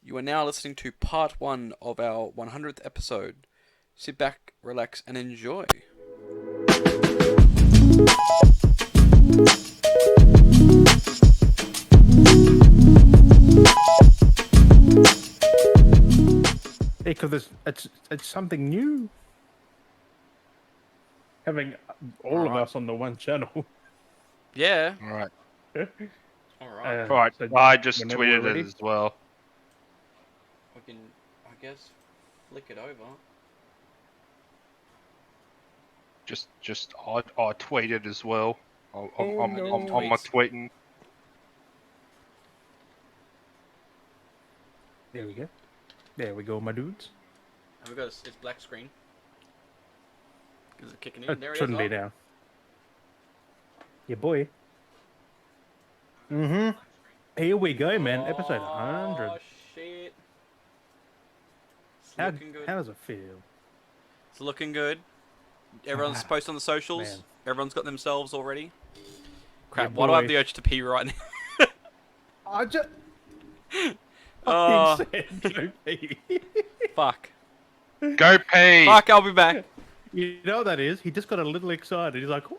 You are now listening to part 1 of our 100th episode. Sit back, relax, and enjoy. Because it's something new. Having all of us on the one channel. Yeah. Alright. Alright. Alright, So I just whenever we're tweeted ready. it as well. We can, I guess, flick it over. I tweeted as well. I'm on my Tweets. tweeting. There we go. There we go, my dudes. And we've got it's black screen. Is it kicking in? It There it shouldn't is. be now. Yeah, boy. Mm-hmm. Here we go, man. Episode 100. Oh, shit. It's How, looking good. how does it feel? It's looking good. Everyone's posted on the socials. Man. Everyone's got themselves already. Crap, Yeah, why do I have boy. the urge to pee right now? I just... Oh, said go pee. fuck. Go pee! Fuck, I'll be back. You know what that is? He just got a little excited. He's like... "Oh."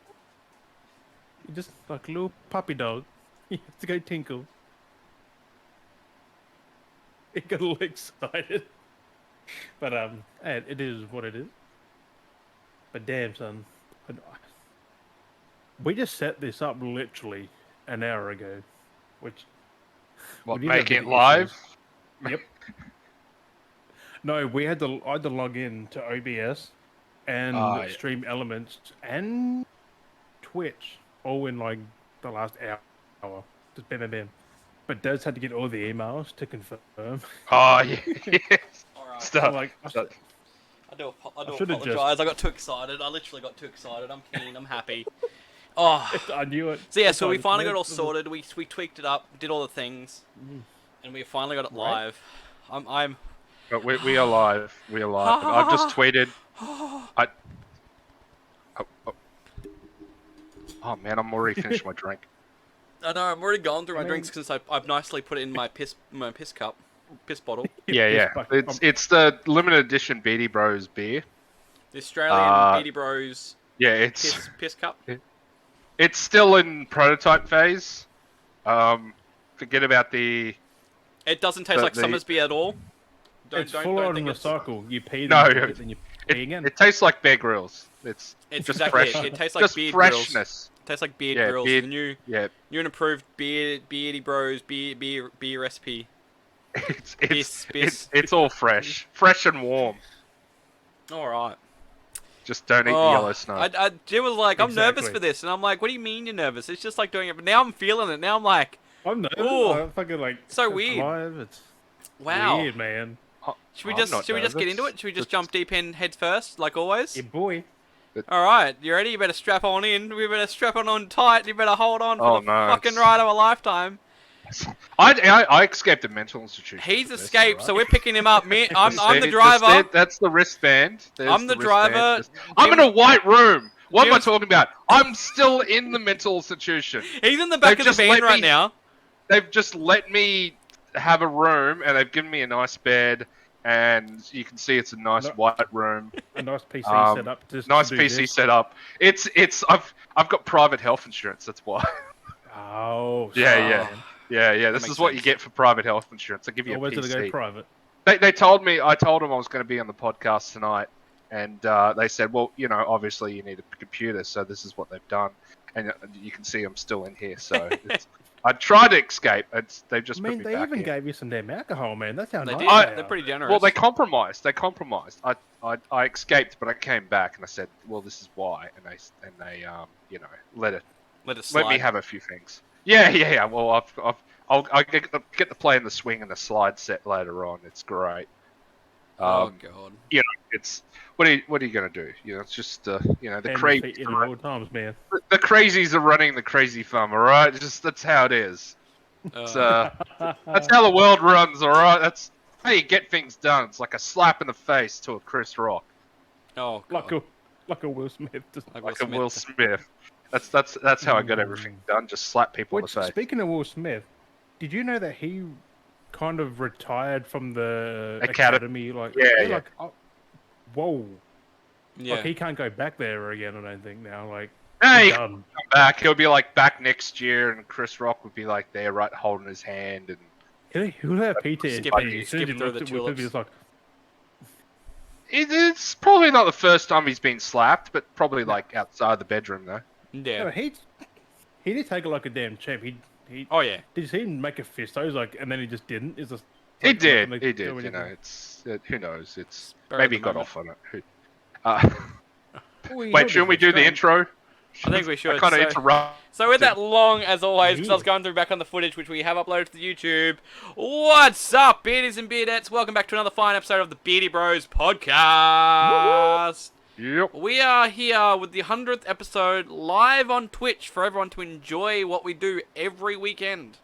He just like a little puppy dog. He has to go tinkle. He got a little excited. But hey, it is what it is. But damn, son, we just set this up literally an hour ago, which What, we did have making it the live? issues. Yep. No, I had to log in to OBS and Yeah. Stream Elements and Twitch all in like the last hour. Just bam, bam, bam. But Des had to get all the emails to confirm. Oh, yeah. Alright. Stuff. Like, I do should've apologise. I got too excited. I literally got too excited. I'm keen. I'm happy. Oh. I knew it. So yeah, It's so we like, finally got it all let's- sorted. We tweaked it up, did all the things, and we finally got it Right. live. I'm But we are live. We are live. And I've just tweeted. Oh man, I'm already finished my drink. I know. I'm already gone through my I mean- drinks because I've nicely put it in my piss cup, piss bottle. Yeah, Yes, yeah. but- It's the limited edition Beardy Bros beer. The Australian Beardy Bros Yeah, it's piss cup. it's still in prototype phase. Forget about the It doesn't taste But like the- Summer's beer at all. It's full on think it's. recycle. You pee No, them, then you pee again. it tastes like Bear Grylls. It's It's just exactly fresh. it. It tastes like just Beard Grills. freshness. It tastes like Beard Yeah, Grills. beard- The new Yeah, and improved Beardy Bros beer recipe. it's Biss. it's all fresh and warm. All right. Just don't eat the yellow snow. Jim was like, I'm nervous Exactly. for this, and I'm like, what do you mean you're nervous? It's just like doing it, but now I'm feeling it. Now I'm like, I'm nervous. Ooh. I'm fucking like So it's weird. live, It's wow. weird, man. Should we I'm just not get into nervous. it? Should we just jump deep in head first, like always? Yeah, boy. All right, you ready? You better strap on in. We better strap on tight. You better hold on for Oh, the no, fucking it's- ride of a lifetime. I escaped a mental institution. He's for this, escaped, so alright? we're picking him up. I'm the See, driver. That's the wristband. There's I'm the wristband. driver. I'm in Jim- a white room. What am I Jim's- talking about? I'm still in the mental institution. He's in the back of They've the just van let right me- now. They've just let me have a room, and they've given me a nice bed, and you can see it's a nice No. white room. A nice PC Um, set up. Just Nice to do PC this. setup. I've got private health insurance. That's why. Oh, Yeah, shit, yeah. man. Yeah. This makes is what you sense. get for private health insurance. They give you a Always to go PC. private. They told me, I told them I was going to be on the podcast tonight, and they said, well, obviously you need a computer, so this is what they've done, and you can see I'm still in here. So I tried to escape. They've just I mean, put me they back even here. gave you some damn alcohol, man. That's how They nice did. they They're are. pretty generous. Well, they compromised. I escaped, but I came back, and I said, well, this is why, and they let let it slide. me have a few things. Yeah. Well, I'll get the play in the swing and the slide set later on. It's great. Oh god. It's what are you gonna do? It's just the And crazy in all times, man. the crazies are running the crazy farm. All right, that's how it is. It's, that's how the world runs. All right, that's how you get things done. It's like a slap in the face to a Chris Rock, Oh god. Like a Will Smith. Just, Like like Will a Will Smith. Smith. That's how I got everything done. Just slap people which, in the face. speaking of Will Smith, did you know that he kind of retired from the Academy. academy. Like, Yeah. like, oh, whoa. Yeah. Like, he can't go back there again, I don't think, now. Like, Nah, he's he done. come back. He'll be like back next year, and Chris Rock would be like there, right, holding his hand, and He'll have PTSD. Skipping- As soon as he skip through looks the at Wikipedia, tulips. it's like, it's probably not the first time he's been slapped, but probably like outside the bedroom though. Yeah. no, he did take it like a damn champ. He Oh yeah. did he make a fist? I was like, and then he just didn't. It's just He like, did. nothing He to do did. You know, anything. who knows? It's Spur of maybe the he got moment. off on it. Wait, shouldn't we do the intro? I think we should. I kind of So- interrupt. So with that long, as always, because I was Yeah. going through back on the footage which we have uploaded to the YouTube. What's up, beardies and beardettes? Welcome back to another fine episode of the Beardy Bros podcast. Yep. We are here with the 100th episode live on Twitch for everyone to enjoy what we do every weekend.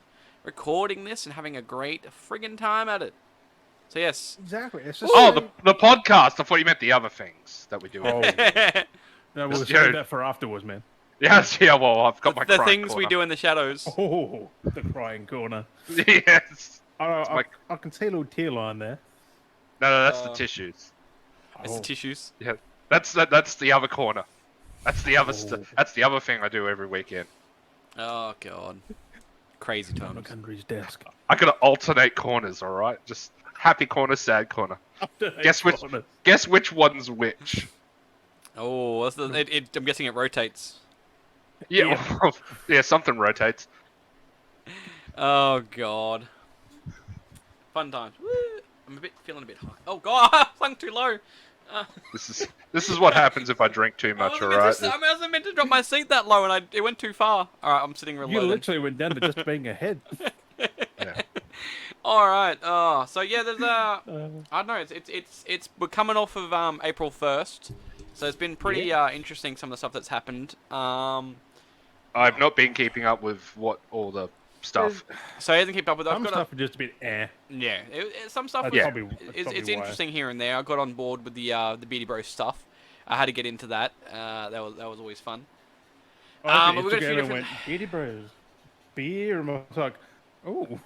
Recording this and having a great friggin' time at it. So yes. Exactly. It's just Oh, the podcast. I thought you meant the other things that we do. Oh. No, we'll Just save joke. that for afterwards, man. Yes, yeah. Well, I've got my the crying things we corner. do in the shadows. Oh, the crying corner. Yes. I like- can see a little tear line there. No, that's the Uh, tissues. It's the tissues. Yeah, that's the other corner. That's the other Oh. that's the other thing I do every weekend. Oh god. Crazy On times. McCundry's desk. I gotta alternate corners. All right, just happy corner, sad corner. Guess which? Guess which one's which? Oh, that's I'm guessing it rotates. Yeah, well, yeah, something rotates. Oh god. Fun times. Woo. I'm feeling a bit high. Oh god, I flung too low. This is what happens if I drink too much. All right. I wasn't meant to drop my seat that low, and it went too far. All right, I'm sitting real You low. then. literally went down to just being ahead. Yeah. All right. Oh, so yeah, there's I don't know. It's we're coming off of April 1st, so it's been pretty interesting. Some of the stuff that's happened. I've not been keeping up with what all the stuff. So he hasn't kept up with. I've Some got stuff are just a bit yeah. Some stuff That's was probably- that's probably it's why. interesting here and there. I got on board with the Beardy Bros stuff. I had to get into that. That was always fun. I but we got a few different- went, Beardy Bros. Beer, and I was like, oh.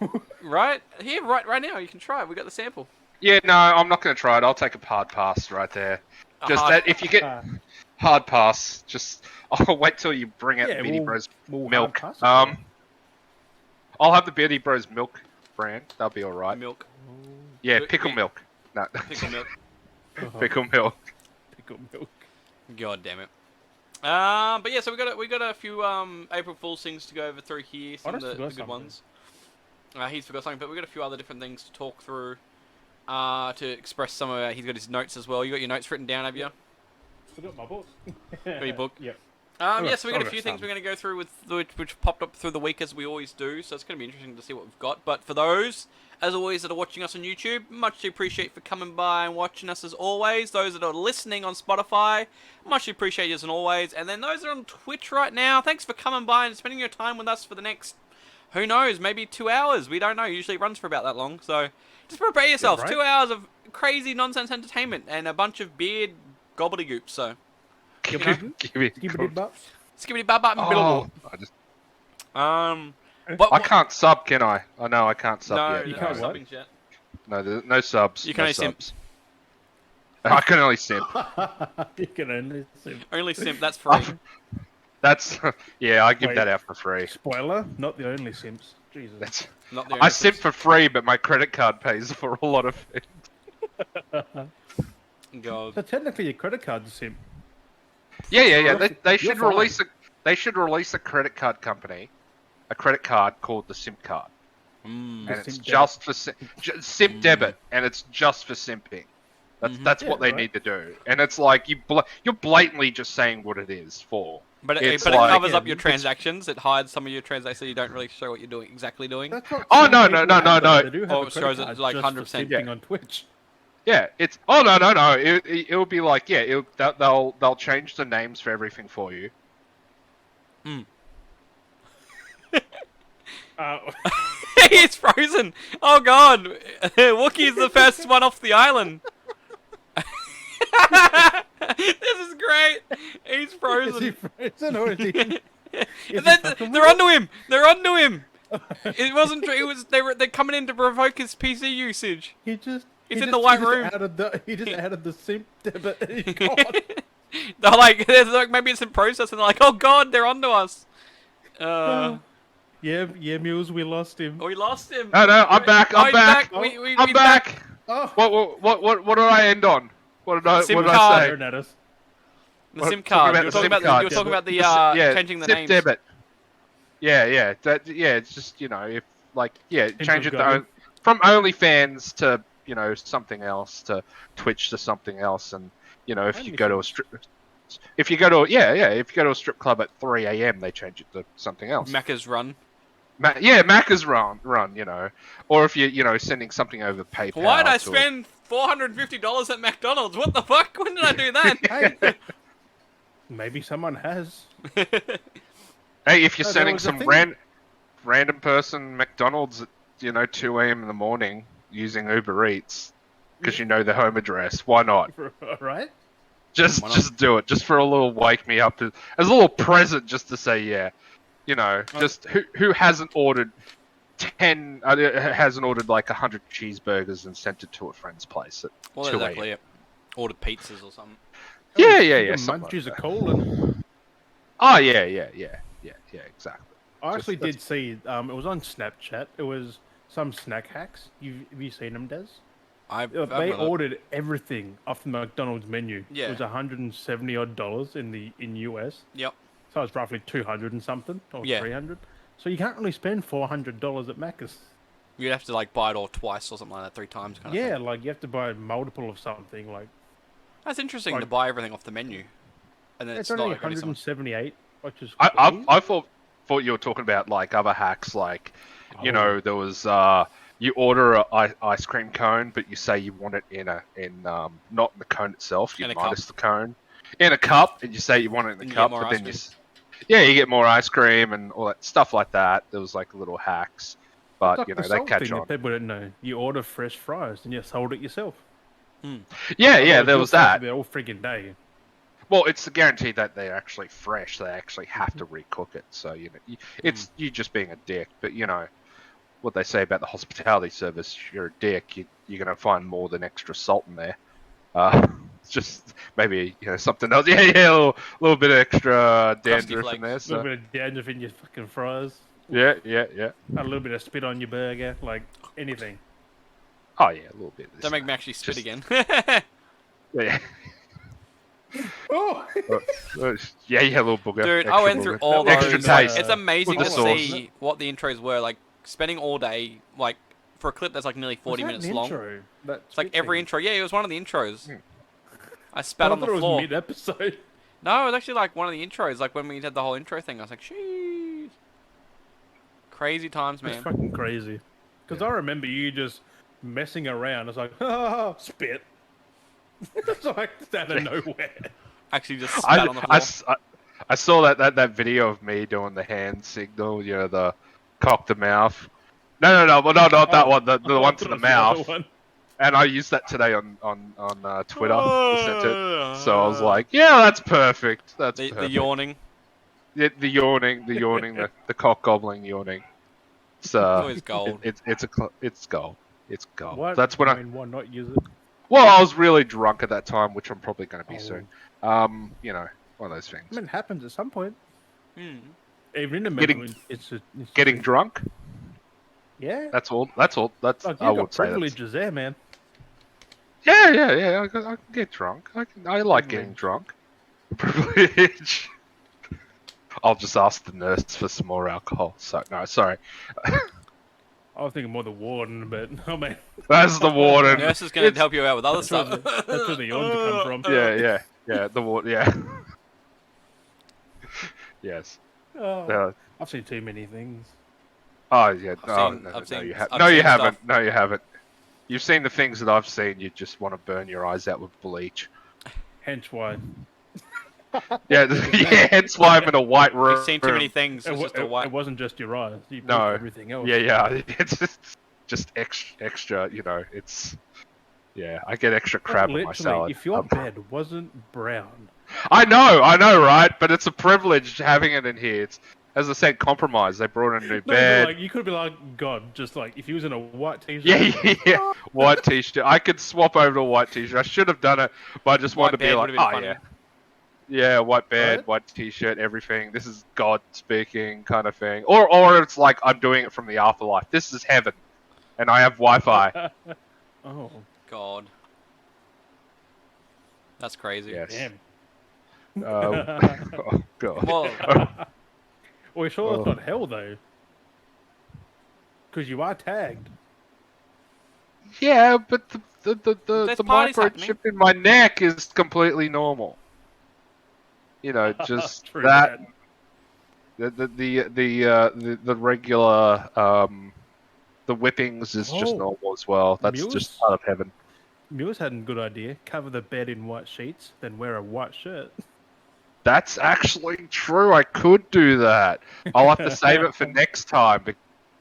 Right here, right now, you can try it. We got the sample. Yeah, no, I'm not gonna try it. I'll take a hard pass right there. A Just hard- that if you get hard pass, just I'll wait till you bring out Yeah, the Beardy we'll- Bros we'll milk. hard pass it, I'll have the Beardy Bros milk brand. That'll be all right. Milk, Yeah, Wait, pickle wait. milk. No, pickle milk. pickle milk. Pickle milk. God damn it. But yeah, so we got a few April Fool's things to go over through here. Some of just the forgot good something. ones. He's forgot something, but we got a few other different things to talk through. To express some of he's got his notes as well. You got your notes written down, have you? Forgot my book. Got your book? Yep. Yeah, so we got a I've few got things some. we're going to go through which popped up through the week as we always do. So it's going to be interesting to see what we've got. But for those, as always, that are watching us on YouTube, much appreciate for coming by and watching us as always. Those that are listening on Spotify, much appreciate you as always. And then those that are on Twitch right now, thanks for coming by and spending your time with us for the next, who knows, maybe 2 hours. We don't know. Usually it runs for about that long. So just prepare yourselves. right. 2 hours of crazy nonsense entertainment and a bunch of beard gobbledygoops. So Give Give me. it up. skibbity bop bop and Oh, billable. I What, can't sub, can I? Oh no, I can't sub no, yet. You no, can't no what? subbing yet. No, no subs. You can no only simp. subs. I can only simp. You can only see. Only simp, that's free. That's yeah. I give Wait. that out for free. Spoiler, not the only simps. Jesus. That's, Not the I only simp for free, but my credit card pays for a lot of it. God. So technically your credit card's a simp. Yeah. They You're should fine. release a credit card company, a credit card called the Simp Card, Mm. and it's Simp just for simp debit, and it's just for simping. That's Yeah, what they right. need to do, and it's like you're blatantly just saying what it is for. But it It's but it like- covers up Yeah, your it's- transactions. It hides some of your transactions, so you don't really show what you're doing exactly doing. That's what Oh, some no, people no, have, no, though. no. They do have Oh, a it credit shows it card like just 100%. for simping on Twitch. Yeah, it's no. It'll be like they'll change the names for everything for you. He's frozen. Oh God, Wookiee's the first one off the island. This is great. He's Is he frozen. frozen or is he? And he then fucking they're onto him. They're onto him. It wasn't true. It was they're coming in to provoke his PC usage. He just. He's in the white room. He just added the simp debit. And he's gone. They're like, maybe it's in process, and they're like, oh god, they're onto us. Yeah, Mules, we lost him. We lost him. No, I'm back. Oh, I'm he's back. He's I'm back. Oh, What did I end on? What did SIM I card. say? staring at us. The SIM card. You were talking about the changing the SIM names. debit. Yeah. It's just if change it to from OnlyFans to something else to Twitch to something else, and if you go to a strip. If you go to a strip club at 3 a.m., they change it to something else. Macca's Run. Macca's run, or if you're sending something over PayPal. Why'd I spend $450 at McDonald's? What the fuck? When did I do that? Hey, maybe someone has. Hey, if you're No, sending there was a some thing. random person McDonald's at 2 a.m. in the morning using Uber Eats because you know their home address, why not? Right? Just do it, just for a little wake me up as a little present, just to say just who hasn't ordered 10 hasn't ordered like 100 cheeseburgers and sent it to a friend's place at 2 a.m. exactly it. Ordered pizzas or something. Yeah. Munchies are colon. Oh yeah, exactly. I actually That's- did see. It was on Snapchat. It was some snack hacks. Have you seen them, Des? They ordered everything off the McDonald's menu. Yeah. It was $170 odd in US. Yep. So it's roughly 200 and something or Yeah. 300. So you can't really spend $400 at Macca's. You'd have to buy it all twice or something like that, 3 times kind of Yeah, thing. like you have to buy multiple of something. Like That's interesting to like- buy everything off the menu. And then it's it's only not going to be 178, which is. I thought you were talking about like other hacks, like Oh. there was you order a ice cream cone, but you say you want it in not in the cone itself, you In a minus the cone, in a cup, and you say you want it in the And you cup, get more but then ice you get more ice cream and all that stuff like that. There was like little hacks, but Like the they salt catch thing on. that people don't know. You order fresh fries and you sold it yourself. Yeah, Otherwise, there you'll was sell that. it all friggin' day. Well, it's guaranteed that they're actually fresh. They actually have to recook it. So it's you just being a dick. But what they say about the hospitality service, you're a dick. You're gonna find more than extra salt in there. It's just maybe something else. Yeah, a little bit of extra dandruff flakes. in there. A So little bit of dandruff in your fucking fries. yeah. A little bit of spit on your burger. Like anything. Oh yeah, a little bit. Of this Don't make and me actually spit Just- again. that. Yeah. Oh! Yeah, little booger. Dude, I extra went through booger. all extra those. taste. It's amazing with to the sauce. see what the intros were. Like, spending all day, like, for a clip that's like nearly 40 minutes long. It's like every intro. Yeah, it was one of the intros. I spat on the floor. It was mid-episode. No, it was actually like one of the intros. Like when we did the whole intro thing, I was like, "Sheesh." Crazy times, It's man. fucking crazy. Because I remember you just messing around. It's like, ah, spit. It's like out of nowhere. Actually, just spat on the floor. I saw that video of me doing the hand signal, the cock to mouth. No, well, no, not that one. The one to the mouth. And I used that today on Twitter. Sent it. So I was like, yeah, that's perfect. That's The perfect. yawning. Yeah, the yawning, the cock gobbling yawning. It's always gold. It's gold. It's gold. What? That's when why not use it? Well, I was really drunk at that time, which I'm probably going to be Oh. soon. One of those things. I mean, it happens at some point. Hmm. Even in the Getting- mental, it's Getting drunk. yeah. That's all. Like, I you got would say. privileges there, man. Yeah. I can get drunk. I like getting drunk. Privilege. I'll just ask the nurse for some more alcohol. So no, sorry. I was thinking more the warden, but oh man, That's the warden. Nurse is going to help you out with other that's where stuff. that's where the yawns come from. Yeah. The warden. Yeah. Yes. Oh, I've seen too many things. Oh yeah. I've seen- You I've no, you seen haven't. stuff. No, you haven't. You've seen the things that I've seen. You just want to burn your eyes out with bleach. Hence why Yeah, yeah. Hence why I'm in a white room. You've seen too many things. It's just a it white. wasn't just your eyes. You No. no, everything else. Yeah. It's just extra. It's. Yeah, I get extra crab on my Literally, salad. if your bed wasn't brown, I know, right? But it's a privilege having it in here. as I said, compromise. They brought in a new No, but bed. like you could be like God, just like if he was in a white t-shirt. Yeah. White t-shirt. I could swap over to a white t-shirt. I should have done it, but I just wanted White to be bed like, would have been oh funny. yeah, white bed, Right? white t-shirt, everything. This is God speaking, kind of thing. Or it's like I'm doing it from the afterlife. This is heaven, and I have Wi-Fi. Oh, God. That's crazy. Yes. damn. Oh God. Well, Well, sure Oh. it's not hell though, because you are tagged. Yeah, but there's the parties happening. microchip in my neck is completely normal. You know, just True that. that. The regular the whippings is just Oh, normal as well. That's just Muse? part of heaven. Muse had a good idea. Cover the bed in white sheets, then wear a white shirt. That's actually true. I could do that. I'll have to save it for next time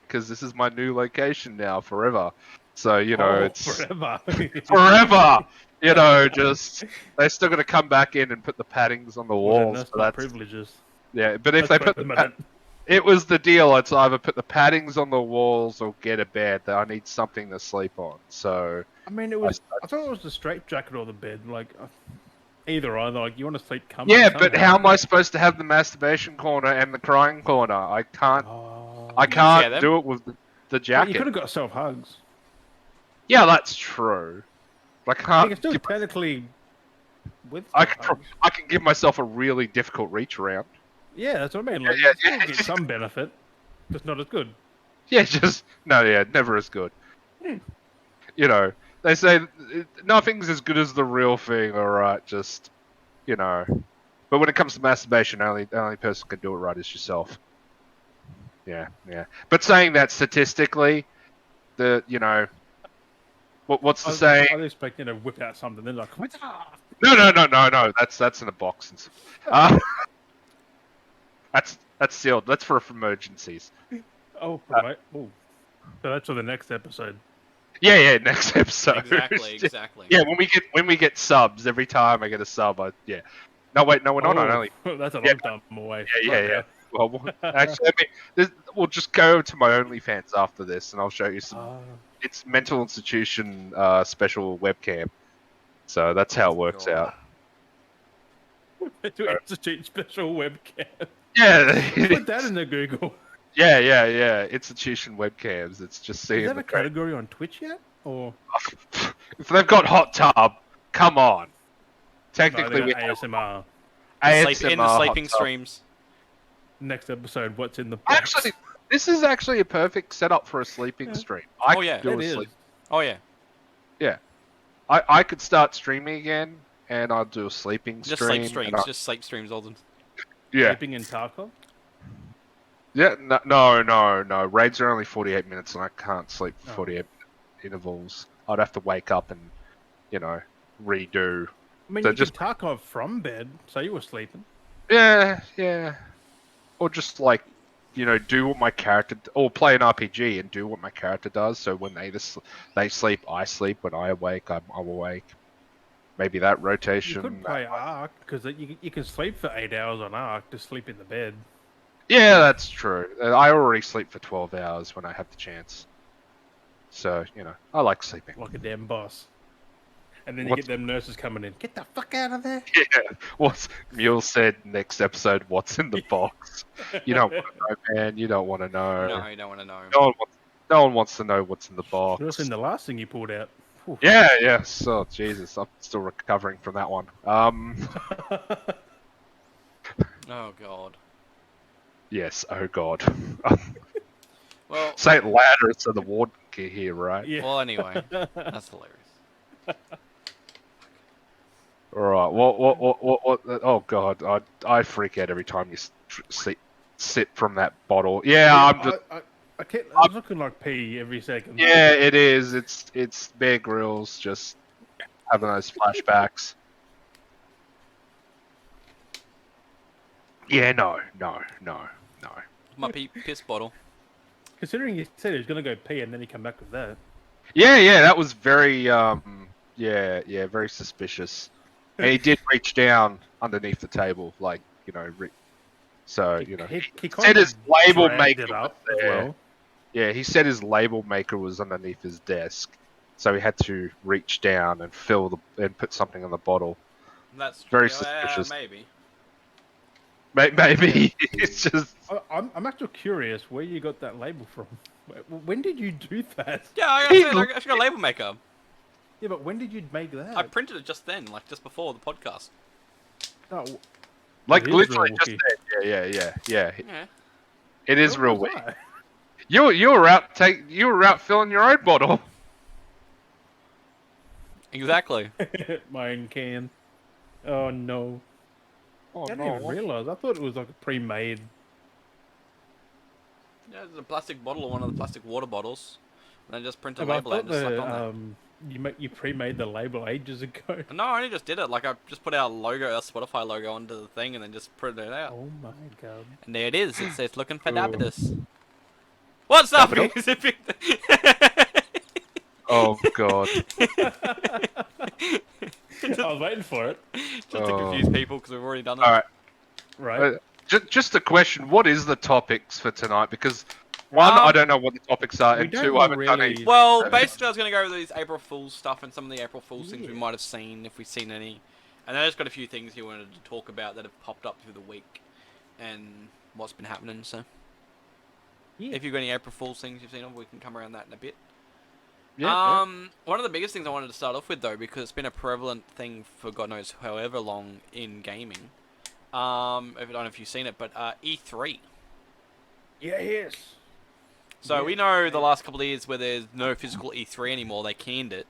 because this is my new location now forever. So you know Oh, it's forever. forever. You know, just they're still gonna come back in and put the paddings on the Well, then walls. that's So my that's privileges. yeah. But if That's they put the permanent. it was the deal. It's either put the paddings on the walls or get a bed. That I need something to sleep on. So I mean, I thought it was the straight jacket or the bed. Like, either either. Like, you want to sleep comfy yeah, but somehow. how am I supposed to have the masturbation corner and the crying corner? I can't. Oh. I You can share can't them. do it with the Well, you jacket. could have got self hugs. Yeah, that's true. But I You can't. can still technically with I self can. hugs. I can give myself a really difficult reach around. Yeah, that's what I mean. Like, Yeah, you still yeah. get some benefit, just not as good. Yeah, just no. Yeah, never as good. Hmm. You know, they say nothing's as good as the real thing. All right, just you know. But when it comes to masturbation, the only person can do it right is yourself. Yeah, yeah. But saying that statistically, you know, what's the saying? I was expecting to whip out something, then like, No. That's in a box. Uh, that's sealed. That's for emergencies. oh, right. Oh, so that's for the next episode. Yeah. Next episode. Exactly. Yeah, when we get subs, every time I get a sub, yeah. No, wait, no, we're not on Oh, only. that's a Yeah, long time away. yeah. Okay. Well, actually, I mean, we'll just go to my OnlyFans after this, and I'll show you some. It's mental institution special webcam. So that's how it works God. out. To institute special webcam. Yeah, Put that in the Google. yeah. Institution webcams. It's just Is seeing that the a category on Twitch yet? Or If they've got hot tub, come on. no, Technically, they we got have ASMR. In the hot sleeping tub. streams. Next episode, what's in the box? Actually, this is actually a perfect setup for a sleeping stream. I Oh, could yeah. do It a is. sleep. Oh yeah. Yeah, I could start streaming again, and I'll do a sleeping Just stream. sleep streams. and I- Just sleep streams, Alden. yeah, Sleeping in Tarkov? yeah. No. Raids are only 48 minutes, and I can't sleep for Oh. 48 intervals. I'd have to wake up and, redo. I mean, So you just- can Tarkov from bed, so you were sleeping. Yeah. Or just do what my character, or play an RPG and do what my character does. So when they sleep, I sleep. When I awake, I'm awake. Maybe that You rotation. could play Ark, because you can sleep for 8 hours on Ark to sleep in the bed. Yeah, that's true. I already sleep for 12 hours when I have the chance. So I like sleeping. Like a damn boss. And then you What's- get them nurses coming in. Get the fuck out of there! Yeah. What's Mule said next episode? What's in the box? You don't want to know, man. You don't want to know. No, you don't want to know. No one wants to know what's in the box. What's in the last thing you pulled out? Whew. Yeah. So Jesus, I'm still recovering from that one. Oh god. Yes. Oh God. Well. Say it louder so the warden can hear, right? Yeah. Well, anyway, that's hilarious. All right. What? Oh God, I freak out every time you sit from that bottle. Yeah, I'm just. I'm looking like pee every second. Yeah, it is. It's Bear Grylls just having those flashbacks. Yeah, no. My piss bottle. Considering you said he was going to go pee and then he come back with that. Yeah, that was very very suspicious. And he did reach down underneath the table, So He, you know, he, he he said kind his of label dragged maker it was up as there. well. Yeah, he said his label maker was underneath his desk, so he had to reach down and put something in the bottle. That's Very true. suspicious. Maybe. Maybe it's just I'm actually curious where you got that label from. When did you do that? Yeah, like I he, said, I actually got a label maker. Yeah, but when did you make I that? printed it just then, like just before the podcast. No, like it is real literally just wookie. there. Yeah. Yeah. It is Where real was weak. I? You were out filling your own bottle. Exactly. Mine can. Oh no. Oh I didn't even realize. I thought it was like a pre-made. Yeah, there's a plastic bottle or one of the plastic water bottles. And I just print a But I label out thought and just slapped it on there. you pre-made the label ages ago. No, I only just did it. Like I just put our logo, our Spotify logo, onto the thing and then just printed it out. Oh my god. And there it is. It says looking for Cool. Dabidus. What's up? Dabbidus? Oh god. I was waiting for it. Just to confuse people because we've already done it. All right. Right. Just a question. What is the topics for tonight? Because one, I don't know what the topics are, we and don't two, I haven't done really- any. Well, basically, I was going to go over these April Fool's stuff and some of the April Fool's things we Yeah. might have seen, if we've seen any. And I just got a few things you wanted to talk about that have popped up through the week and what's been happening. So, Yeah. if you've got any April Fool's things you've seen, we can come around that in a bit. Yeah, One of the biggest things I wanted to start off with, though, because it's been a prevalent thing for God knows however long in gaming. I don't know if you've seen it, but E3. Yes. So Yeah. we know the last couple of years where there's no physical E3 anymore, they canned it.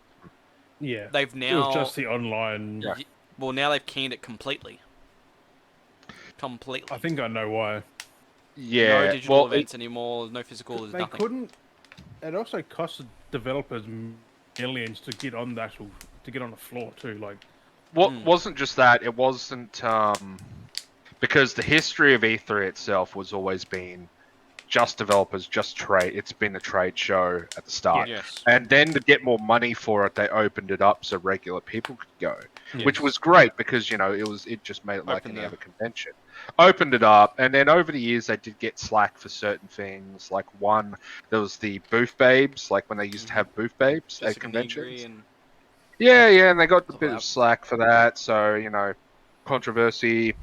Yeah. They've It now was just the online. Yeah. well now they've canned it completely. Completely. I think I know why. yeah. No digital Well, events anymore. There's no physical. There's They nothing. couldn't. It also costed developers millions to get on the floor too. Like, wasn't just that. It wasn't because the history of E3 itself was always been just developers, just trade. It's been a trade show at the start. Yes. And then to get more money for it, they opened it up so regular people could go, which Yes. was great because it just made it like Opened any the- other convention. Opened it up, and then over the years they did get slack for certain things. Like one, there was the booth babes, like when they used to have booth babes at Jessica conventions. Negri and Yeah, and they got a Stuff bit like of that. slack for that. So controversy.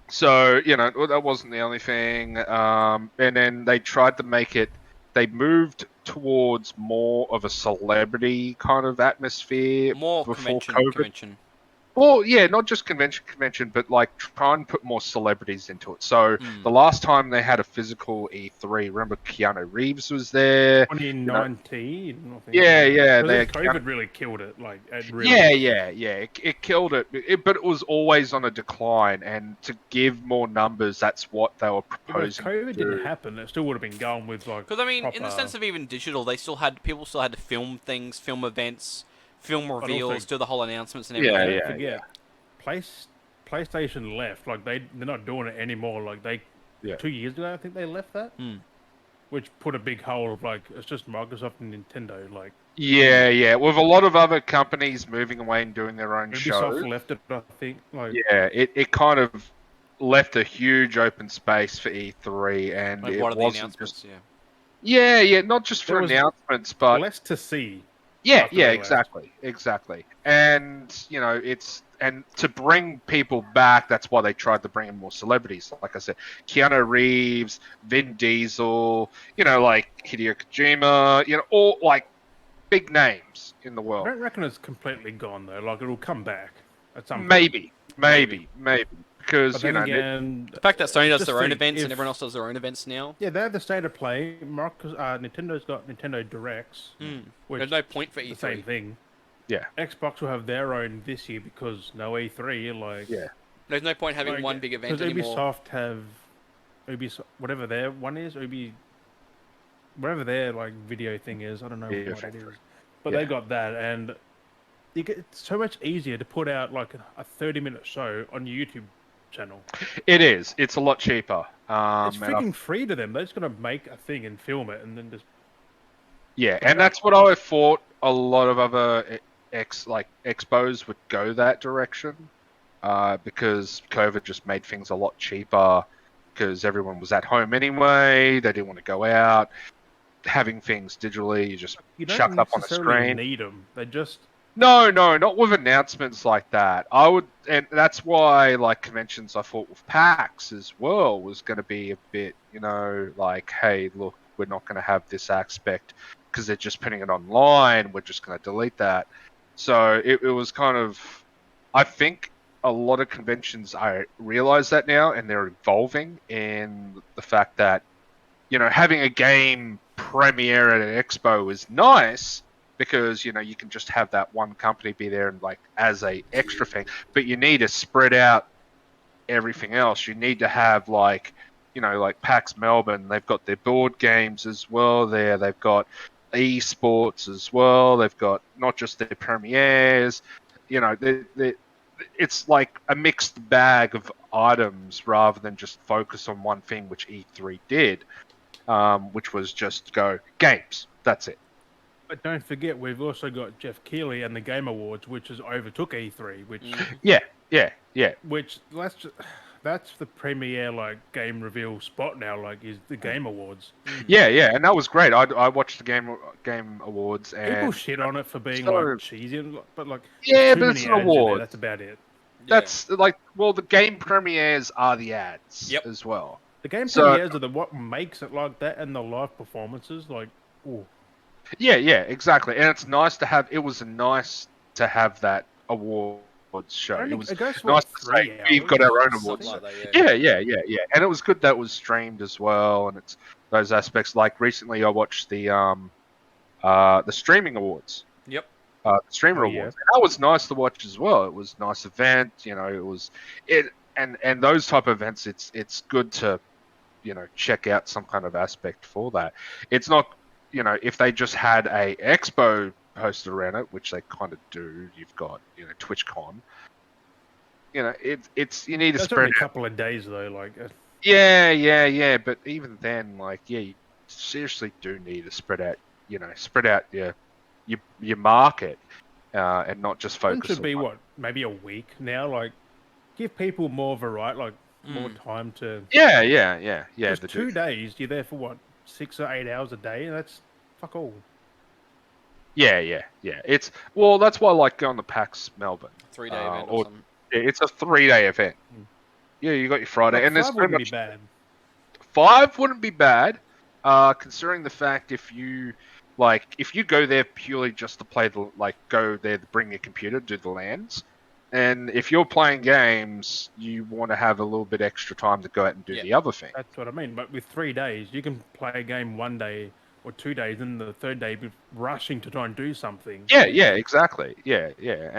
So that wasn't the only thing. And then they tried to make it. They moved towards more of a celebrity kind of atmosphere more before convention. COVID. Well, yeah, not just convention, but like try and put more celebrities into it. So Hmm. the last time they had a physical E3, remember Keanu Reeves was there. 2019. I think. Yeah, Because they COVID really killed it. Like, it really. Yeah. It killed it. But it was always on a decline, and to give more numbers, that's what they were But if proposing. COVID didn't happen, it still would have been going with like. Because I mean, in the proper- sense of even digital, people still had to film things, film events, film also- reveals, do the whole announcements and Yeah, everything. Don't forget, PlayStation left. Like, they're not doing it anymore. Like, 2 years ago, I think they left that. Hmm. Which put a big hole of like, it's just Microsoft and Nintendo. Like, Yeah. With a lot of other companies moving away and doing their own Ubisoft shows. left it, I think. Like, Yeah, it kind of left a huge open space for E3, and Like it what are the wasn't announcements? just. Yeah. Yeah, not just for There was announcements, but less to see. Yeah, after they left. exactly. And it's to bring people back. That's why they tried to bring in more celebrities. Like I said, Keanu Reeves, Vin Diesel, like Hideo Kojima, all like big names in the I world. don't reckon it's completely gone though. Like, it'll come back at some point. Maybe, because But then again, The fact that Sony does just their own think events and if- everyone else does their own events now. yeah, they have the state of play. Nintendo's got Nintendo Directs, which There's no point for is the same E3. thing. Yeah. Xbox will have their own this year because no E3. Like, Yeah. There's no point having like, one big event 'cause anymore. Ubisoft have whatever their one is, whatever their like video thing is. I don't know Yeah, what it factory. is, but Yeah. they got that, and it's so much easier to put out like a 30-minute show on your YouTube channel. It is. It's a lot cheaper. It's and I freaking free to them. They're just gonna make a thing and film it, and then just Yeah, and that's what I thought a lot of other expos would go that direction, because COVID just made things a lot cheaper because everyone was at home anyway. They didn't want to go out. Having things digitally, you just You chuck don't up on a necessarily screen. need them. They just No, not with announcements like that. I would, and that's why like conventions, I thought with PAX as well was going to be a bit, like, hey, look, we're not going to have this aspect because they're just putting it online. We're just going to delete that. So it was kind of, I think a lot of conventions, I realize that now, and they're evolving in the fact that having a game premiere at an expo is nice because you can just have that one company be there and like as a extra thing, but you need to spread out everything else. You need to have like PAX Melbourne, they've got their board games as well there. They've got esports as well. They've got not just their premieres. It's like a mixed bag of items rather than just focus on one thing, which E3 did. Which was just go games. That's it. But don't forget, we've also got Jeff Keighley and the Game Awards, which has overtook E3, Yeah. that's the premier like game reveal spot now. Like, is the Game Awards. Yeah, and that was great. I watched the game awards People and shit on it for being so, like cheesy, but like yeah, there's too but it's many an ads in there. award. That's about it. That's like the game premieres are the ads Yep. as well. The game So premieres are what makes it like that, and the live performances. Like, ooh, yeah, exactly. And it's nice to have. It was nice to have that awards show. It was it goes for nice what, to say 3 we've hours? got our own Something awards show. like that, yeah. Yeah. And it was good that was streamed as well. And it's those aspects. Like recently, I watched the streaming awards. Yep. The streamer Oh yeah. awards. And that was nice to watch as well. It was a nice event. It was it and those type of events. It's good to check out some kind of aspect for that. It's not if they just had a expo hosted around it, which they kind of do. You've got TwitchCon. It's you need to That's only spread a out. couple of days though. Like, Yeah. But even then, like, yeah, you seriously do need to spread out. Spread out your market and not just it focus should on be one. what, maybe a week now. Like, give people more variety, like more Mm. time to. Yeah. Because The 2 days, you're there for what, 6 or 8 hours a day, and that's fuck all. Yeah. That's why I like going to PAX Melbourne. 3-day event or Or something. yeah, it's a 3-day event. Mm. Yeah, you got your Friday, Like, and there's 5 so wouldn't be much. bad. 5 wouldn't be bad, considering the fact if you go there purely just to play go there to bring your computer, do the lands, and if you're playing games, you want to have a little bit extra time to go out and do Yeah. the other thing. That's what I mean. But with 3 days, you can play a game one day or 2 days, and the third day be rushing to try and do something. Yeah, exactly. Yeah,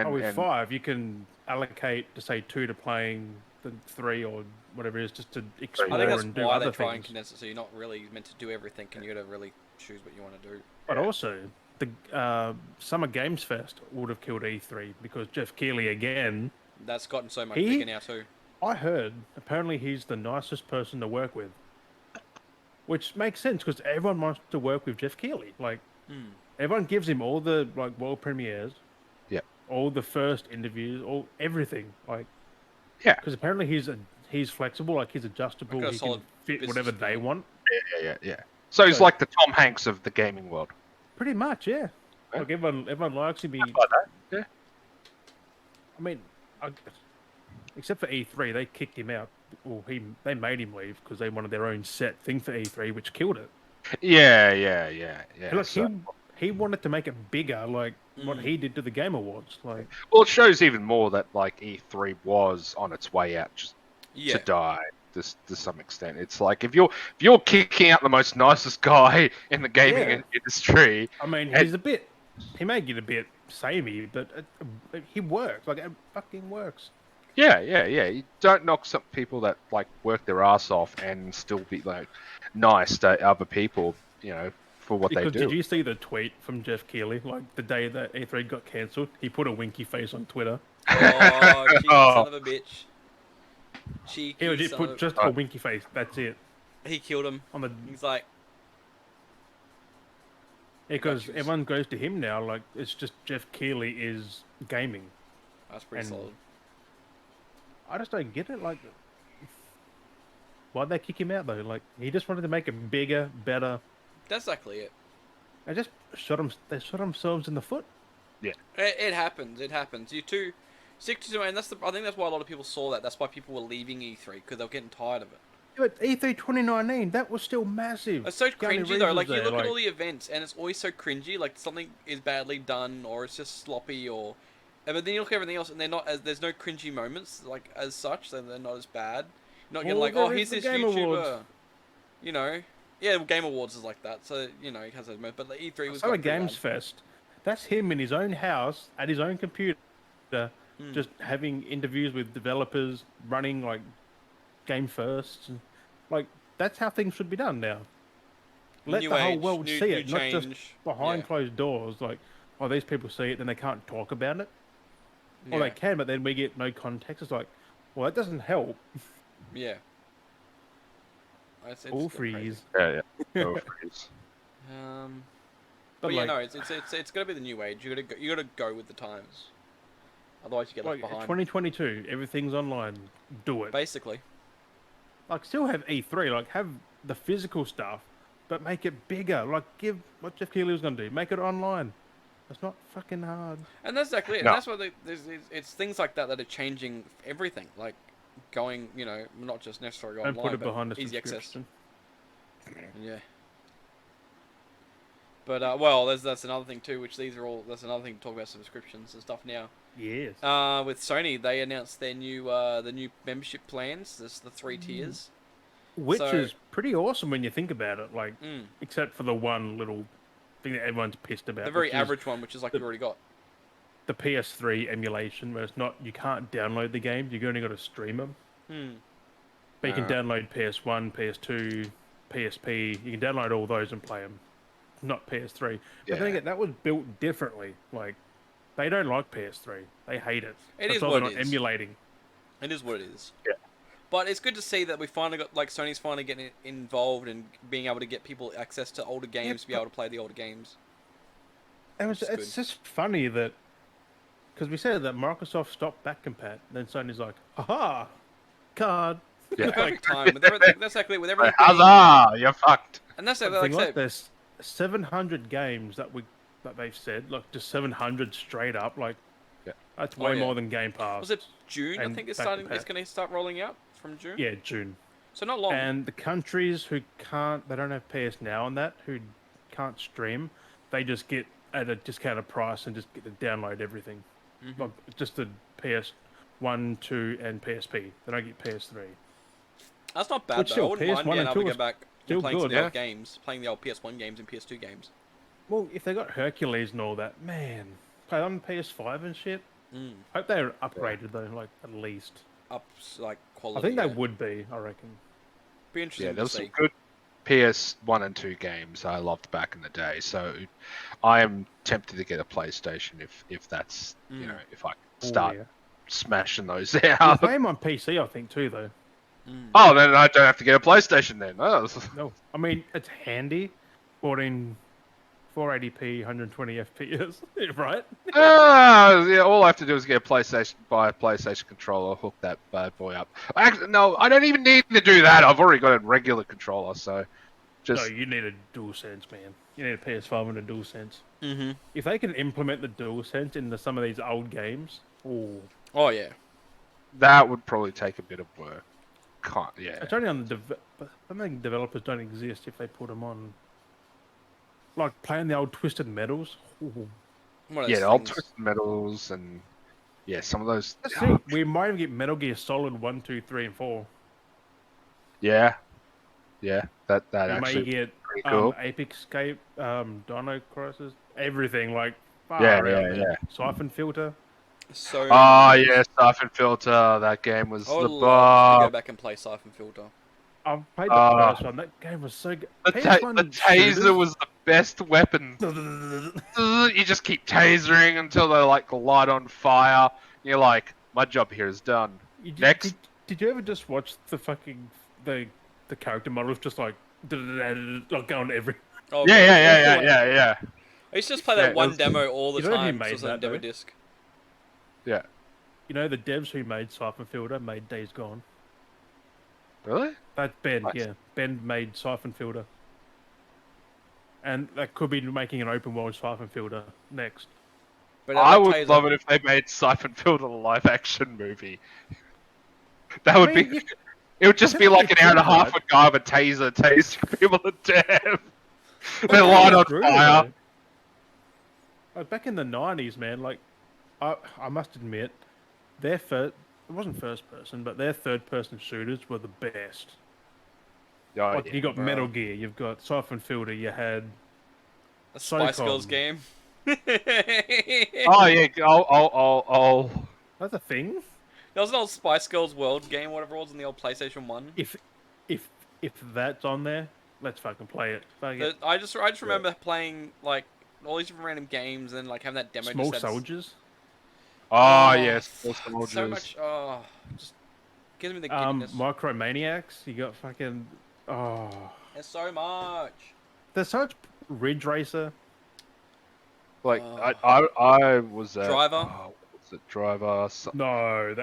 With and 5, you can allocate to say 2 to playing the 3 or whatever it is, just to explore I think that's and do why other they try and things. condense it so you're not really meant to do everything and you got to really choose what you want to do. But also, the Summer Games Fest would have killed E3 because Jeff Keighley again. That's gotten so much He- bigger now too. I heard apparently he's the nicest person to work with, which makes sense because everyone wants to work with Jeff Keighley. Like, everyone gives him all the like world premieres, Yeah. all the first interviews, all everything. Like, Yeah. because apparently he's flexible, like he's adjustable, Like a he solid can fit business whatever they plan. want. Yeah. So he's So- like the Tom Hanks of the gaming world. Pretty much, yeah. Yeah. Like everyone likes him. Like that. Yeah. I mean, except for E3, they kicked him out. Well, they made him leave because they wanted their own set thing for E3, which killed it. Yeah. Look, So- he wanted to make it bigger, like what he did to the Game Awards. Like, Well, it shows even more that like E3 was on its way out just Yeah. to die to some extent. It's like if you're kicking out the most nicest guy in the gaming Yeah. industry, I mean, And- he may get a bit samey, but he works. Like, it fucking works. yeah. You don't knock some people that like work their ass off and still be like nice to other people, for what Because they do. did you see the tweet from Jeff Keighley? Like, the day that E3 got cancelled, he put a winky face on Twitter. Oh, cheeky son of a bitch. Cheeky He legit son put of... just a winky face. That's it. He killed him. On the He's like, Because Gotchas. everyone goes to him now. Like, it's just Jeff Keighley is gaming. that's pretty And- solid. I just don't get it. Like, why'd they kick him out though? Like he just wanted to make it bigger, better. That's exactly it. They just shot him. They shot themselves in the foot. It happens. It happens. You two stick to, and I think that's why a lot of people saw that. That's why people were leaving E3 because they were getting tired of it. Yeah, but E3 2019, that was still massive. It's so Keanu cringy Reeves though. was Like you there, look at all the events, and it's always so cringy. Like something is badly done, or it's just sloppy, or. But then you look at everything else, and they're not as there's no cringy moments like as such. So they're not as bad. You're not getting Well, like, oh, there here's is the this Game YouTuber. Awards. You know, yeah, well, Game Awards is like that. So you know, it has those moments. But the E3 was. Summer got pretty Games bad. Fest. That's him in his own house at his own computer, just having interviews with developers, running like game firsts, and, like that's how things should be done now. Let New the whole age, world new- see new it, not just change. behind Yeah. closed doors. Like, oh, these people see it, then they can't talk about it. Or Yeah. they can, but then we get no context. It's like, well, that doesn't help. Yeah. It's All got crazy. freeze. Yeah, yeah. Oh, freeze. But yeah, like, no, it's gonna be the new age. You gotta go with the times. Otherwise, you get left like behind. 2022, everything's online. Do it. Basically, Like, still have E3. Like, have the physical stuff, but make it bigger. Like, give what Jeff Keighley was gonna do. Make it online. It's not fucking hard. and that's exactly it. No. And that's what it's things like that that are changing everything. Like going, you know, not just necessarily Don't online, put it but behind a easy access. subscription. Yeah. But well, that's another thing too. Which these are all. That's another thing to talk about subscriptions and stuff now. Yes. With Sony, they announced their new the new membership plans. There's the 3 tiers. Which so- is pretty awesome when you think about it. Like, Mm. except for the one little thing that everyone's pissed about. The very which is average one, which is like the- you already got. the PS3 emulation, where it's not, you can't download the games. You only got to stream them. But you can download PS1, PS2, PSP. You can download all those and play them. Not PS3. But then Yeah. again, that was built differently. Like, they don't like PS3. They hate it. It That's is why what they're it not is. emulating. It is what it is. Yeah. But it's good to see that we finally got, like, Sony's finally getting involved and being able to get people access to older games to be able to play the older games. It's good. just funny that, because we said that Microsoft stopped back compat, then Sony's like, haha, card. Yeah. Perfect time. With everything, that's exactly with everything. being- Huzzah! You're fucked. And that's like, Thing I like said, there's 700 games that they've said, like just 700 straight up, like Yeah. that's Oh, way yeah. more than Game Pass. was it June? I and think it's back to starting. It's back. going to start rolling out from June. Yeah, June. So not long. And the countries who they don't have PS Now on that, who can't stream, they just get at a discounted price and just get to download everything. Mm-hmm. Like just the PS1, 2, and PSP. They don't get PS3. That's not bad But though. still, I wouldn't mind PS1 being and able 2 to go is back still and playing some of good, the yeah. old games, playing the old PS1 games and PS2 games. Well, if they got Hercules and all that, man, play on PS5 and shit. Mm. Hope they're upgraded though, like at least. Ups like I quality. think they yeah. would be. I reckon. Be interesting Yeah, to there was see. some good PS1 and 2 games I loved back in the day. So I am tempted to get a PlayStation if that's you know if I Oh, start yeah. smashing those You out. play 'em on PC, I think too, though. Oh, then I don't have to get a PlayStation then. Oh, No, I mean it's handy, 480p, 120 FPS, right? yeah, all I have to do is get a PlayStation, buy a PlayStation controller, hook that bad boy up. Actually, no, I don't even need to do that. I've already got a regular controller, so No, just you need a DualSense, man. You need a PS5 and a DualSense. Mm-hmm. If they can implement the DualSense into some of these old games, Oh yeah. that would probably take a bit of work. Can't, yeah. it's only on the I think developers don't exist if they put them on. Like playing the old Twisted Metals. Ooh. One of Yeah, those the old things. Twisted Metals and yeah, some of those. Let's see. We might even get Metal Gear Solid 1, 2, 3, and 4. Yeah, yeah, that We actually may get pretty cool. Apex Escape, Dino Crisis, everything like far Yeah, out yeah, there. yeah. Siphon Filter. So. Oh yeah, Siphon Filter. That game was I would the love to bar. go back and play Siphon Filter. I've played the first one. That game was so good. The taser was the best weapon. You just keep tasering until they like light on fire. You're like, my job here is done. Next. Did you ever just watch the fucking the character models just like going every? Oh, Yeah. I used to just play that Yeah, one was- demo all the You know who time. made So it was on a that, demo though? disc. Yeah. You know the devs who made Siphon Filter made Days Gone. Really? That's Ben, Nice. yeah. Ben made Siphon Filter. And that could be making an open world Siphon Filter next. But I that would Taser, love it if they made Siphon Filter a live action movie. That I would mean, be. It would just be like an hour and a half right? a guy with a taser tasing people to death. They But light on true, fire. though. Like back in the 90s, man, like, I must admit, their first, it wasn't first person, but their third person shooters were the best. Oh, Like, yeah. you got Metal Gear, you've got Siphon Filter, you had a Spice SOCOM. Girls game. Oh yeah. Oh. There That's a thing. was an old Spice Girls World game, whatever it was, on the old PlayStation 1. If if if that's on there, let's fucking play it. Fuck it. I just remember playing like all these different random games and like having that demo. Small just had soldiers. Oh yes. Small fuck, soldiers. so much. Oh, just gives me the giddiness. Micromaniacs. You got fucking. Oh, There's so much. there's so much Ridge Racer. Like Oh. I was at. Driver? Oh, what's it? Driver. No,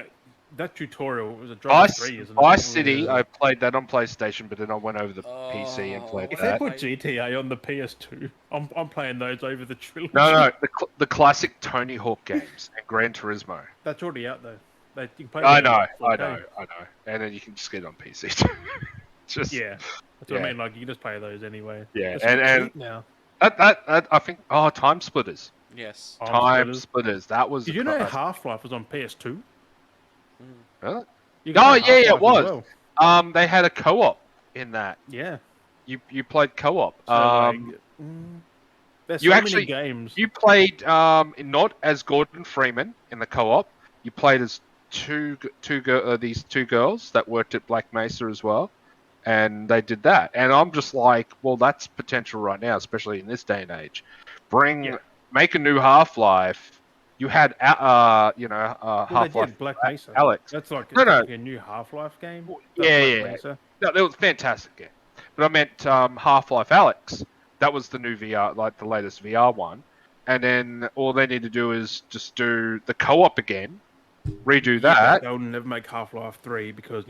that tutorial was a Driver 3, isn't it? Vice City. Yeah. I played that on PlayStation, but then I went over the PC and played If that. they put GTA on the PS2, I'm playing those over the trilogy. No, the classic Tony Hawk games and Gran Turismo. That's already out though. You can play I them know, in 4K. I know. And then you can just get it on PC too. Just Yeah, that's what I mean. Like you can just play those anyway. Yeah, It's and cheap now. that I think. Oh, Time Splitters. Yes. Time Splitters. That was. Did a you know classic. Half-Life was on PS2? Really? You Oh can play yeah, it Half-Life as was. well. They had a co-op in that. Yeah. You played co-op. So, there's you so actually- many games. You played not as Gordon Freeman in the co-op. You played as these two girls that worked at Black Mesa as well, and they did that. And I'm just like, well, that's potential right now, especially in this day and age. Make a new Half-Life. You had Well, they Half-Life did Black Mesa. Alex. That's like, No, no. like a new Half-Life game. Yeah. Mesa. No, it was a fantastic game. But I meant Half-Life Alex. That was the new VR, like the latest VR one. And then all they need to do is just do the co-op again, redo that. They'll never make Half-Life 3 because,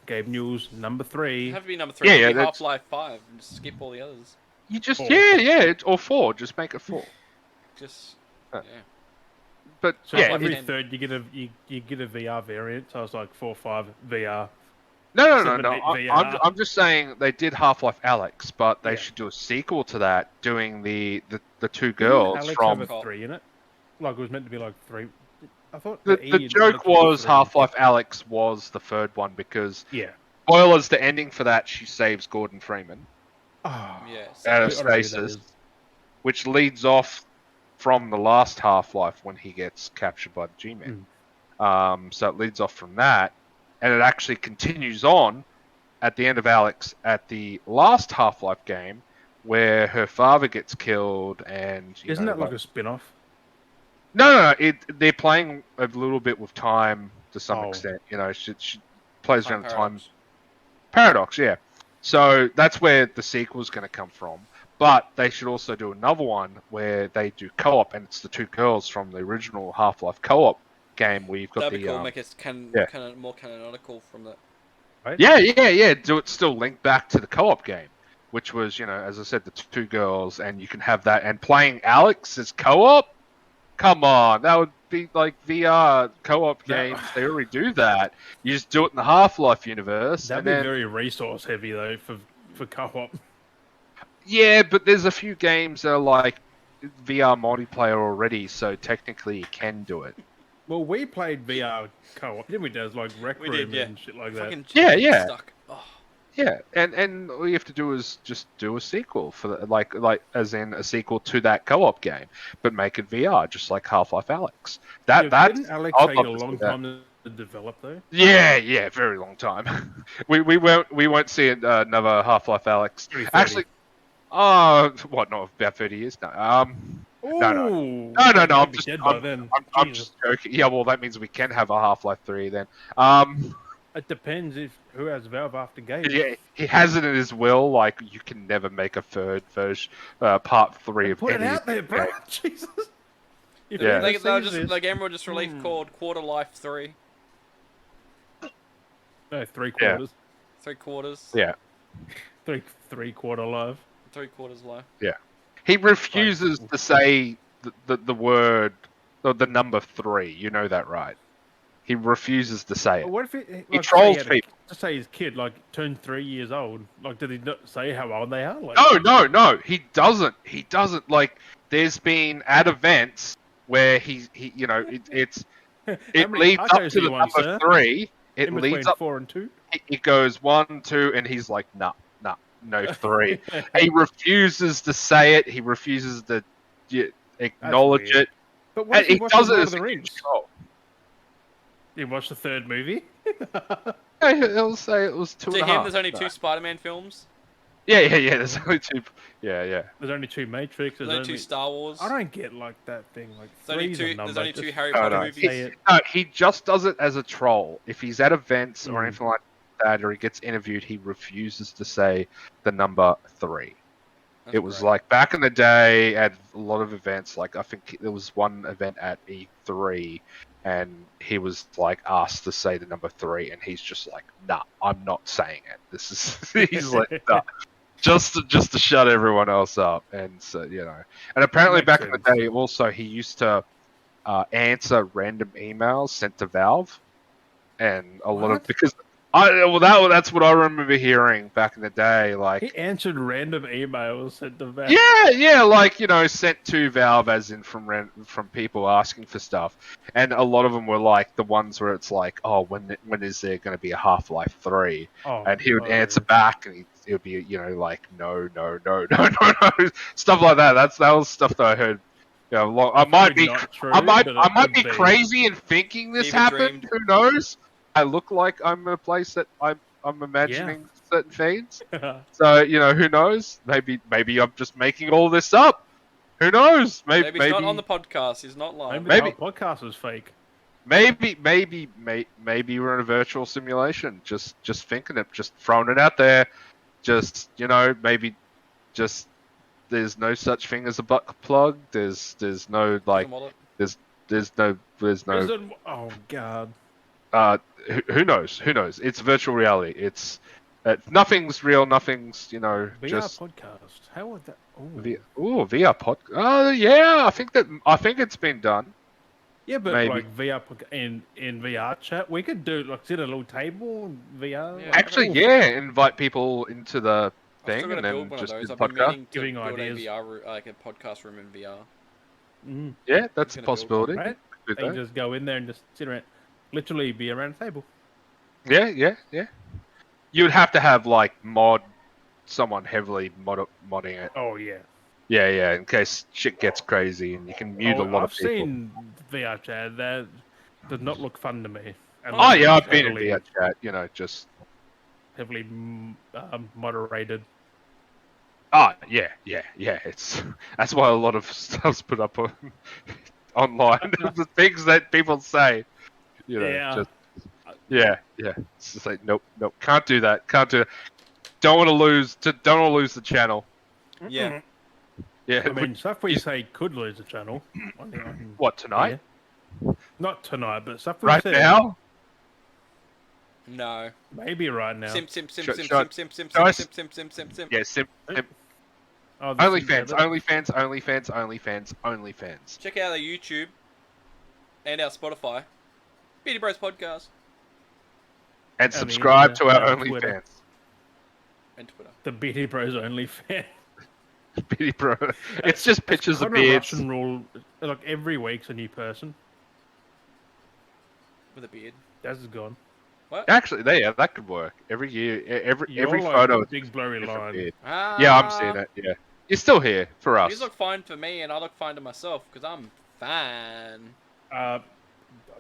Gabe Newell's number 3. It'd have to be number 3. Yeah, Yeah, that's- Half-Life 5 and just skip all the others. You just 4. or 4. Just make it 4. Just Uh, yeah. But So yeah, every every- third you get a VR variant. So it's like 4, 5 VR. no. 7, 8 VR. I'm just saying they did Half-Life Alex, but they Yeah. should do a sequel to that, doing the two girls Alex from. have a 3 in it. Like it was meant to be like 3. I thought The E joke was Half-Life Alex was the third one because Yeah. spoilers, the ending for that, she saves Gordon Freeman Oh, Yeah. out I of don't know who that stasis, is. which leads off from the last Half-Life when he gets captured by the G-Men. So it leads off from that, and it actually continues on at the end of Alex at the last Half-Life game where her father gets killed and... Isn't that like a spin-off? No. They're playing a little bit with time to some Oh. extent. She plays around the time Paradox. paradox. Yeah. So that's where the sequel's going to come from. But they should also do another one where they do co-op, and it's the two girls from the original Half-Life co-op game where you've got That'd be the cool. Make it yeah. more canonical from that. Right? yeah. Do it still link back to the co-op game, which was as I said, the two girls, and you can have that and playing Alex as co-op. Come on, that would be like VR co-op games. They already do that. You just do it in the Half-Life universe. That'd and be then, very resource heavy though for co-op. yeah, but there's a few games that are like VR multiplayer already, so technically you can do it. Well, we played VR co-op, didn't we? Does like Rec We Room did, yeah. and shit like that. Fucking Yeah. Stuck. Oh. Yeah, and all you have to do is just do a sequel for like as in a sequel to that co-op game, but make it VR, just like Half-Life Alex. That's Didn't Alex I'd take a love to see long that. time to develop though? Yeah, very long time. we won't see another Half-Life Alex. 30. Actually, what? Not about 30 years? No. No. I'm just dead by then. I'm Jesus. just joking. Yeah, well, that means we can have a Half-Life 3 then. It depends who has Valve after Gabe. Yeah, he has it in his will. Like you can never make a third version, part 3 of Put it any out there, bro. game. Jesus. If Yeah. anyone sees this- The game will just release called Quarter Life 3. No, 3 quarters. 3/4. Yeah, Three-quarter live. 3/4 low. yeah. He refuses to say the word or the number 3. You know that, right? He refuses to say But it. what if it, He like, trolls say people. just say his kid like turned 3 years old? Like, did he not say how old they are? Like, No. He doesn't. He doesn't. Like, there's been at events where he you know, how it many leads up tacos to do you the want, number sir? 3. It In leads between up. 4 and 2. It goes 1, 2, and he's like, nah, no 3. He refuses to say it. He refuses to That's acknowledge weird. it. But what And if he he watches does it Lord of as the a huge Rings? troll. You watch the third movie? He'll say it was 2 To and a him, half. there's only No. 2 Spider-Man films. Yeah. There's only 2. Yeah. There's only 2 Matrix. There's only 2 Star Wars. I don't get like that thing. Like There's only three's a two. number. There's only 2 Just Harry No, Potter no. movies. say it. No, he just does it as a troll. If he's at events or Mm. anything like that, or he gets interviewed, he refuses to say the number 3. That's It was great. like back in the day at a lot of events. Like I think there was one event at E3, and he was like asked to say the number 3, and he's just like, "Nah, I'm not saying it." This is he's like, "Nah." Just to shut everyone else up, and so and apparently Makes back in sense. the day, also he used to answer random emails sent to Valve, and a lot of What? because that's what I remember hearing back in the day. Like, He answered random emails sent to Val. yeah, like sent to Valve as in from people asking for stuff, and a lot of them were like the ones where it's like, oh, when is there going to be a Half-Life 3? Oh, And he would no. answer back, and it would be like no, stuff like that. That was stuff that I heard. I might Probably be not true, I might but I it might could be be. crazy in thinking this Fever happened. dreamed. Who knows? I look like I'm in a place that I'm imagining certain things. So who knows? Maybe I'm just making all this up. Who knows? Maybe he's not on the podcast. He's not live. Maybe the whole podcast was fake. maybe we're in a virtual simulation. Just thinking it, just throwing it out there. Just maybe just there's no such thing as a butt plug. There's no like Prison wallet. there's no Prison. Oh god. who knows? Who knows? It's virtual reality. It's nothing's real. Nothing's VR just podcast. How would that? VR pod. Oh yeah, I think it's been done. Yeah, but Maybe. like VR in VR chat, we could do like sit at a little table and VR. Yeah. like, Actually, oof. yeah, invite people into the I've thing still got and to then build one of just do those. the I've been podcast. meaning to Giving build ideas. a VR, like a podcast room in VR. Mm, Yeah, that's a gonna build possibility. right? Do And that. just go in there and just sit around, literally be around a table. Yeah. You would have to have like someone heavily modding it. Oh yeah. Yeah, in case shit gets crazy and you can mute a lot I've of people. seen VR chat. That does not look fun to me. Oh Unless yeah, it's I've been in heavily- VR chat. Just heavily moderated. yeah. It's that's why a lot of stuff's put up online. The things that people say, Yeah. just yeah. It's just like nope, can't do that. Don't want to lose the channel. Yeah. Yeah, I mean, stuff we say could lose the channel. what tonight? Yeah. Not tonight, but stuff we Right said. now? No. Maybe right now. Sim. Yeah, Yeah, sim. Oh, this is OnlyFans. Check out our YouTube and our Spotify. Beardy Bros Podcast And the subscribe to internet our and Twitter. OnlyFans. and Twitter. The Beardy Bros only fan. Beardy Bro. It's just pictures of beards. Russian rule. Like every week's a new person. With a beard. Daz is gone. What? Actually, that could work. Every year, every You're like photo a is big blurry a different line. beard. Ah. Yeah, I'm seeing it. Yeah, you're still here for us. You look fine for me, and I look fine to myself because I'm fine.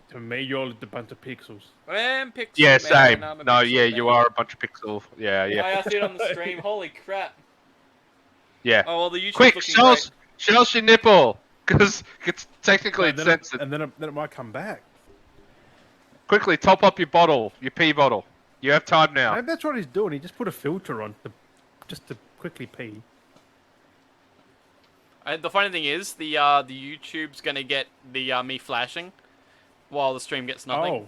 To me, you're a bunch of pixels. I'm pixel Yeah, man, same. I'm a No, pixel yeah, you man. are a bunch of pixel. Yeah. I see it on the stream. Holy crap! Yeah. Oh well, the YouTube's Quick, looking show great. us your nipple, because it's technically And it's then censored. then it might come back. Quickly, top up your pee bottle. You have time now. Maybe that's what he's doing. He just put a filter on just to quickly pee. And the funny thing is, the YouTube's gonna get the me flashing, while the stream gets nothing.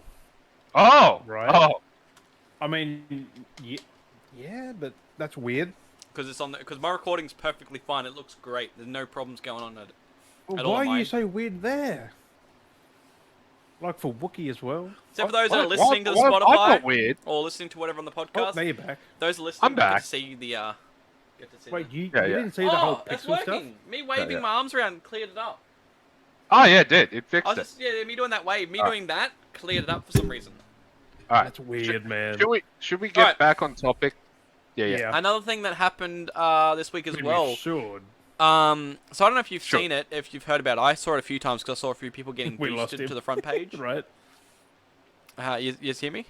Oh, Oh, Right. Oh, I mean, yeah, but that's weird. Because it's on because my recording's perfectly fine. It looks great. There's no problems going on Well, at all why on are you mine. so weird there? Like for Wookiee as well. Except for those that are Why- listening to the why- I'm Spotify not weird. or listening to whatever on the Oh, podcast. there you're back. Those listening I'm don't get back. to see the get to see Wait, the... you Yeah, yeah. didn't see the whole it's pixel stuff? working. Me waving yeah. my arms around cleared it up. Oh yeah, it did. It I fixed was it. just me doing that wave. Me Alright. doing that cleared it up for some reason. All right. That's weird, man. Should we get Alright. back on topic? Yeah, yeah. Yeah. Another thing that happened this week as We well. should. So I don't know if you've Sure. seen it, if you've heard about it. I saw it a few times because I saw a few people getting We lost boosted him. to the front page. Right? You hear me?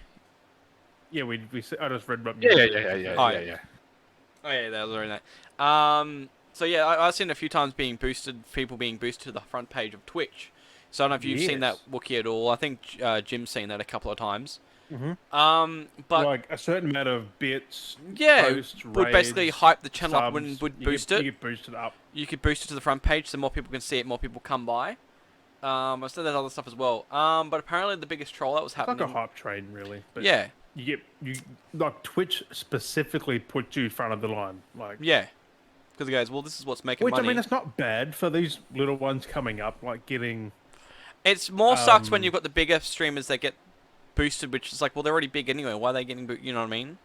Yeah, I just read what Yeah, you yeah, said. yeah, yeah, Oh, yeah, yeah. yeah. Oh yeah, that was very nice. So yeah, I've seen a few times people being boosted to the front page of Twitch. So I don't know if you've seen that Yes. Wookiee at all. I think Jim's seen that a couple of times. Mm-hmm. But Like a certain amount of bits, yeah, posts, would basically raids, hype the channel up subs, would you boost get, it. You get boosted up. You could boost it to the front page so more people can see it, more people come by. I said there's other stuff as well. But apparently the biggest troll that was It's like happening. a hype train, really. But Yeah, you like Twitch specifically puts you in front of the line, like. yeah. Because it goes, well, this is what's making Which money. I mean, it's not bad for these little ones coming up, like getting. It's more sucks when Um, you've got the bigger streamers that get boosted, which is like, well, they're already big anyway. Why are they getting you know what I mean?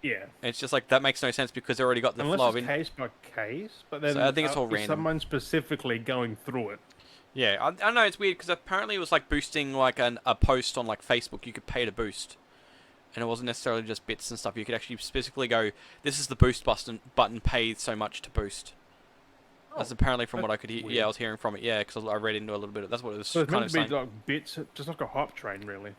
Yeah. It's just like, that makes no sense because they already got the flow Unless of it's case by case, but then So I think it's all if random. someone specifically going through it. Yeah, I know it's weird because apparently it was like boosting like a post on like Facebook. You could pay to boost, and it wasn't necessarily just bits and stuff. You could actually specifically go, "This is the boost button. Pay so much to boost." That's apparently from what I could hear. weird. Yeah, I was hearing from it. Yeah, because I read into a little bit. That's what it was So it's kind meant of to be saying. like bits, just like a hype train, really.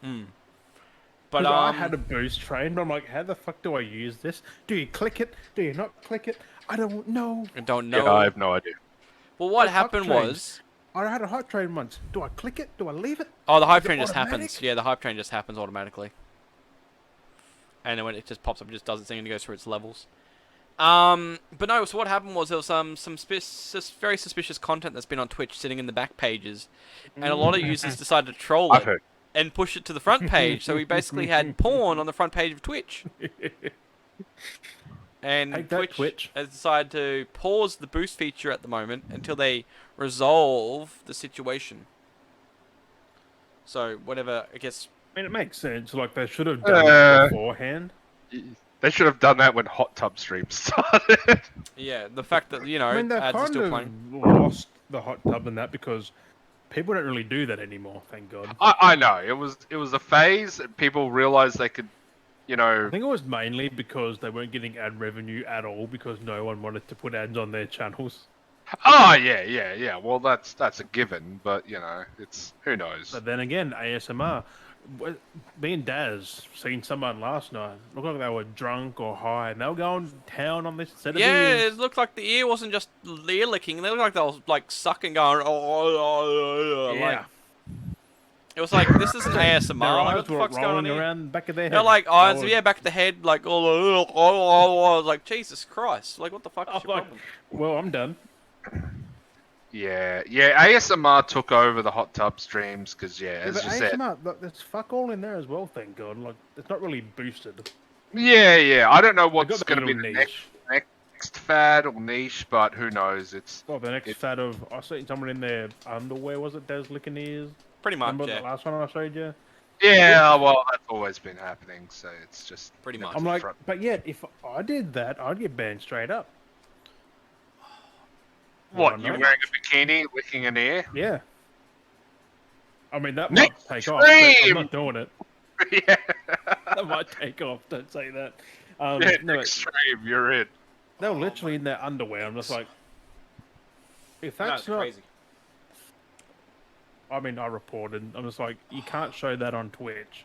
But 'Cause I had a boost train, but I'm like, how the fuck do I use this? Do you click it? Do you not click it? I don't know. I don't know. Yeah, I have no idea. Well, what Like hype happened trains. was, I had a hype train once. Do I click it? Do I leave it? oh, the hype Is it train just automatic? happens. Yeah, the hype train just happens automatically. And then when it just pops up, it just does its thing and it goes through its levels. But no, so what happened was there was some very suspicious content that's been on Twitch sitting in the back pages, and a lot of users decided to troll I've it heard. and push it to the front page. So we basically had porn on the front page of Twitch. And Take that, Twitch Twitch. has decided to pause the boost feature at the moment until they resolve the situation. So whatever, I guess. I mean, it makes sense. Like they should have done it beforehand. They should have done that when hot tub streams started. Yeah, the fact that you know I mean, they ads are kind still of playing. lost the hot tub and that because people don't really do that anymore. Thank God. I know it was a phase. And people realized they could, you know. I think it was mainly because they weren't getting ad revenue at all because no one wanted to put ads on their channels. Oh yeah. Well, that's a given, but you know, it's who knows. But then again, ASMR. Me and Daz seen someone last night. Looked like they were drunk or high, and they were going town on this set of Yeah, ears. it looked like the ear wasn't just ear licking. They looked like they was like sucking, going. Like, Yeah. it was like this isn't Their ASMR. Like, eyes what the were fuck's going on rolling here? around the back of their head. They're like They eyes, were- yeah, back of the head, like like Jesus Christ, like what the fuck is I'm your like, problem? well, I'm done. Yeah. ASMR took over the hot tub streams because as but you said. ASMR, look, there's fuck all in there as well, thank God. Like, it's not really boosted. Yeah. I don't know They what's got going the to be little the niche. next fad or niche, but who knows? It's Well, the next fad of I seen someone in their underwear. Was it Daz licking ears? Pretty much, Remember yeah, the last one I showed you? yeah. Well, that's always been happening, so it's just pretty much. I'm like, front. but yet if I did that, I'd get banned straight up. What? Why You're not? wearing a bikini, licking an ear? Yeah. I mean, that Next might take off. But I'm stream! not doing it. Yeah. That might take off. Don't say that. Yeah, No, next stream, you're in. they were literally in their underwear. I'm just like, if that's not. crazy. I mean, I reported. I'm just like, you can't show that on Twitch.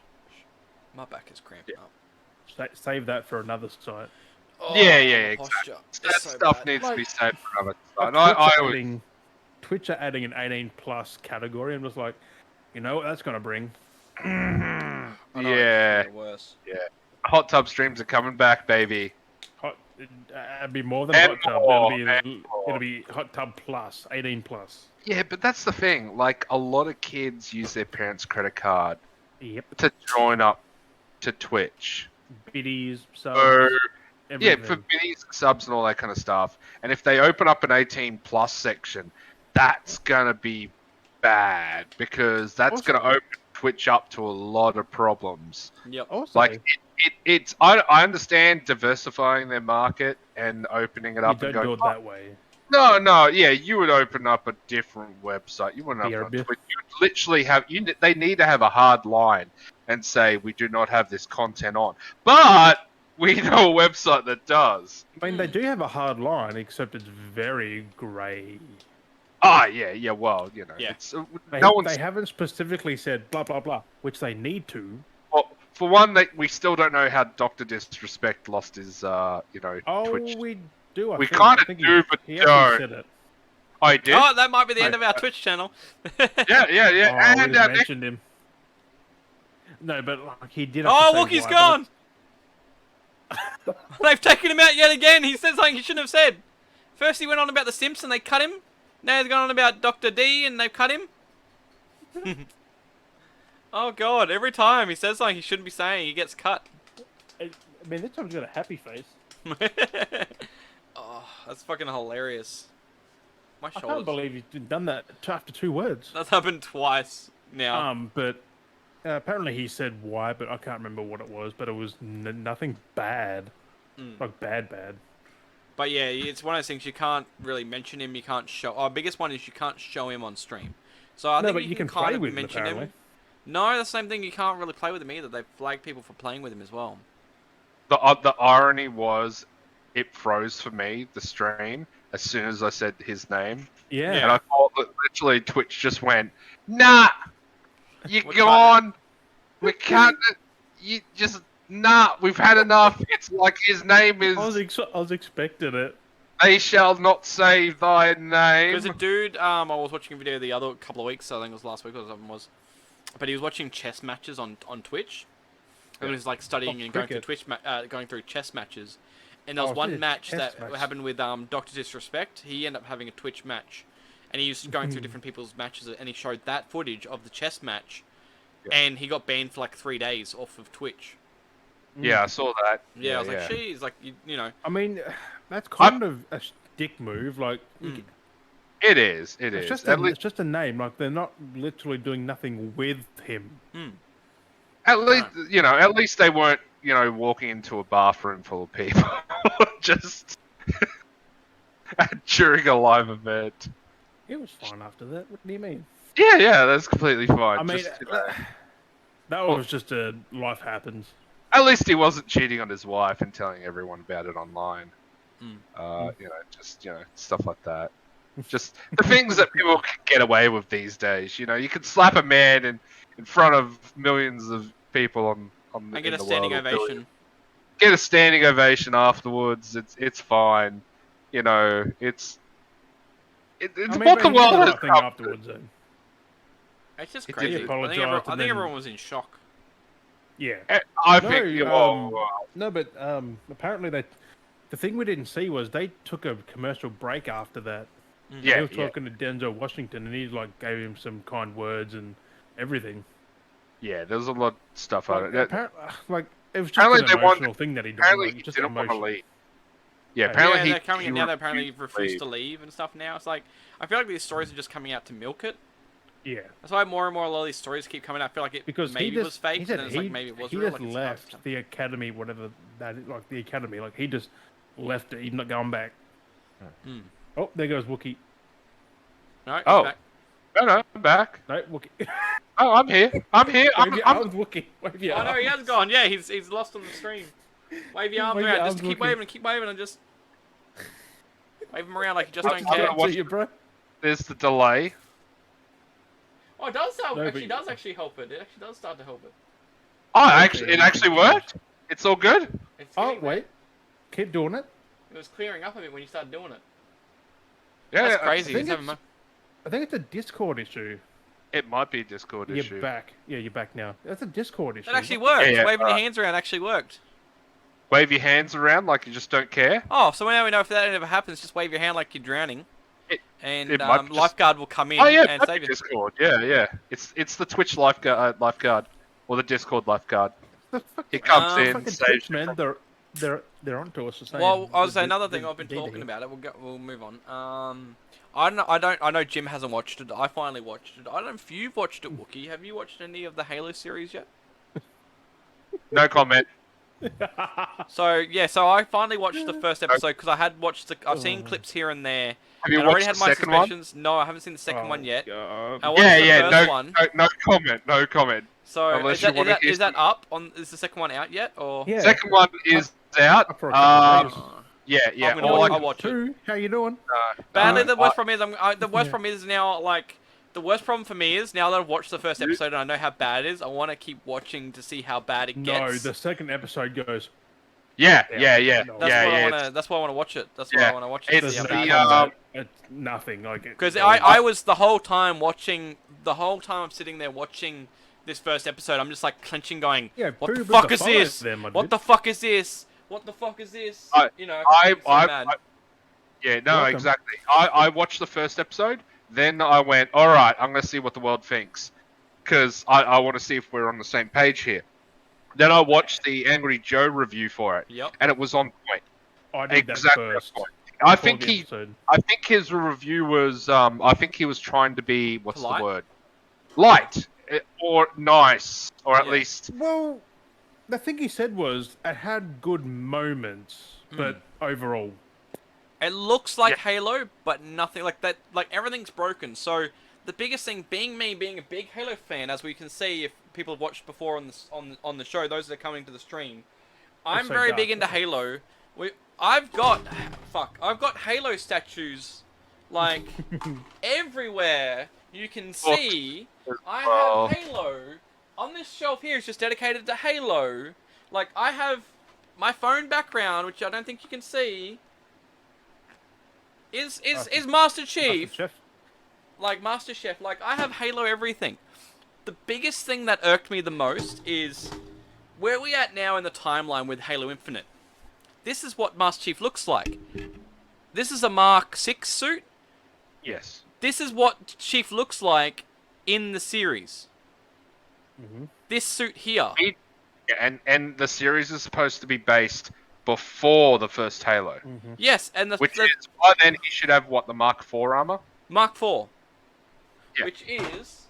My back is cramping up. Save that for another site. Oh, Yeah, my exactly. posture That is so stuff bad. needs to be Like- saved for another Like, time. Twitch are adding an 18 plus category. I'm just like, you know what that's gonna bring? I know, it's Yeah. getting worse. Hot tub streams are coming back, baby. It'd be more than And hot tub. more, It'll be hot tub plus 18 plus. Yeah, but that's the thing. Like, a lot of kids use their parents' credit card Yep. to join up to Twitch. Biddies, subs, So, yeah, everything. for biddies, subs, and all that kind of stuff. And if they open up an 18 plus section, that's gonna be bad because that's Also- gonna open Twitch up to a lot of problems. Yep. Also, Like it's I understand diversifying their market and opening it you up and don't going. do it that way. No, yeah, you would open up a different website. You wouldn't open up BRB. Twitch. You would literally have they need to have a hard line and say we do not have this content on. But we know a website that does. I mean, they do have a hard line, except it's very grey. Ah, yeah. Well, you know, Yeah. it's They, no one's. they haven't specifically said blah blah blah, which they need to. Well, for one, we still don't know how Doctor Disrespect lost his, Oh, Twitch. we do. We I kinda think do, but he don't. actually said it. I did. Oh, that might be the end of our Twitch channel. Yeah. Oh, And we our just mentioned him. No, but like, he did. Have Oh, to say Wookie's why, gone! They've taken him out yet again. He said something he shouldn't have said. First he went on about the Simpsons, they cut him. Now he's gone on about Dr. D and they've cut him. Oh god, every time he says something he shouldn't be saying, he gets cut. I mean, this time's got a happy face. Oh, that's fucking hilarious. My I shoulders. can't believe you've done that after 2 words. That's happened twice now. But apparently he said why, but I can't remember what it was. But it was nothing bad, like bad. But yeah, it's one of those things you can't really mention him. You can't show. Our biggest one is you can't show him on stream. So I No, think but you you can can kind play of with him, mention apparently. him. No, the same thing. You can't really play with him either. They flag people for playing with him as well. The irony was, it froze for me the stream as soon as I said his name, Yeah. and I thought that literally Twitch just went, "Nah, you're We're gone. We can't. You just nah. We've had enough." It's like his name is. I was expecting it. They shall not say thy name. Because a dude, I was watching a video the other couple of weeks. I think it was last week or something was, but he was watching chess matches on Twitch. And he was like studying and going through going through chess matches. And there was one match that happened with Dr. Disrespect. He ended up having a Twitch match, and he was going through different people's matches, and he showed that footage of the chess match, and he got banned for like 3 days off of Twitch. Yeah, I saw that. Yeah, I was like, geez, like you know. I mean, that's kind of a dick move. Like, It is. it's just At a name. Like, they're not literally doing nothing with him. At least they weren't, walking into a bathroom full of people just during a live event. It was fine after that. What do you mean? Yeah, that's completely fine. I mean, Just, that was just a life happens. at least he wasn't cheating on his wife and telling everyone about it online. Stuff like that. Just the things that people can get away with these days. You can slap a man in front of millions of people on And get in a the standing world, ovation. Get a standing ovation afterwards. It's fine. It's I what mean, the but he did world the has right thing come to. afterwards. Then. It's just He crazy. I think, apologised I and think then- everyone was in shock. Yeah. I No, think. No, but apparently the thing we didn't see was they took a commercial break after that. He was talking to Denzel Washington, and he like gave him some kind words and everything. Yeah, there's a lot of stuff on it. Like it was just Apparently an they want- emotional thing that he did. Apparently, Like, he just didn't want to emotional. leave. Yeah, apparently Yeah, they're coming now. They apparently refused refused to leave and stuff. Now it's like I feel like these stories are just coming out to milk it. Yeah, That's why more and more a lot of these stories keep coming out. I feel like it because maybe he just, was fake, he said and then it's like maybe it was he real. just Like, left the academy, whatever that is, like the academy. Like he just left it. He's not going back. Oh, there goes Wookie. No, Oh. back. No, I'm back. No, Wookie. Oh, I'm here. I'm here. Wave your arms, Wookie. Wave your Oh no, he has arms. gone. Yeah, he's lost on the stream. Wave your arms Wave your around. arms, Just keep Wookie. waving and keep waving and just wave them around like you just I don't just care. gotta watch- See you, bro. There's the delay. Oh, it does help. No, but- Actually, does actually help it. It actually does start to help it. Oh, it actually worked. It's all good. It's Oh getting- wait, keep doing it. It was clearing up a bit when you started doing it. Yeah, That's crazy. think He's having it's- I think it's a Discord issue. It might be a Discord You're issue. back. Yeah, you're back now. That's a Discord issue. That actually worked. Yeah, Waving your alright. hands around actually worked. Wave your hands around like you just don't care. Oh, so now we know if that ever happens, just wave your hand like you're drowning, and it might just- lifeguard will come in Oh yeah, and that'd save be you. Discord. Yeah. It's the Twitch lifeguard or the Discord lifeguard. The He comes Um, in, fucking saves Twitch, you man, from- they're onto us. well, I was saying another thing I've been talking about it. We'll move on. I know Jim hasn't watched it. I finally watched it. I don't know if you've watched it, Wookie. Have you watched any of the Halo series yet? No comment. So yeah, so I finally watched the first episode because I had watched I've seen clips here and there, Have you and I already watched had the my second one? suspicions. No, I haven't seen the second one yet. God. I watched Yeah, the yeah. first one. No comment. No comment. So Unless is you that wanna hear is that some- up on? Is the second one out yet or? Yeah. Second one is out. Up for a couple of days. Yeah, yeah. I'm gonna All watch- I I'll can watch it. Two, how you doing? Badly, No, the worst problem is the worst Yeah. problem is now like the worst problem for me is now that I've watched the first episode and I know how bad it is. I want to keep watching to see how bad it No, gets. the second episode goes. Yeah. No. That's why I yeah. want to. That's why I want to watch it. That's why Yeah. I want to watch it. It's To see There's how the, bad it is. it's nothing like it. Because I was the whole time watching, the whole time I'm sitting there watching this first episode, I'm just like clenching, going, Yeah, "What the poo with fuck the is fire this? there, my What dude." the fuck is this? What the fuck is this?" You know, I'm so mad. Yeah, no, Welcome. exactly. I watched the first episode, then I went, all right, I'm going to see what the world thinks, because I want to see if we're on the same page here. Then I watched the Angry Joe review for it, Yep. and it was on point. I did Exactly that on first. point. I before think the episode. I think his review was, I think he was trying to be, what's Polite? the word? Light, or nice, or at Yeah. least, Well, the thing he said was it had good moments, but overall, It looks like Halo, but nothing like that. Like everything's broken. So the biggest thing, being a big Halo fan, as we can see if people have watched before on the show, those that are coming to the stream, I'm so very dark, big into though. Halo. I've got Halo statues like everywhere you can see. I well. have Halo on this shelf here. Is just dedicated to Halo. Like I have my phone background, which I don't think you can see. Is Master Chief, Chef. like Master Chef, like I have Halo everything. The biggest thing that irked me the most is where we at now in the timeline with Halo Infinite. This is what Master Chief looks like. This is a Mark 6 suit. yes. This is what Chief looks like in the series. This suit here. Yeah, and the series is supposed to be based before the first Halo, Yes, and which is why then he should have, what, the Mark IV armor? Mark 4. Yeah. Which is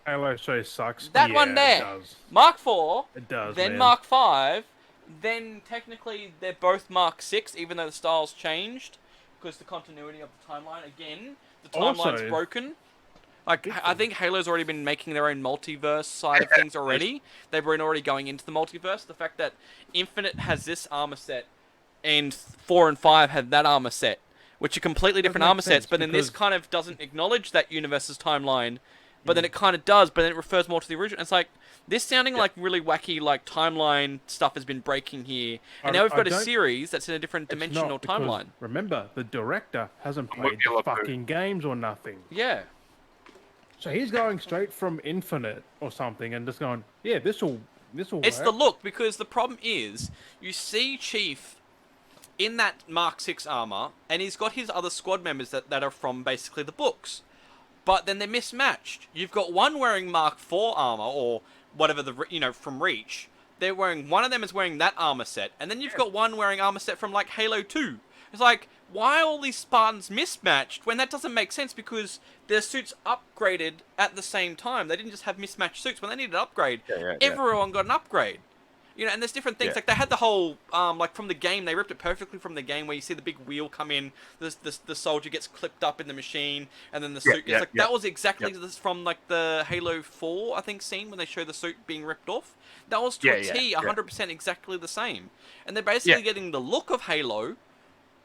Halo show sucks. that Yeah, one there. It does. Mark 4. It does. Then man. Mark 5, then technically they're both Mark 6, even though the style's changed, because the continuity of the timeline, again, the timeline's Also- broken. Like, I think Halo's already been making their own multiverse side of things already. They've been already going into the multiverse. The fact that Infinite has this armor set, and 4 and 5 have that armor set, which are completely different make armor sets, sense but then this because- kind of doesn't acknowledge that universe's timeline, but then it kind of does, but then it refers more to the original. It's like, this sounding like really wacky, like, timeline stuff has been breaking here, and now we've I got a don't- series that's in a different It's dimension or not, because timeline. Remember, the director hasn't I'm played with you, the look, fucking games or nothing. Yeah. So he's going straight from Infinite or something and just going, yeah, this will It's work. the look, because the problem is, you see Chief in that Mark 6 armor, and he's got his other squad members that are from basically the books. But then they're mismatched. You've got one wearing Mark 4 armor, or whatever from Reach. They're wearing, one of them is wearing that armor set, and then you've got one wearing armor set from, like, Halo 2. It's like, why are all these Spartans mismatched when that doesn't make sense, because their suits upgraded at the same time. They didn't just have mismatched suits. When they needed an upgrade, everyone got an upgrade. You know, and there's different things. Yeah. Like, they had the whole, like, from the game, they ripped it perfectly from the game, where you see the big wheel come in, the soldier gets clipped up in the machine, and then the suit gets, that was exactly this from, like, the Halo 4, I think, scene, when they show the suit being ripped off. That was to a T, 100% exactly the same. And they're basically getting the look of Halo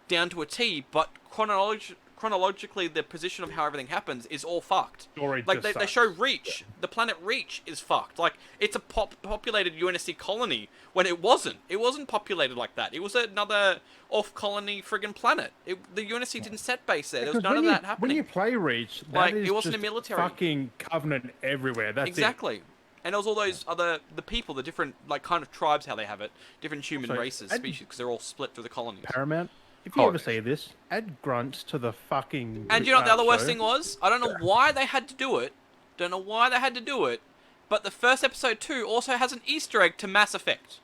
down to a T, but chronologically, the position of how everything happens is all fucked. Story Like, just they sucks. show Reach. The planet Reach is fucked. Like, it's a populated UNSC colony, when it wasn't. It wasn't populated like that. It was another off-colony friggin' planet. The UNSC didn't set base there. There was Because none of that happening. When you play Reach, that Like, is it wasn't a just military. fucking Covenant everywhere. That's Exactly. And there was all those the people, the different, like, kind of tribes, how they have it. Different human So, races, and- species, because they're all split through the colonies. it. Paramount. If you ever see this, add grunts to the fucking. And you know what the other worst show. thing was? I don't know why they had to do it. Don't know why they had to do it. but the first episode 2 also has an Easter egg to Mass Effect.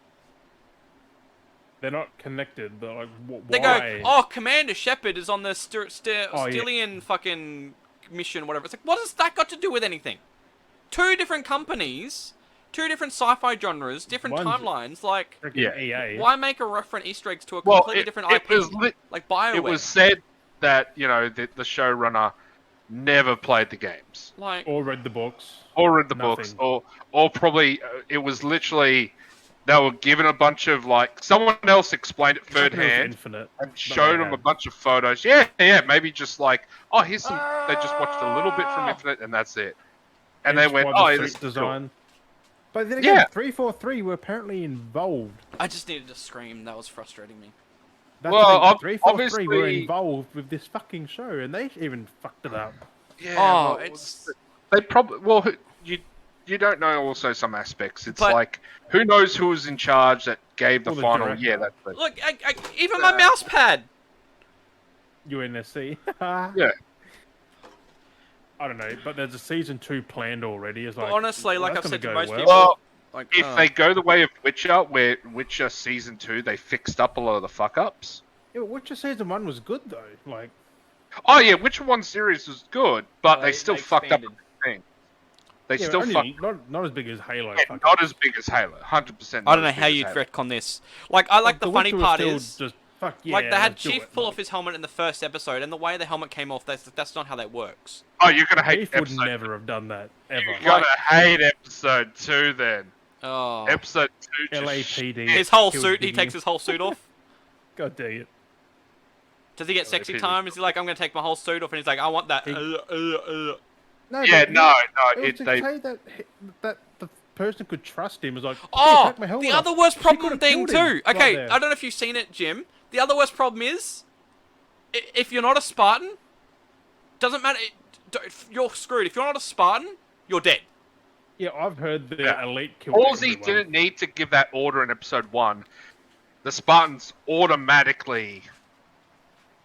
They're not connected. They're like, why? They go, oh, Commander Shepard is on the Oh, yeah. Stylian fucking mission, whatever. It's like, what has that got to do with anything? 2 different companies, 2 different sci-fi genres, different One's- timelines. Like, Freaking EA. why make a referent Easter eggs to a Well, completely different IP? Like BioWare. It was said that the showrunner never played the games like, Or read the books. or read the Nothing. books, or probably it was literally they were given a bunch of someone else explained it third It was hand Infinite. and showed them a bunch of photos. Yeah, maybe just oh, here's some. They just watched a little bit from Infinite and that's it. And they went, oh, the this suit is design. But then Yeah. again, 343 were apparently involved. I just needed to scream. That was frustrating me. That's Well, the thing, 343 were obviously- involved with this fucking show, and they even fucked it up. Yeah, Oh, well, it's- they probably you don't know also some aspects. It's But- like who knows who was in charge that gave the Or the final. director. Yeah, that's it. Look, even my mouse pad. UNSC. Yeah. I don't know, but there's a season 2 planned already. It's like, Honestly, like that's I've said to gonna go most well. people, Well, like, if they go the way of Witcher, where Witcher season 2 they fixed up a lot of the fuck ups. Yeah, Witcher season 1 was good though. Like, Oh yeah, Witcher 1 series was good, but they still fucked up expanded. the thing. They yeah, still only, fucked. not as big as Halo. Yeah, fuck not up. as big as Halo, 100%. I don't know how you'd retcon this. Like, I like the funny Witcher was part still is, just, fuck yeah, like, they had let's do Chief it. pull Like, off his helmet in the first episode, and the way the helmet came off, that's not how that works. Oh, you're gonna hate Chief would episode. never have done that ever. You're gonna hate episode 2 then. Oh, Episode 2 just LAPD. his whole killed suit. He Gideon. takes his whole suit off. God dang it. Does he get sexy LAPD. time? Is he like, I'm gonna take my whole suit off, and he's like, I want that. No, Yeah, but no, It was to they say that that the person could trust him was like, Oh, take my helmet the off." other worst She problem could've thing killed him too. right Okay, there. I don't know if you've seen it, Jim. The other worst problem is, if you're not a Spartan, doesn't matter. You're screwed. If you're not a Spartan, you're dead. Yeah, I've heard the Yeah. elite killed Halsey everyone. didn't need to give that order in episode 1. The Spartans automatically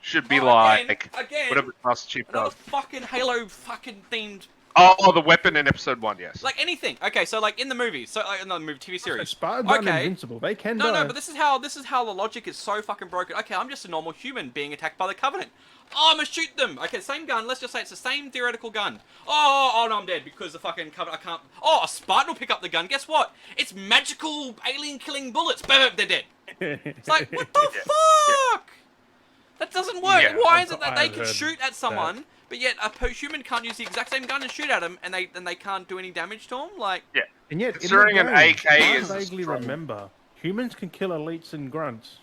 should be like again, whatever Master Chief another does. fucking Halo fucking themed, Oh, the weapon in episode 1, yes. like anything. Okay, so like in the movie, so like in the movie TV So series. Spartans aren't Okay. invincible. They can No, die. no, but this is how the logic is so fucking broken. Okay, I'm just a normal human being attacked by the Covenant. Oh, I'm gonna shoot them. Okay, same gun. Let's just say it's the same theoretical gun. Oh no, I'm dead because the fucking Covenant. I can't. Oh, a Spartan will pick up the gun. Guess what? It's magical alien killing bullets. Bam, they're dead. It's like what the fuck? That doesn't work. Yeah, Why is it that they I've can heard shoot at someone, but yet a human can't use the exact same gun and shoot at them, and they can't do any damage to them? Like, Yeah. And yet, Considering in an the game, AK I is a vaguely strong- remember humans can kill elites and grunts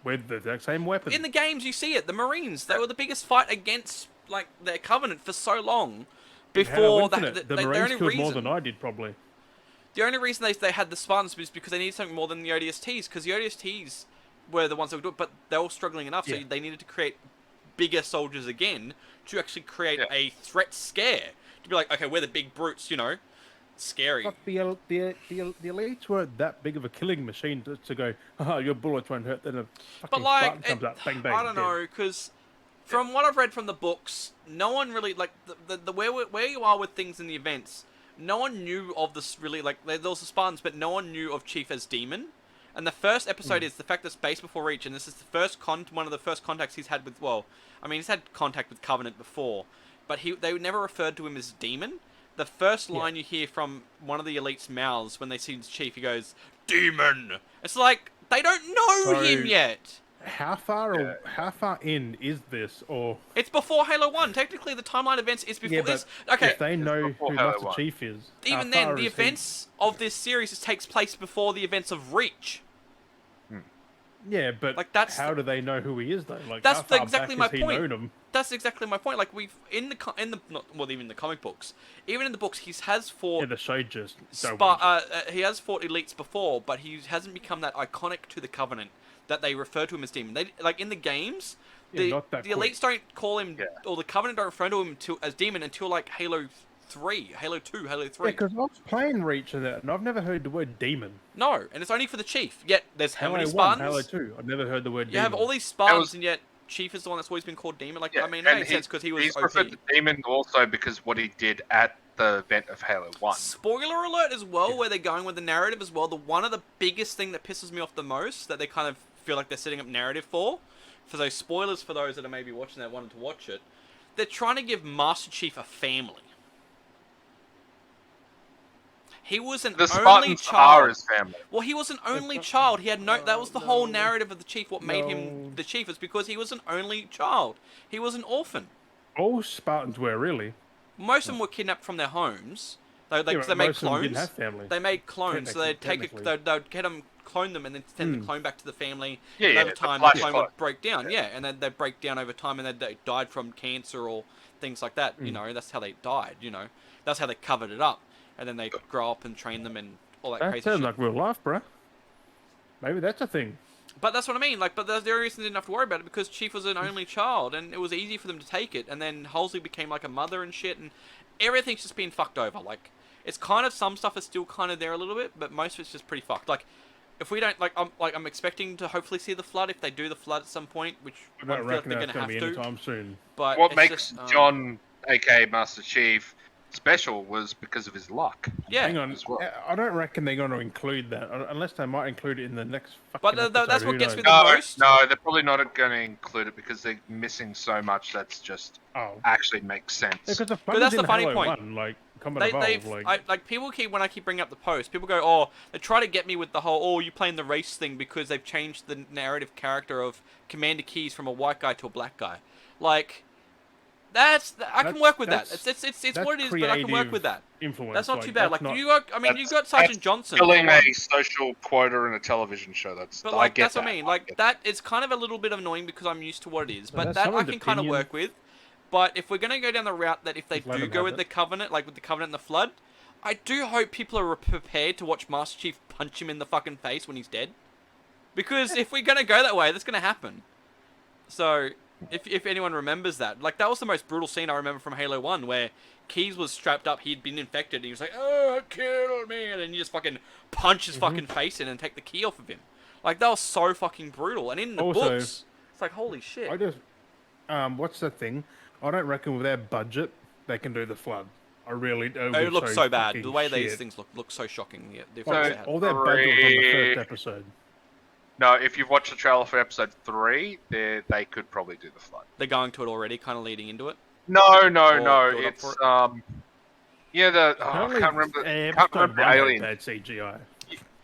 with the exact same weapon. in the games, you see it. The Marines, they were the biggest fight against like their Covenant for so long. In Before Halo that, Infinite, the the Marines only killed reason more than I did probably. the only reason they had the Spartans was because they needed something more than the ODSTs, because the ODSTs were the ones that would do it, but they were struggling enough, so Yeah. they needed to create bigger soldiers again to actually create Yeah. a threat scare. To be like, okay, we're the big brutes, you know, scary. But the elites weren't that big of a killing machine to go, haha, your bullets won't hurt. Then a fucking But like, Spartan comes out, bang bang. I don't dead. know, because from what I've read from the books, no one really like the where you are with things in the events. No one knew of this really like there was the Spartans, but no one knew of Chief as demon. And the first episode is the fact that Space Before Reach, and this is the first one of the first contacts he's had with. Well, I mean, he's had contact with Covenant before, but they never referred to him as demon. The first line you hear from one of the elites' mouths when they see the Chief, he goes, "Demon." It's like they don't know So- him yet. How far in is this? Or It's before Halo 1. Technically, the timeline events is before yeah, but this. Okay, if they know before who Halo Master 1. Chief is, even how then, far the is he- events of this series takes place before the events of Reach. Yeah, but Like, that's how do they know who he is though? Like That's how far exactly back my has he point. known him? That's exactly my point. Like we've in the not even in the comic books, even in the books, he has fought Yeah, the show just don't watch it. he has fought elites before, but he hasn't become that iconic to the Covenant that they refer to him as demon. They like in the games, Yeah, the not that the quick. elites don't call him Yeah. or the Covenant don't refer to him as demon until like Halo 3, Halo 2, Halo 3. Yeah, because I was playing Reach and that, and I've never heard the word demon. No, and it's only for the Chief. Yet there's how Halo many 1, Spartans? Halo 2, I've never heard the word You demon. have all these Spartans, was- and yet Chief is the one that's always been called demon. Like Yeah, I mean, that and makes sense because he was he's OP. referred to Demon also because what he did at the event of Halo 1. Spoiler alert as well, where they're going with the narrative as well. One of the biggest thing that pisses me off the most, that they kind of feel like they're setting up narrative for those spoilers for those that are maybe watching that wanted to watch it, they're trying to give Master Chief a family. He was an The only Spartans child. are his family. Well, he was an only child. He had no. That was the whole narrative of the chief. What made him the chief is because he was an only child. He was an orphan. All Spartans were really. Most of them were kidnapped from their homes. They Yeah, made most of them clones. didn't have family. They made clones, so they'd Technically. they'd get them, clone them, and then send the clone back to the family. Yeah, and yeah, over the time, flash the clone clone. would break down. Yeah, and then they'd break down over time, and they died from cancer or things like that. You know, that's how they died. You know, that's how they covered it up, and then they grow up and train them and all that That crazy sounds shit. like real life, bruh. Maybe that's a thing. But that's what I mean. Like, but the only reason they didn't have to worry about it because Chief was an only child, and it was easy for them to take it. And then Halsey became like a mother and shit, and everything's just been fucked over. Like, it's kind of some stuff is still kind of there a little bit, but most of it's just pretty fucked. Like, if we don't I'm expecting to hopefully see the flood if they do the flood at some point, which I I don't feel like reckon they're that's gonna going to have be to. anytime soon. But What it's makes just, John, aka Master Chief, special was because of his luck. yeah. Hang on, as well. I don't reckon they're going to include that, unless they might include it in the next fucking But episode. that's what who gets me knows? the No, most. no, they're probably not going to include it because they're missing so much that's just Oh. actually makes sense. Because the But that's the in funny Halo point. 1, like, Combat Evolved, like... People when I keep bringing up the post, people go, oh, they try to get me with the whole, oh, you playing the race thing because they've changed the narrative character of Commander Keyes from a white guy to a black guy. Like, I can work with that. It's what it is, but I can work with that. Influence. That's not too bad. Like, not... you got Sergeant Johnson. Filling for one. a social quota in a television show. But I like get that's that. what I mean. Like that is kind of a little bit annoying because I'm used to what it is. But that's that I someone's can kind of opinion. work with. But if we're gonna go down the route that if they Just let do them go have with it. the Covenant, like with the Covenant and the Flood, I do hope people are prepared to watch Master Chief punch him in the fucking face when he's dead. Because if we're gonna go that way, that's gonna happen. So if anyone remembers that, like that was the most brutal scene I remember from Halo 1, where Keyes was strapped up, he'd been infected, and he was like, "Oh, kill me!" and then you just fucking punch his fucking face in and take the key off of him. Like that was so fucking brutal. And in the Also, books, it's like holy shit. I just... what's the thing? I don't reckon with their budget, they can do the Flood. I really do. It looks so bad. fucking The way shit. these things look so shocking. Yeah, the Like, effects they had. all their budget was on the first episode. No, if you've watched the trailer for episode 3, they could probably do the flood. They're going to it already, kind of leading into it. No, Or no. build up It's for yeah, I can't remember. Can't remember the alien. Bad CGI.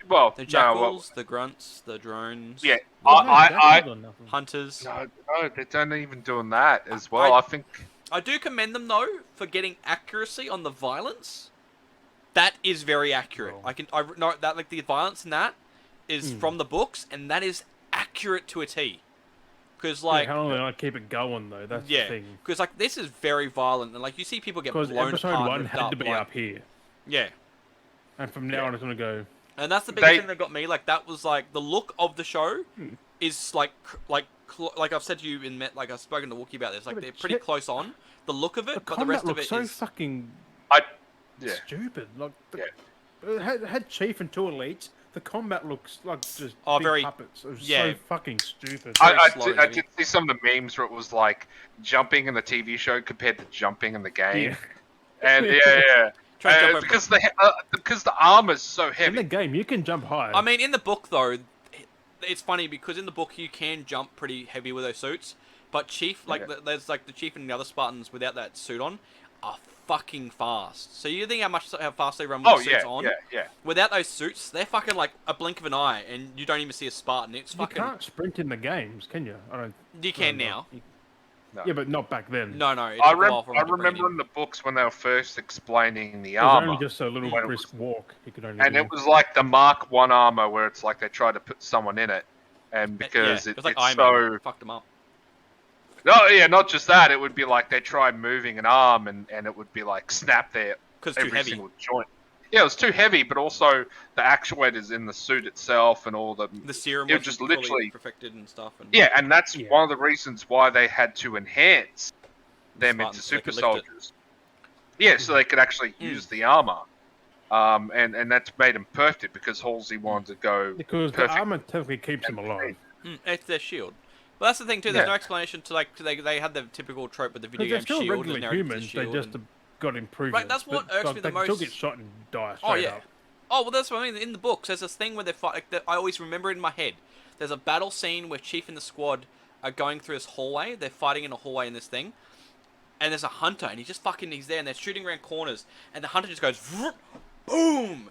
Well, The no, jackals, the grunts, the drones. yeah, Jackals or nothing. Hunters. no, they don't even doing that as well. I think I do commend them though for getting accuracy on the violence. That is very accurate. Oh. I know that like the violence in that is from the books, and that is accurate to a T. Because like How long do they keep it going though? That's the yeah, thing. because like this is very violent, and like you see people get blown Because episode apart. 1 and had ripped to be like- up here, Yeah. and from now on it's gonna go. And that's the biggest They- thing that got me. Like that was like the look of the show is like I've said to you in like I've spoken to Wookie about this. Like but they're pretty shit- close on the look of it, The but the combat rest of looks it so is fucking yeah. stupid. Like, Yeah. it had Chief and 2 elites. The combat looks like just Oh, big very- puppets. It was yeah. so fucking stupid. Very I slow and I heavy. did see some of the memes where it was like jumping in the TV show compared to jumping in the game, Yeah. and yeah. Try to jump over- Because the armor's so In heavy. the game, you can jump high. I mean, in the book though, it's funny because in the book you can jump pretty heavy with those suits, but Chief, like Yeah. there's like the Chief and the other Spartans without that suit on, are fucking fast. So you think how fast they run with Oh the suits yeah, on? yeah. Without those suits, they're fucking like a blink of an eye, and you don't even see a Spartan. It's you fucking. can't sprint in the games, can you? I don't. You can no, now. No. Yeah, but not back then. No, it I took a while for them to bring it remember in. in the books when they were first explaining the It was armor, only just a little When it brisk walk. You could only and do. it was like the Mark 1 armor where it's like they tried to put someone in it, and Yeah, because it was like it's Iron so Man fucked them up. no, yeah, not just that. It would be like they tried moving an arm, and it would be like snap there Because too every heavy. single joint. Yeah, it was too heavy, but also the actuators in the suit itself and all the The serum it was just fully literally perfected and stuff. And yeah, and that's Yeah. one of the reasons why they had to enhance them into Spartans, so they super could lift it. soldiers. Yeah, so they could actually use the armor, and that's made them perfect because Halsey wanted to go because the perfect. armor technically keeps him alive. It's their shield. But that's the thing too. There's Yeah. no explanation to like they had the typical trope with the video Because they're game still shield. regularly the narrative humans. shield They just and- got improvements. Right, that's what but, irks like, me the they can still most. get shot and die Oh straight yeah. up. Oh well, that's what I mean. In the books, there's this thing where they fight. Like, that I always remember in my head. There's a battle scene where Chief and the squad are going through this hallway. They're fighting in a hallway in this thing, and there's a hunter, and he's there, and they're shooting around corners, and the hunter just goes, vroom, boom.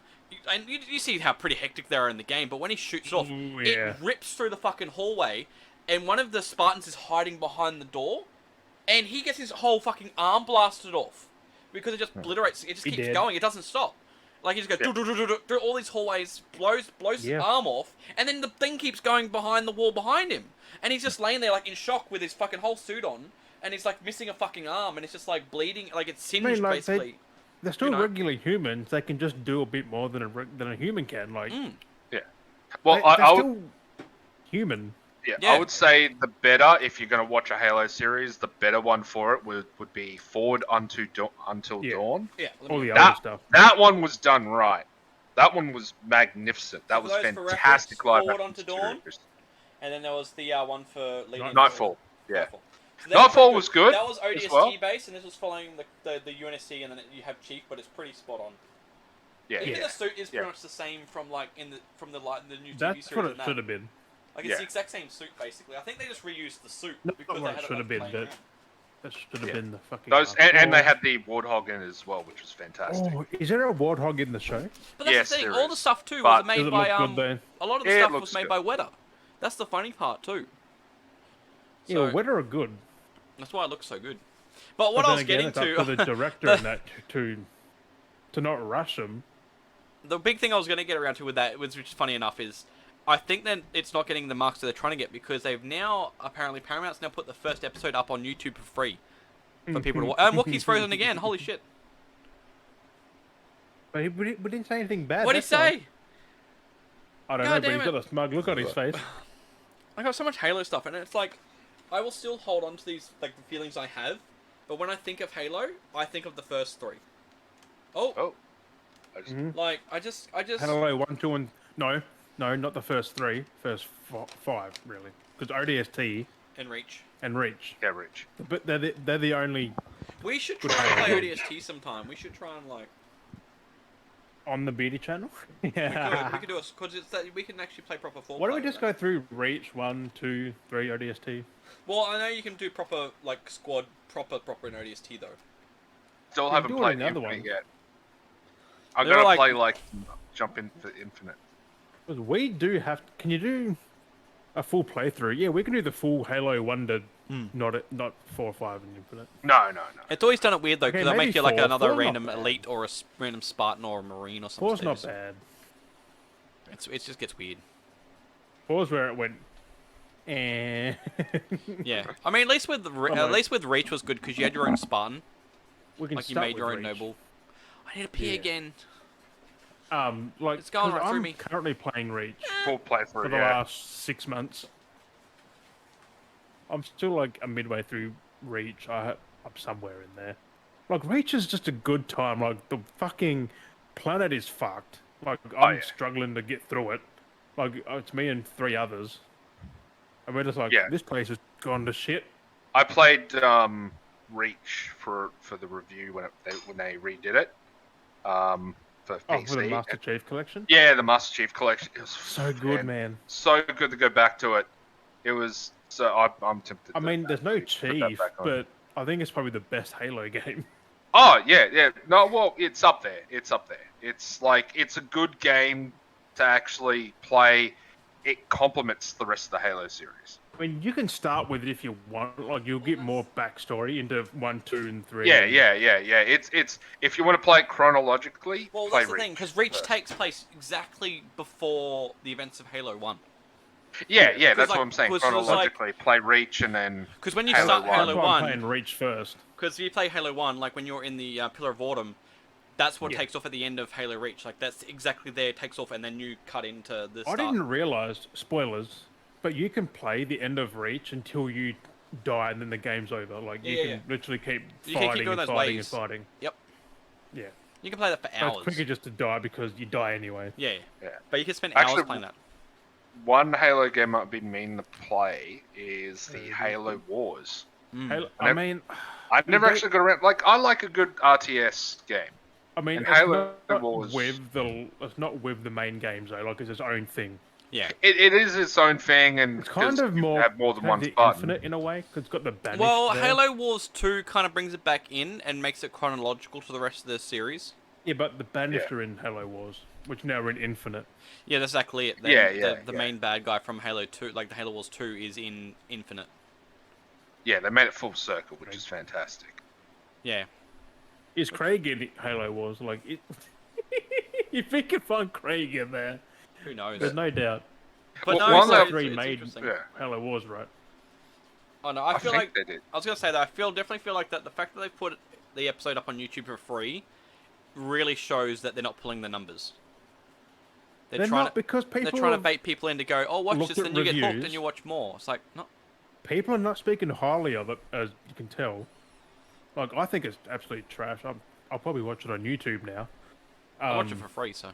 And you see how pretty hectic they are in the game, but when he shoots it off, Ooh, yeah. it rips through the fucking hallway, and one of the Spartans is hiding behind the door, and he gets his whole fucking arm blasted off because it just obliterates. It just He keeps did. going. It doesn't stop. Like he just goes through all these hallways, blows his Yeah. arm off, and then the thing keeps going behind the wall behind him, and he's just laying there like in shock with his fucking whole suit on, and he's like missing a fucking arm, and it's just like bleeding, like it's singed like, basically. They're still You know? regular humans. They can just do a bit more than a human can. Like, Yeah. Well, they're I would. still human. Yeah, Yeah. I would say the better, if you're going to watch a Halo series, the better one for it would be Forward Until Yeah. Dawn. Yeah. All the That- other stuff. That one was done right. That one was magnificent. That So was for those for fantastic reference, live Forward action Unto Dawn? series. And then there was the one for leading Nightfall. Yeah. Nightfall. So Nightfall was good That was as ODST well. based, and this was following the UNSC, and then you have Chief, but it's pretty spot on. Yeah. Even Yeah. the suit is pretty Yeah. much the same from like the new TV That's series. what and it that. should have been. Like it's Yeah. the exact same suit basically. I think they just reused the suit Not because what they it had should have been, laying but- around. That should have Yeah. been the fucking. Those and they Oh. had the Warthog in it as well, which was fantastic. Oh, is there a warthog in the show? But that's Yes, the thing. there All the is. stuff too But was made Does it by look good though? a lot of the Yeah, it stuff looks was made good. by Weta. That's the funny part too. Yeah, So, well, Weather are good. that's why it looks so good. But what But I then was again, getting it's up to, to the director the- and that to not rush them. the big thing I was going to get around to with that, which is funny enough, is I think that it's not getting the marks that they're trying to get because they've now apparently Paramount's now put the first episode up on YouTube for free for people to watch. And Wookiee's frozen again. Holy shit! But we didn't say anything bad. What'd he that's all. say? I don't God know, but damn he's got a smug look on his face. I got so much Halo stuff, and it's like I will still hold on to these like the feelings I have, but when I think of Halo, I think of the first three. Oh. I just- Mhm. Like I just Halo 1, 2, and no, not the first three, first five really, because ODST and Reach. and Reach, Yeah, Rich. but they're the only We should Good try and play Halo. ODST sometime. We should try and like on the Beardy channel. we could do a because it's that we can actually play proper four. Why don't we just go through Reach 1, 2, 3 ODST? Well, I know you can do proper like squad proper in ODST though. Still You haven't do it played in the other Infinite ones. yet. I'm They were gonna like- play like jump into Infinite. Because we do have. Can you do a full playthrough? Yeah, we can do the full Halo 1 to not 4, 5, and Infinite. No. It's always done it weird though Okay, because they'll maybe make you like four. another Four's not random bad. elite or a random Spartan or a Marine or something. 4's not bad. It just gets weird. 4's where it went. Eh. Yeah, I mean at least with at least with Reach was good because you had your own Spartan, we can like you start made with your own Reach. noble. I need to pee Yeah. again. Like It's going 'cause right through I'm me. currently playing Reach Full for playthrough. the Yeah. last 6 months. I'm still like a midway through Reach. I'm somewhere in there. Like Reach is just a good time. Like the fucking planet is fucked. Like I'm yeah. struggling to get through it. Like it's me and 3 others, and we're just like, Yeah. this place has gone to shit. I played Reach for the review when they redid it. For PC. Oh, for the Master Chief Collection. Yeah, the Master Chief Collection. It was So good, man. So good to go back to it. It was so I'm tempted. I to mean, there's no actually put that Chief, back on. but I think it's probably the best Halo game. Oh yeah. No, well, it's up there. It's like it's a good game to actually play. It complements the rest of the Halo series. I mean, you can start with it if you want. Like, you'll get more backstory into 1, 2, and 3. Yeah. It's if you want to play it chronologically, Well, play that's the Reach thing because Reach first. takes place exactly before the events of Halo 1. Yeah, that's like, what I'm saying. 'cause it was Chronologically, play Reach and then. Because when you Halo start 1. Halo That's why I'm 1, playing Reach first. because you play Halo 1, like when you're in the Pillar of Autumn, that's what Yeah. takes off at the end of Halo Reach. Like that's exactly there, it takes off, and then you cut into the I start. didn't realize, spoilers, but you can play the end of Reach until you die and then the game's over. Like, you Yeah, can literally keep You can keep fighting doing and those fighting waves. and fighting. Yep. Yeah. You can play that for So hours. it's quicker just to die because you die anyway. Yeah, Yeah. but you can spend Actually, hours playing that. One Halo game I've been meaning to play is the Mhm. Halo Wars. Mm. Halo, And I it- mean, I never actually got around. Like, I like a good RTS game. I mean, And it's Halo not Wars- it's not with the main games though. Like, it's its own thing. Yeah. It is its own thing, and It's kind 'cause of you more have more than kind one of the button. Infinite in a way, 'cause it's got the banish Well, there. Halo Wars 2 kind of brings it back in and makes it chronological to the rest of the series. Yeah, but the banished are in Halo Wars, which now are in Infinite. Yeah, that's exactly it. Then Yeah, the yeah. main bad guy from Halo 2, like the Halo Wars 2, is in Infinite. Yeah, they made it full circle, which is fantastic. Yeah. Is Craig in Halo Wars? Like, if we can find Craig in there, Who knows? there's no doubt. But Well, no, one it's, level- it's, 3 it's made interesting. Yeah, Halo Wars, right? Oh no, I feel think like they did. I was gonna say that definitely feel like that the fact that they put the episode up on YouTube for free really shows that they're not pulling the numbers. They're trying not, because people they're trying to have bait people in to go, oh, watch looked this, at then you get hooked reviews. and you watch more. It's like, no. people are not speaking highly of it, as you can tell. Like, I think it's absolute trash. I'll probably watch it on YouTube now. I watch it for free, so. I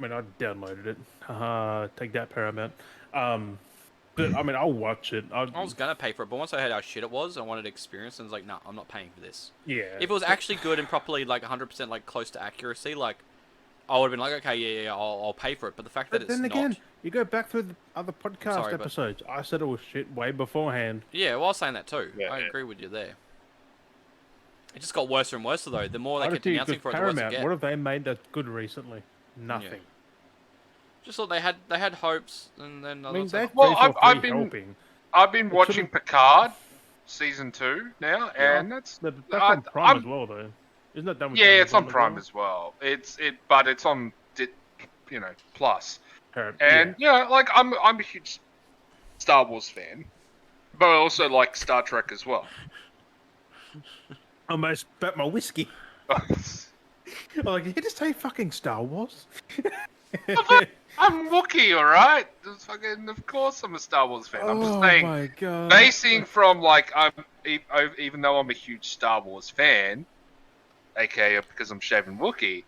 mean, I downloaded it. Take that, Paramount. But I mean, I'll watch it. I was gonna pay for it, but once I heard how shit it was, I wanted experience, and I was like, no, I'm not paying for this. Yeah. If it was actually good and properly, like 100%, like close to accuracy, like I would have been like, okay, yeah, I'll pay for it. But the fact that But it's then again, not, you go back through the other podcast sorry, but- episodes. I said it was shit way beforehand. yeah, well, I was saying that too. Yeah, I yeah. agree with you there. It just got worse and worse though. The more they I kept just announcing for it, the worse it Paramount. get. What have they made that's good recently? Nothing. Just thought they had hopes, and then I mean, they're that Well, I've 343 been- helping. I've been watching shouldn't- Picard season 2 now, and that's That's I- on Prime I'm- as well, though. Isn't that done with yeah, it's on Amazon Prime as well. But it's on Plus. And like I'm a huge Star Wars fan, but I also like Star Trek as well. I almost spat my whiskey. I'm like, did you just say fucking Star Wars? I'm Wookiee, all right. Just fucking, of course, I'm a Star Wars fan. I'm just Oh saying, my god. basing from like even though I'm a huge Star Wars fan, aka because I'm shaving Wookiee,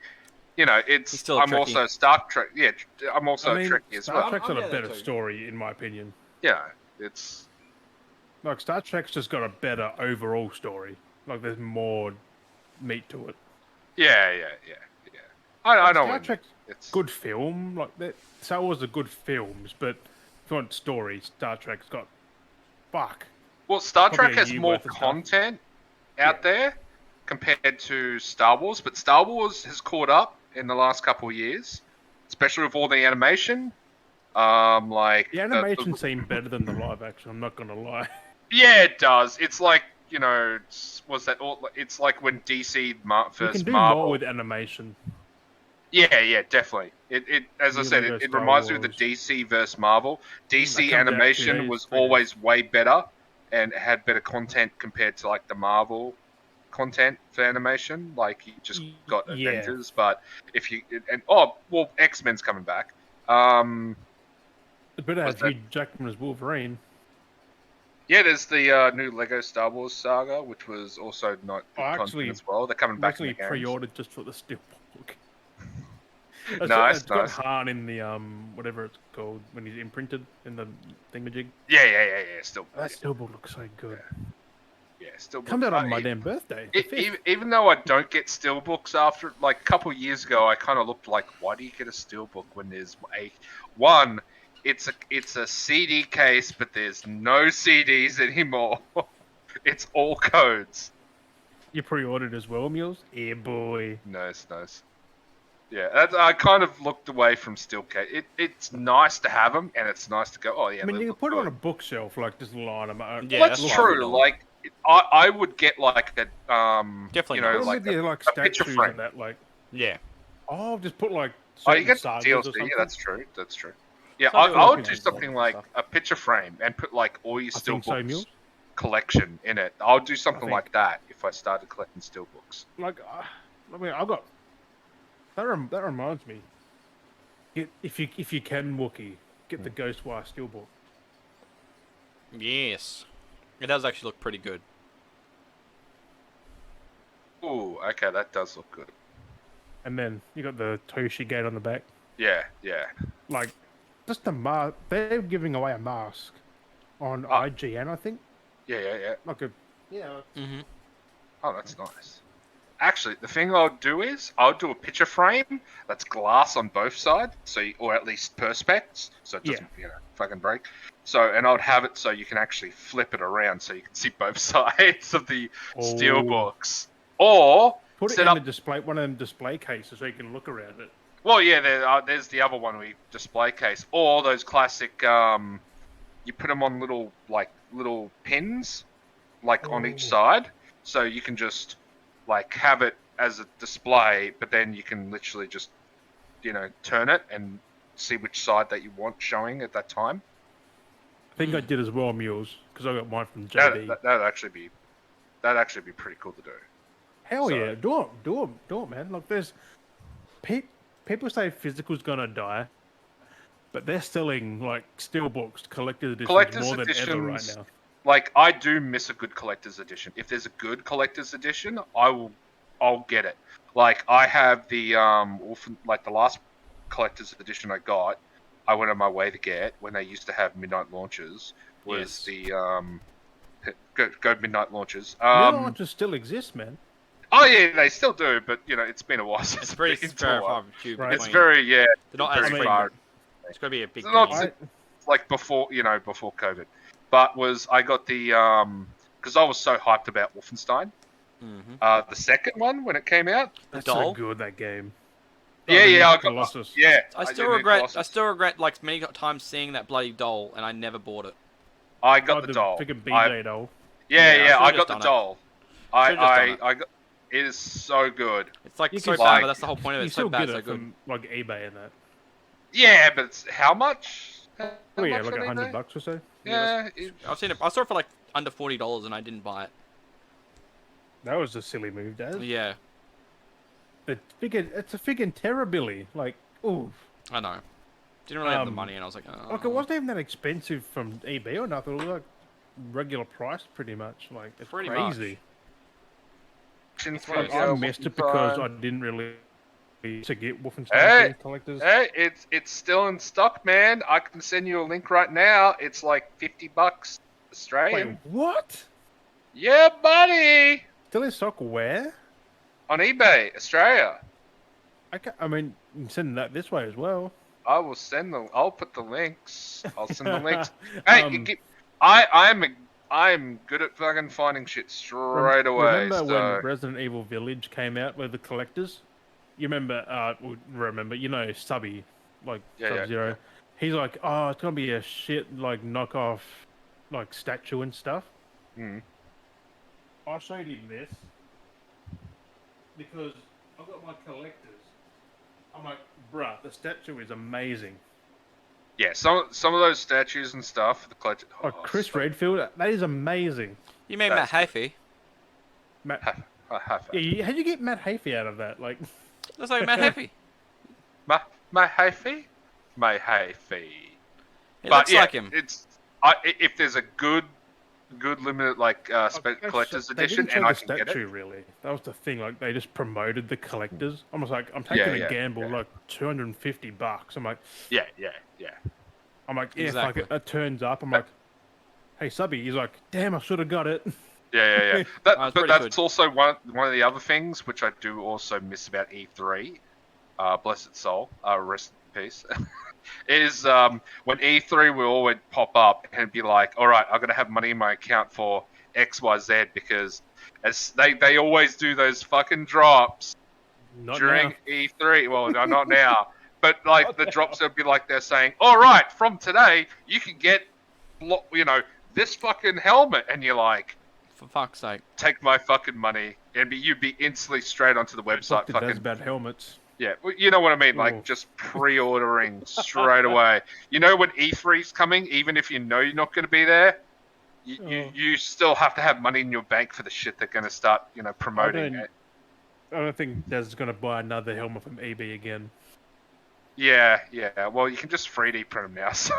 you know, He's still a I'm Trekkie. also Star Trek. Yeah, I'm also I mean, a Trekkie as Star well. Trek's got yeah, a that better too. story, in my opinion. Yeah, it's Like, Star Trek's just got a better overall story. Like, there's more meat to it. yeah. I don't. Star Trek's It's good film. Like, Star Wars are good films, but if you want story, Star Trek's got... Fuck. Well, Star Probably Trek a has year more worth of stuff. content out there compared to Star Wars, but Star Wars has caught up in the last couple of years, especially with all the animation. Like The animation seemed better than the live action, I'm not gonna lie. yeah, it does. It's like was that all? It's like when DC You first can do Marvel. more with animation. Yeah, definitely. It as I New said, Lego it Star reminds me of the Wars. DC versus Marvel. DC comes out animation 2 days, was 3 days. always way better and had better content compared to like the Marvel content for animation. Like you just got Yeah. Avengers, but if you X-Men's coming back. But What's as that? Hugh Jackman as Wolverine. Yeah, there's the new Lego Star Wars saga, which was also not good I content actually- as well. They're coming I back in actually the games. pre-ordered just for the steelbook. Nice, It's got nice. Han in the whatever it's called when he's imprinted in the thingamajig. Yeah. Still, That steelbook looks so good. yeah, still Comes out on my it- damn birthday. the 5th. Even though I don't get steelbooks after, like a couple of years ago, I kind of looked like, why do you get a steelbook when there's it's a CD case, but there's no CDs anymore. It's all codes. You pre-ordered as well, Mules? Yeah, boy. Nice. Yeah, I kind of looked away from steel case. It's nice to have them, and it's nice to go, oh yeah. I mean, they you can look put it on a good. bookshelf, like just line them out. Yeah, Well, that's that's what I would true. do. Like, I would get like a Definitely you know, nice. like with your, like a picture statues frame. and that, like, Yeah. oh, just put like. Oh, you certain get sagas DLC. or Yeah, something. that's true. Yeah, So I do I like would do games something and like stuff. a picture frame and put like all your I think so, steelbooks Mule. collection in it. I would do something think- like that if I started collecting steelbooks. Like, I mean, I've got. That reminds me. If you can Wookiee, get the Ghostwire steelbook. Yes. It does actually look pretty good. Ooh, okay, that does look good. And then you got the Toshi gate on the back. Yeah. Like, just a mask. They're giving away a mask on Oh. IGN, I think. Yeah. Like a Yeah. Mm-hmm. Oh, that's nice. Actually, the thing I'll do is I'll do a picture frame that's glass on both sides, or at least perspex, so it doesn't fucking break. So, and I'd have it so you can actually flip it around so you can see both sides of the steel books, or Put it set in up. the display, one of them display cases, so you can look around it. Well, yeah, there's the other one we display case, or those classic. You put them on little pins, like on each side, so you can just like have it as a display, but then you can literally just turn it and see which side that you want showing at that time. I think I did as well, Mules, because I got mine from That, JB. that that'd actually be pretty cool to do. Hell So- yeah, do it, man. Like, there's people say physical's gonna die, but they're selling like steelbooks, collector's editions Collector's more than ever right editions- now. Like, I do miss a good collector's edition. If there's a good collector's edition, I'll get it. Like, I have the orphan, like the last collector's edition I got, I went on my way to get when they used to have midnight launches. Was the go midnight launches. Midnight launches still exist, man. Oh yeah, they still do, but it's been a while since It's pretty been to far one. few Right. It's between. very They're not as very frequent. far. It's got to be a big It's not thing. like before COVID, but I got the because I was so hyped about Wolfenstein. Mm-hmm. The second one when it came out. That's doll? so good, that game. Yeah, the yeah, I got Colossus. yeah. I did still need regret. Colossus. I still regret like many times seeing that bloody doll, and I never bought it. I got the doll. Freaking I- BJ doll. Yeah, Yeah, I yeah, I should've got just the done it. doll. I Should've just done it. I got. It is so good. It's like You so could- bad, like- but that's the whole point of it. You It's so still bad, get so it good. from like eBay and that. Yeah, but it's, how much? How Oh yeah, much like on eBay? $100 or so. Yeah, I've seen it. I saw it for like under $40, and I didn't buy it. That was a silly move, Daz. Yeah, It's a friggin' Terrorbilly. Like, ooh. I know. Didn't really have the Um, money, and I was like, oh. Like, it wasn't even that expensive from eBay or nothing. It was like regular price, pretty much. Like, it's Pretty crazy. It's Like, Yeah, I missed it because I didn't really to get Wolfenstein Hey, 2 collectors. Hey, it's still in stock, man. I can send you a link right now. It's like $50 Australian. Wait, what? Yeah, buddy. Still in stock where? On eBay, Australia. I mean, you can send that this way as well. I will send them. I'll put the links. I'll send the links. Hey, Um, I'm good at fucking finding shit straight away. Remember So when Resident Evil Village came out with the collectors? You remember, you know, Subby, like Yeah, yeah, Sub-Zero. He's like, oh, it's gonna be a shit like knockoff, like statue and stuff. Mm. I showed him this because I've got my collectors. I'm like, bruh, the statue is amazing. yeah, some of those statues and stuff. The collected. Like Chris Redfield, that is amazing. You mean Matt That's- Hafey? Matt, how'd you get Matt Hafey out of that? Like, That's like Matt Hafey. My Hafey, my Hafey. It looks like him. If there's a good limited collector's they edition, didn't show and I the can get statue it. really. That was the thing. Like, they just promoted the collectors. I'm just like, I'm taking Yeah, a gamble, yeah. like $250. I'm like, Yeah. yeah, Exactly. if like, it turns up, I'm like, hey, Subby. He's like, damn, I should have got it. Yeah. That's But pretty that's good. also one of the other things which I do also miss about E3. Bless its soul. Rest in peace. Is when E3 will always pop up and be like, all right, I'm gonna have money in my account for XYZ because as they always do those fucking drops Not during now. E3. Well, no, not now. But like the drops would be like they're saying, all right, from today you can get, this fucking helmet, and you're like, For fuck's sake. take my fucking money, and you'd be instantly straight onto the website. Fuck it does Fucking about helmets. yeah, well, you know what I mean. Oh. Like just pre-ordering straight away. You know when E3's coming, even if you know you're not going to be there, you still have to have money in your bank for the shit they're going to start, promoting it. I don't think Daz is gonna buy another helmet from eBay again. Yeah. Well, you can just 3D print them now. So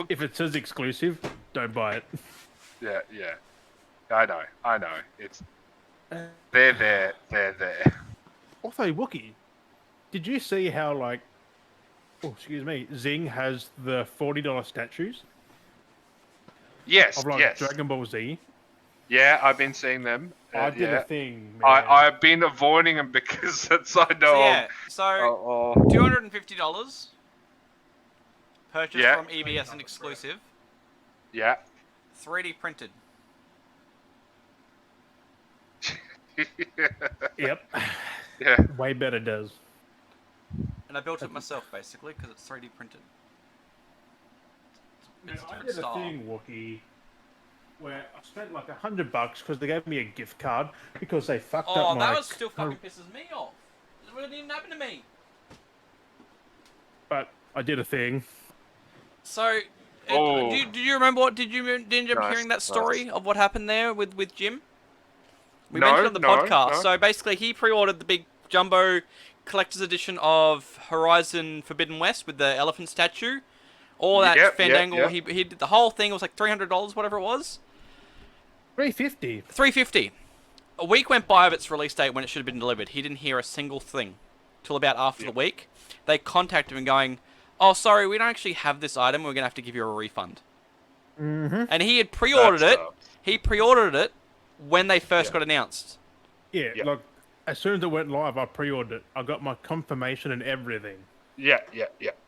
If it says exclusive, don't buy it. yeah. I know. It's they're there. Also, Wookie, did you see how Zing has the $40 statues Yes, of like yes. Dragon Ball Z? Yeah, I've been seeing them. I did yeah. a thing, man. I've been avoiding them because it's, I know. So yeah, so $250 purchased Yeah. from EBS and exclusive, Yeah. 3D printed. Yep. Yeah. Way better does. And I built it myself basically because it's 3D printed. It's a I different did style. a thing, Wookie, where I spent like $100 because they gave me a gift card because they fucked up Oh, my. that was still fucking pisses me off. It didn't even happen to me. But I did a thing. So, Oh. did you remember what? Did you end up Nice, hearing that story of what happened there with Jim? We No, mentioned on the podcast. no. So basically, he pre-ordered the big jumbo collector's edition of Horizon Forbidden West with the elephant statue. All that Yep, fandangle. yep. He did the whole thing. It was like $300, whatever it was. $350. $350. A week went by of its release date when it should have been delivered. He didn't hear a single thing till about after the week. They contacted him going, "Oh, sorry, we don't actually have this item. We're gonna have to give you a refund." Mm-hmm. And he had pre-ordered it. That's, He pre-ordered it when they first got announced. Yeah, Yeah. like as soon as it went live, I pre-ordered it. I got my confirmation and everything. Yeah.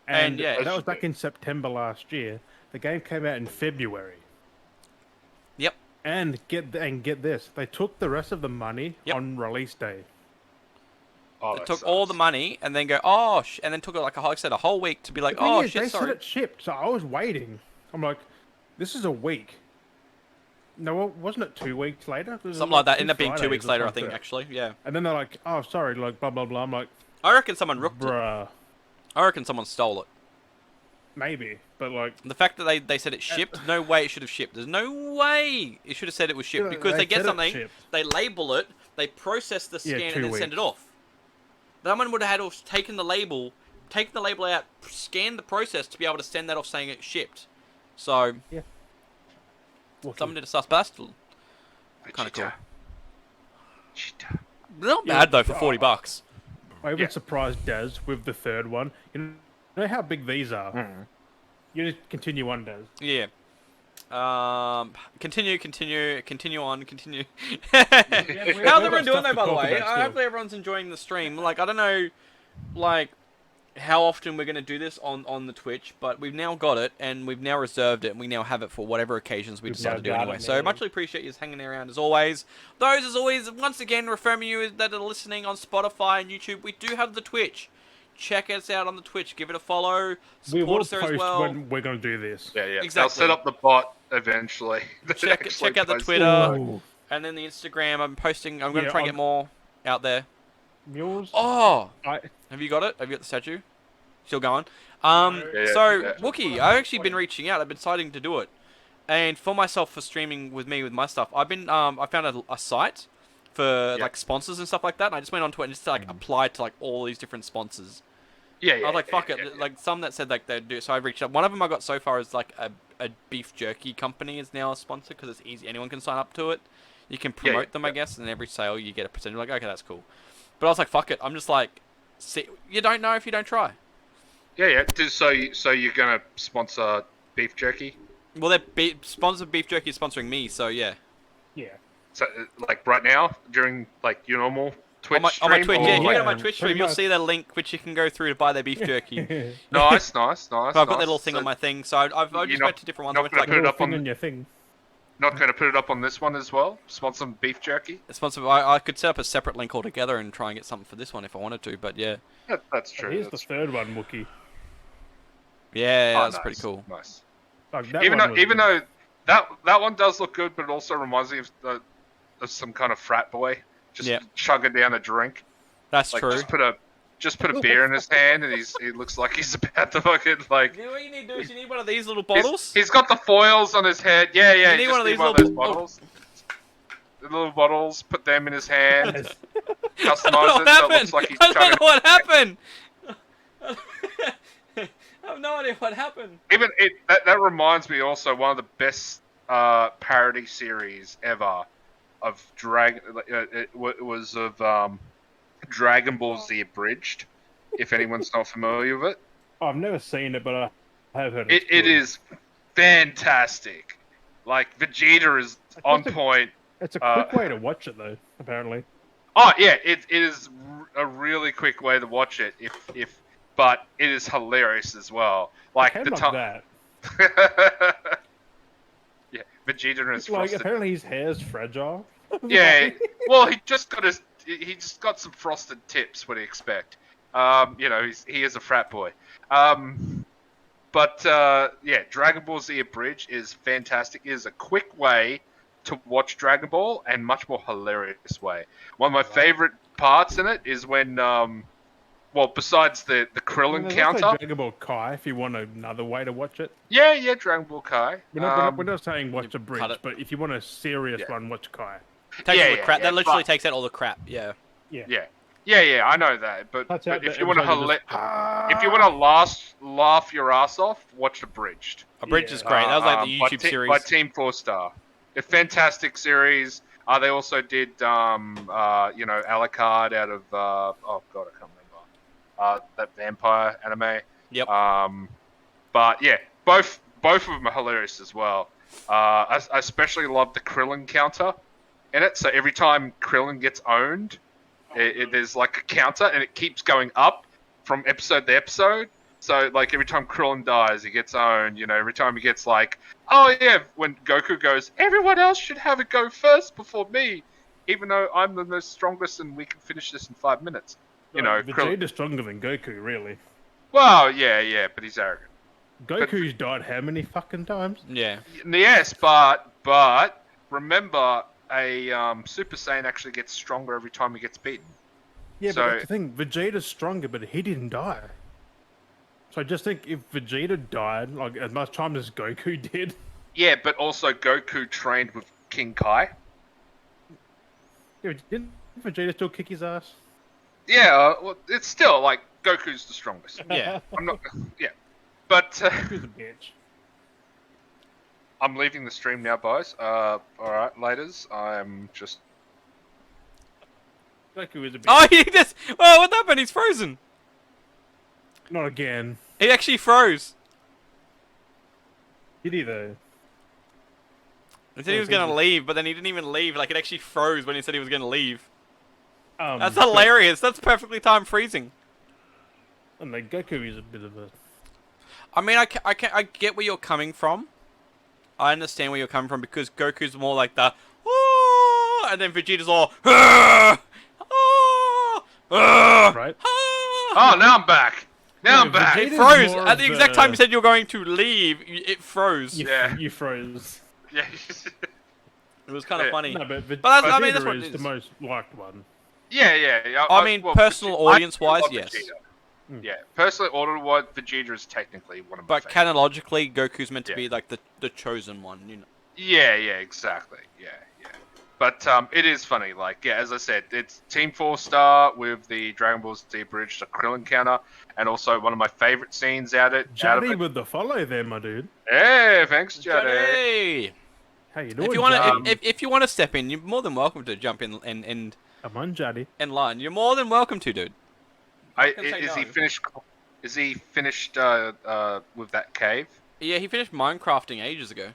And, yeah, that was back in September last year. The game came out in February. Yep. And get this, they took the rest of the money Yep. on release day. Oh, They that took all the sucks. money and then go, oh, and then took it like I said, a whole week to be like, The thing oh is, shit, they sorry. said it shipped, so I was waiting. I'm like, this is a week. No, wasn't it 2 weeks later? It was Something like that. 2 Ended up being 2 Fridays weeks or later, I something. think, actually. Yeah. And then they're like, oh, sorry, like blah blah blah. I'm like, I reckon someone rooked it. bruh, I reckon someone stole it. maybe, but like, The fact that they said it shipped, no way it should have shipped. There's no way it should have said it was shipped Yeah, because they they get said it something, shipped. they label it, they process the Yeah, scan 2 and then send it weeks. off. Someone would have had taken the label out, scanned the process to be able to send that off saying it shipped. So, Wookie. someone did a sus, but that's still kind of cool. Cheetah. Not Yeah, bad though for $40. I even Yeah. surprised Daz with the third one. You know how big these are? Mm. You just continue on, Daz. Yeah. Continue on. we've How's got everyone doing stuff though, to by the talk way? about still. Hopefully everyone's enjoying the stream. Like, I don't know, like, how often we're going to do this on the Twitch, but we've now got it, and we've now reserved it, and we now have it for whatever occasions we We've decide now to do got anyway. it, So, man. muchly appreciate you hanging around as always. Those, as always, once again, referring you that are listening on Spotify and YouTube, we do have the Twitch. Check us out on the Twitch. Give it a follow. We Support will us there post as well. when we're going to do this. Yeah. They'll Exactly. set up the bot eventually. Check out the Twitter. Ooh. And then the Instagram, I'm going to Yeah, try and get more out there. Yours? Oh! I, Have you got it? Have you got the statue? Still going? Yeah, So, yeah. Wookie, I've actually been reaching out. I've been deciding to do it. And for myself, for streaming with me, with my stuff, I've been, I found a site for, like, sponsors and stuff like that. And I just went onto it and just, like, applied to, like, all these different sponsors. Yeah. I was like, fuck it. yeah. Like, some that said, like, they'd do it. So I reached out. One of them I got so far is, like, a beef jerky company is now a sponsor because it's easy. Anyone can sign up to it. You can promote them, I guess, and every sale you get a percentage. Like, okay, that's cool. But I was like, fuck it. I'm just like, see, you don't know if you don't try. Yeah. So you're gonna sponsor beef jerky? Well, they're sponsor beef jerky is sponsoring me, so yeah. yeah. So like right now during like your normal Twitch On my stream? Twitch, or, yeah. If you like- go to my Twitch stream, pretty you'll much. see that link which you can go through to buy their beef jerky. Nice. But I've got that little thing on my thing, so I've You're just not- went to different ones. I not went to gonna like put it up Thing on- on your thing. Not going to put it up on this one as well? Sponsor some beef jerky? sponsor. I could set up a separate link altogether and try and get something for this one if I wanted to, but yeah. That's true. Here's the That's third one, Wookie. Yeah, Oh, that's nice, pretty cool. Nice. Like, that Even one though, was even good. though that one does look good, but it also reminds me of some kind of frat boy just Yeah. chugging down a drink. That's Like true. just put a beer in his hand, and he looks like he's about to fucking like. Yeah, what you need to do is you need one of these little bottles. He's got the foils on his head. Yeah. You You need just one of need these one of little- those bottles. The little bottles. Put them in his hand. Yes. I don't know Customize what it so it happened. looks like he's I don't chugging. know what happened. I have no idea what happened. Even that reminds me also one of the best parody series ever of it was of Dragon Ball Z Abridged. If anyone's not familiar with it, I've never seen it, but I have heard it is fantastic. Like Vegeta is on It's a- point. It's a quick way to watch it, though. Apparently. Oh yeah, it is a really quick way to watch it. But it is hilarious as well. Like Came the like time. that. Yeah, Vegeta and his Like frosted. apparently his hair's fragile. Yeah, well, he just got some frosted tips. What do you expect? He is a frat boy. Yeah, Dragon Ball Z Abridged is fantastic. It is a quick way to watch Dragon Ball and much more hilarious way. One of my favorite parts in it is when, besides the Krillin There's counter. also Dragon Ball Kai if you want another way to watch it. Yeah, Dragon Ball Kai. We're not saying watch a cut bridge, it. but if you want a serious one, watch Kai. Takes Yeah, all the yeah, crap. yeah, That literally but- takes out all the crap. Yeah. Yeah, I know that. But Cuts out if the you want episode to that if you want to laugh your ass off, watch Abridged. Abridged Yeah. is great. That was like the by YouTube Te- series. by Team 4-Star. A fantastic series. They also did Alucard out of oh god, I can't remember that vampire anime. Yep. But yeah, both of them are hilarious as well. I especially love the Krillin counter in it. So every time Krillin gets owned, there's like a counter, and it keeps going up from episode to episode. So, like, every time Krillin dies, he gets owned, every time he gets, like, oh, yeah, when Goku goes, everyone else should have it go first before me, even though I'm the most strongest and we can finish this in 5 minutes. Vegeta's stronger than Goku, really. Well, yeah, but he's arrogant. Goku's died how many fucking times? Yeah. Yes, but remember, a Super Saiyan actually gets stronger every time he gets beaten. Yeah, So- but that's the thing. Vegeta's stronger, but he didn't die. So I just think if Vegeta died, like as much time as Goku did. Yeah, but also Goku trained with King Kai. Yeah, didn't Vegeta still kick his ass? Yeah, well, it's still like Goku's the strongest. Yeah. I'm not. Yeah, but Goku's a bitch. I'm leaving the stream now, boys. All right, laters. I'm just. Goku is a bitch. Oh, he just. Oh, what happened? He's frozen. Not again. He actually froze. Did he though? He said he was gonna leave, but then he didn't even leave. Like, it actually froze when he said he was gonna leave. That's but- hilarious. That's perfectly timed freezing. And like Goku is a bit of a. I mean, I get where you're coming from. I understand where you're coming from because Goku's more like the, oh, and then Vegeta's all, ah, oh, ah, Right. Oh, now I'm back. Now No, I'm back. Vegeta- It froze more at the of exact the- time you said you were going to leave. It froze. Yeah. You froze. Yeah. It was kind of Yeah. funny. No, but But Vegeta I mean, that's what it is is. the most liked one. yeah. I mean, personal audience-wise, love yes. Vegeta. Yeah, personally, audience-wise, Vegeta is technically one of my But favorites. canonically, Goku's meant to Yeah. be like the chosen one. You know. Yeah, exactly. Yeah. But it is funny. Like, yeah, as I said, it's Team 4-Star with the Dragon Ball Z Bridge, the Krillin counter, and also one of my favorite scenes out of Jaddy it. with the follow there, my dude. Hey, thanks, Jaddy. Hey! How you doing, If you want Jaddy? to, if you want to step in, you're more than welcome to jump in and Come on, Jaddy. in line. You're more than welcome to, dude. gonna say Is he no. finished? Is he finished with that cave? Yeah, he finished Minecrafting ages ago.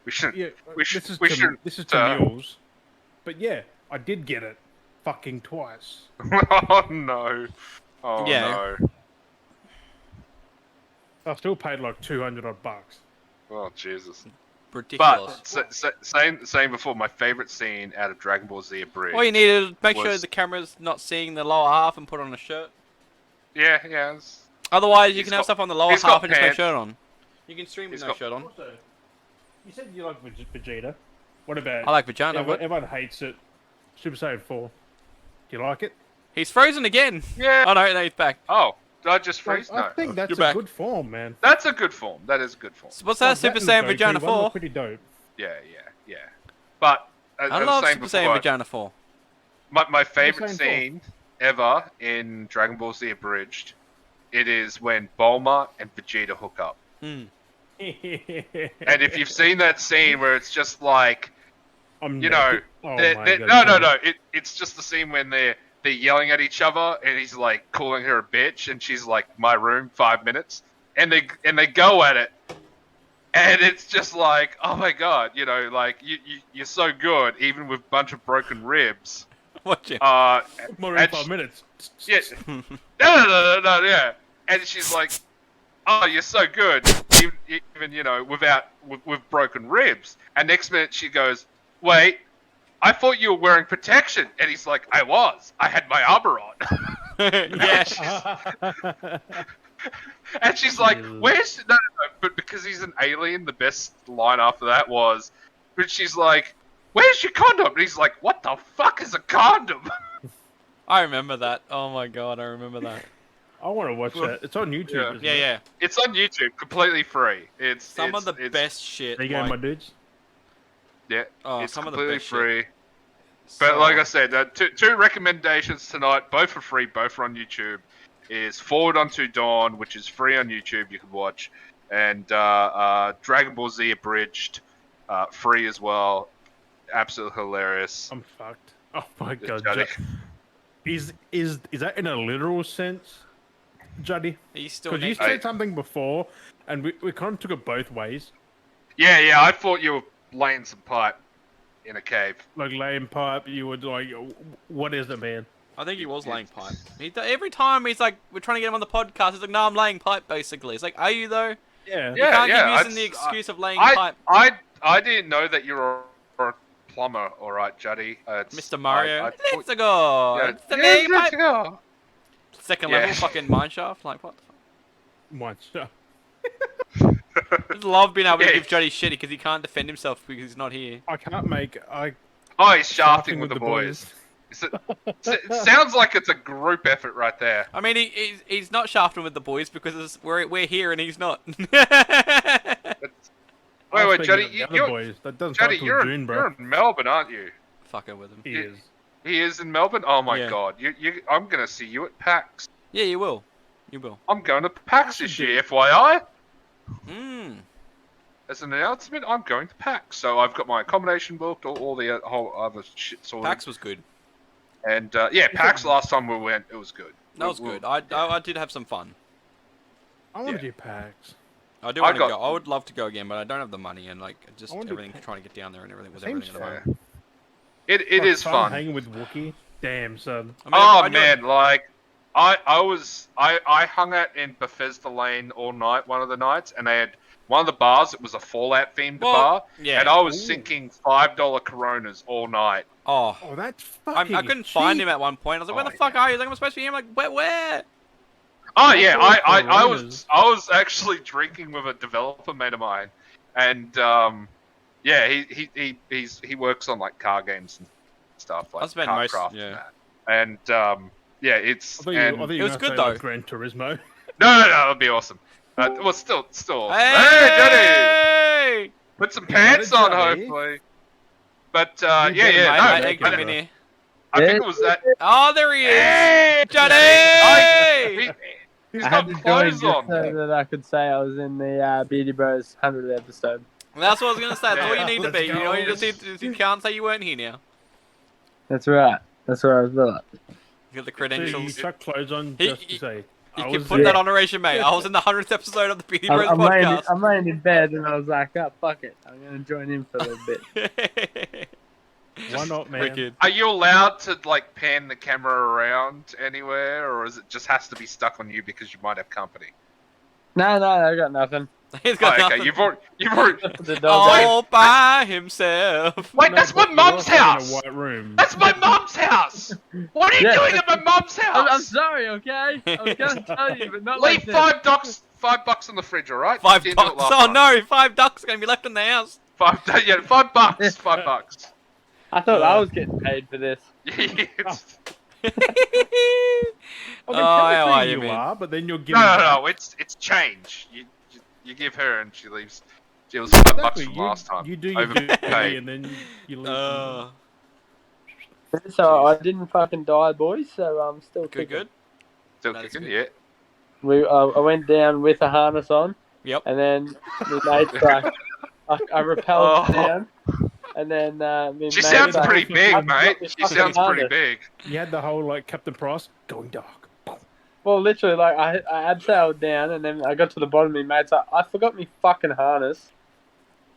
We shouldn't. Yeah, we should. this is We to, should. this is to Mules. But yeah, I did get it, fucking twice. Oh no. Oh Yeah. no. I still paid like 200 odd bucks. Oh Jesus. Ridiculous. But saying before, my favorite scene out of Dragon Ball Z Abridged. All you need is make sure was- the camera's not seeing the lower half and put on a shirt. Yeah. Otherwise, you He's can have got- stuff on the lower he's half got and just no pants. shirt on. You can stream with He's no got- shirt on. Also, you said you like Vegeta. What about? I like Vagina. Everyone, everyone hates it. Super Saiyan 4. Do you like it? He's frozen again. Yeah. Oh no, he's back. Oh, did I just freeze? I No. think that's You're a back. good form, man. That's a good form. That is a good form. So what's that? Like Super and Saiyan Goku, Vagina one were 4. pretty dope. Yeah. But as I I was love saying Super before, Saiyan Vagina 4. my favorite Saiyan 4. scene ever in Dragon Ball Z Abridged, it is when Bulma and Vegeta hook up. Hmm. And if you've seen that scene where it's just like, I'm you know, naked. Oh they're- my they're- God, no, it's just the scene when they're yelling at each other, and he's like calling her a bitch, and she's like, "My room, 5 minutes," and they go at it, And it's just like, oh my god, you know, like you're so good, even with a bunch of broken ribs. Watch it. More than 5 minutes. Yeah. No, yeah. And she's like, oh, you're so good, even you know, with broken ribs. And next minute she goes, wait, I thought you were wearing protection. And he's like, I was. I had my armor on. Yeah. And she's like, where's... No, but because he's an alien, the best line after that was... But she's like, where's your condom? And he's like, what the fuck is a condom? I remember that. Oh my god, I remember that. I want to watch that. It's on YouTube. Yeah. Isn't Yeah, it? yeah. It's on YouTube, completely free. It's Some of the it's- best shit. There you go, like, my dudes. Yeah, Oh, it's some of the completely best shit. free. But like I said, two recommendations tonight, both for free, both are on YouTube, is Forward Unto Dawn, which is free on YouTube, you can watch, and Dragon Ball Z Abridged, free as well. Absolutely hilarious. I'm fucked. Oh my god, Juddy. Is that in a literal sense, Juddy? He's still Because you next. said something before, and we kind of took it both ways. Yeah, I thought you were laying some pipe in a cave. Like laying pipe, you would like, what is it, man? I think he was laying pipe. Every time he's like, we're trying to get him on the podcast, he's like, no, I'm laying pipe, basically. It's like, are you though? Yeah. You can't keep yeah, using the excuse of laying pipe. I didn't know that you were a plumber, alright, Juddy. Mr. Mario. thought- Let's go. Yeah, It's the laying let's pipe. go. Second Yeah. level, fucking mineshaft. Like, what the fuck? Once. I just love being able to Yeah. give Juddy shit because he can't defend himself because he's not here. I can't make. Oh, he's shafting with the boys. It sounds like it's a group effort right there. I mean, he's not shafting with the boys because we're here and he's not. Wait, Juddy, boys. That doesn't Juddy, start till you're June, bro. in Melbourne, aren't you? Fucking with him. He is. He is in Melbourne. Oh my Yeah. god, I'm gonna see you at PAX. Yeah, you will. You will. I'm going to PAX this year, FYI. Mmm. As an announcement, I'm going to PAX. So I've got my accommodation booked, all the whole other shit sorted. PAX was good. And yeah, PAX last time we went, it was good. That was good. I did have some fun. I want Yeah. to do PAX. I do want to got- go. I would love to go again, but I don't have the money and like just I wanna do everything PAX. trying to get down there and everything with Seems everything at the Yeah. moment. It is fun. Hanging with Wookie. Damn, son. I mean, Oh I do- man, like I hung out in Bethesda Lane all night one of the nights, and they had one of the bars. It was a Fallout themed Well, bar, yeah. and I was Ooh. sinking $5 Coronas all night. Oh. Oh, that's I fucking. couldn't find cheap. him at one point. I was like, where Oh, the fuck are you? He's like, I'm supposed to be here. I'm like, where? Oh That's yeah, all I Coronas. was actually drinking with a developer mate of mine, and yeah, he works on like car games and stuff like I spent car most- craft yeah. and that. And yeah, it's I thought you, and, I thought you It were was gonna good, say, like, though. Gran Turismo. no, that'd be awesome. Well, still awesome. Hey, Johnny, put some pants on, Johnny. hopefully. But You yeah, better yeah, Mate, no, I no, egged no, him in no. here. I think it was that. Oh, there he is. Hey, Johnny! He's I got had to join clothes just on. so that I could say I was in the Beardy Bros 100th episode. That's what I was gonna say. That's all you Yeah, need to let's be. You know, go. you just need to, you can't say you weren't here now. That's right. That's what I was like. You got the So you credentials. chuck clothes on He- just to say. You I can was put there. that on a ration, mate. I was in the 100th episode of the Beardy Bros I'm podcast. laying in bed and I was like, oh, fuck it. I'm going to join in for a little bit. Why not, man? Wicked. Are you allowed to like pan the camera around anywhere, or is it just has to be stuck on you because you might have company? No, I got nothing. He's got Oh, okay, nothing. you've already. The dog All by himself. Wait, No, that's my but mum's you're also house. in a white room. That's my mum's house. What are you Yeah. doing at my mum's house? I'm sorry, okay? I was going to tell you, but not Leave like this. $5 on the fridge, all right? $5. You didn't do it last Oh time. no, $5 are gonna be left in the house. Yeah, $5. $5. I thought I was getting paid for this. Yes. Well, Oh, then how technically are you, you man? are, but then you're giving. No, it's change. You give her and she leaves. It was $5 Exactly. from You, last time. you do your Overpaid. duty and then you leave. So I didn't fucking die, boys, so I'm still Good, kicking. good. Still That is kicking, good. yeah. I went down with a harness on, Yep. and then my mate's like, I rappelled Oh. down, and then my She mate's sounds like, pretty big, "I've got mate. this She fucking sounds pretty harness." big. You had the whole like Captain Price going dark. Well, literally, like I abseiled down, and then I got to the bottom, and my mate's like, I forgot me fucking harness.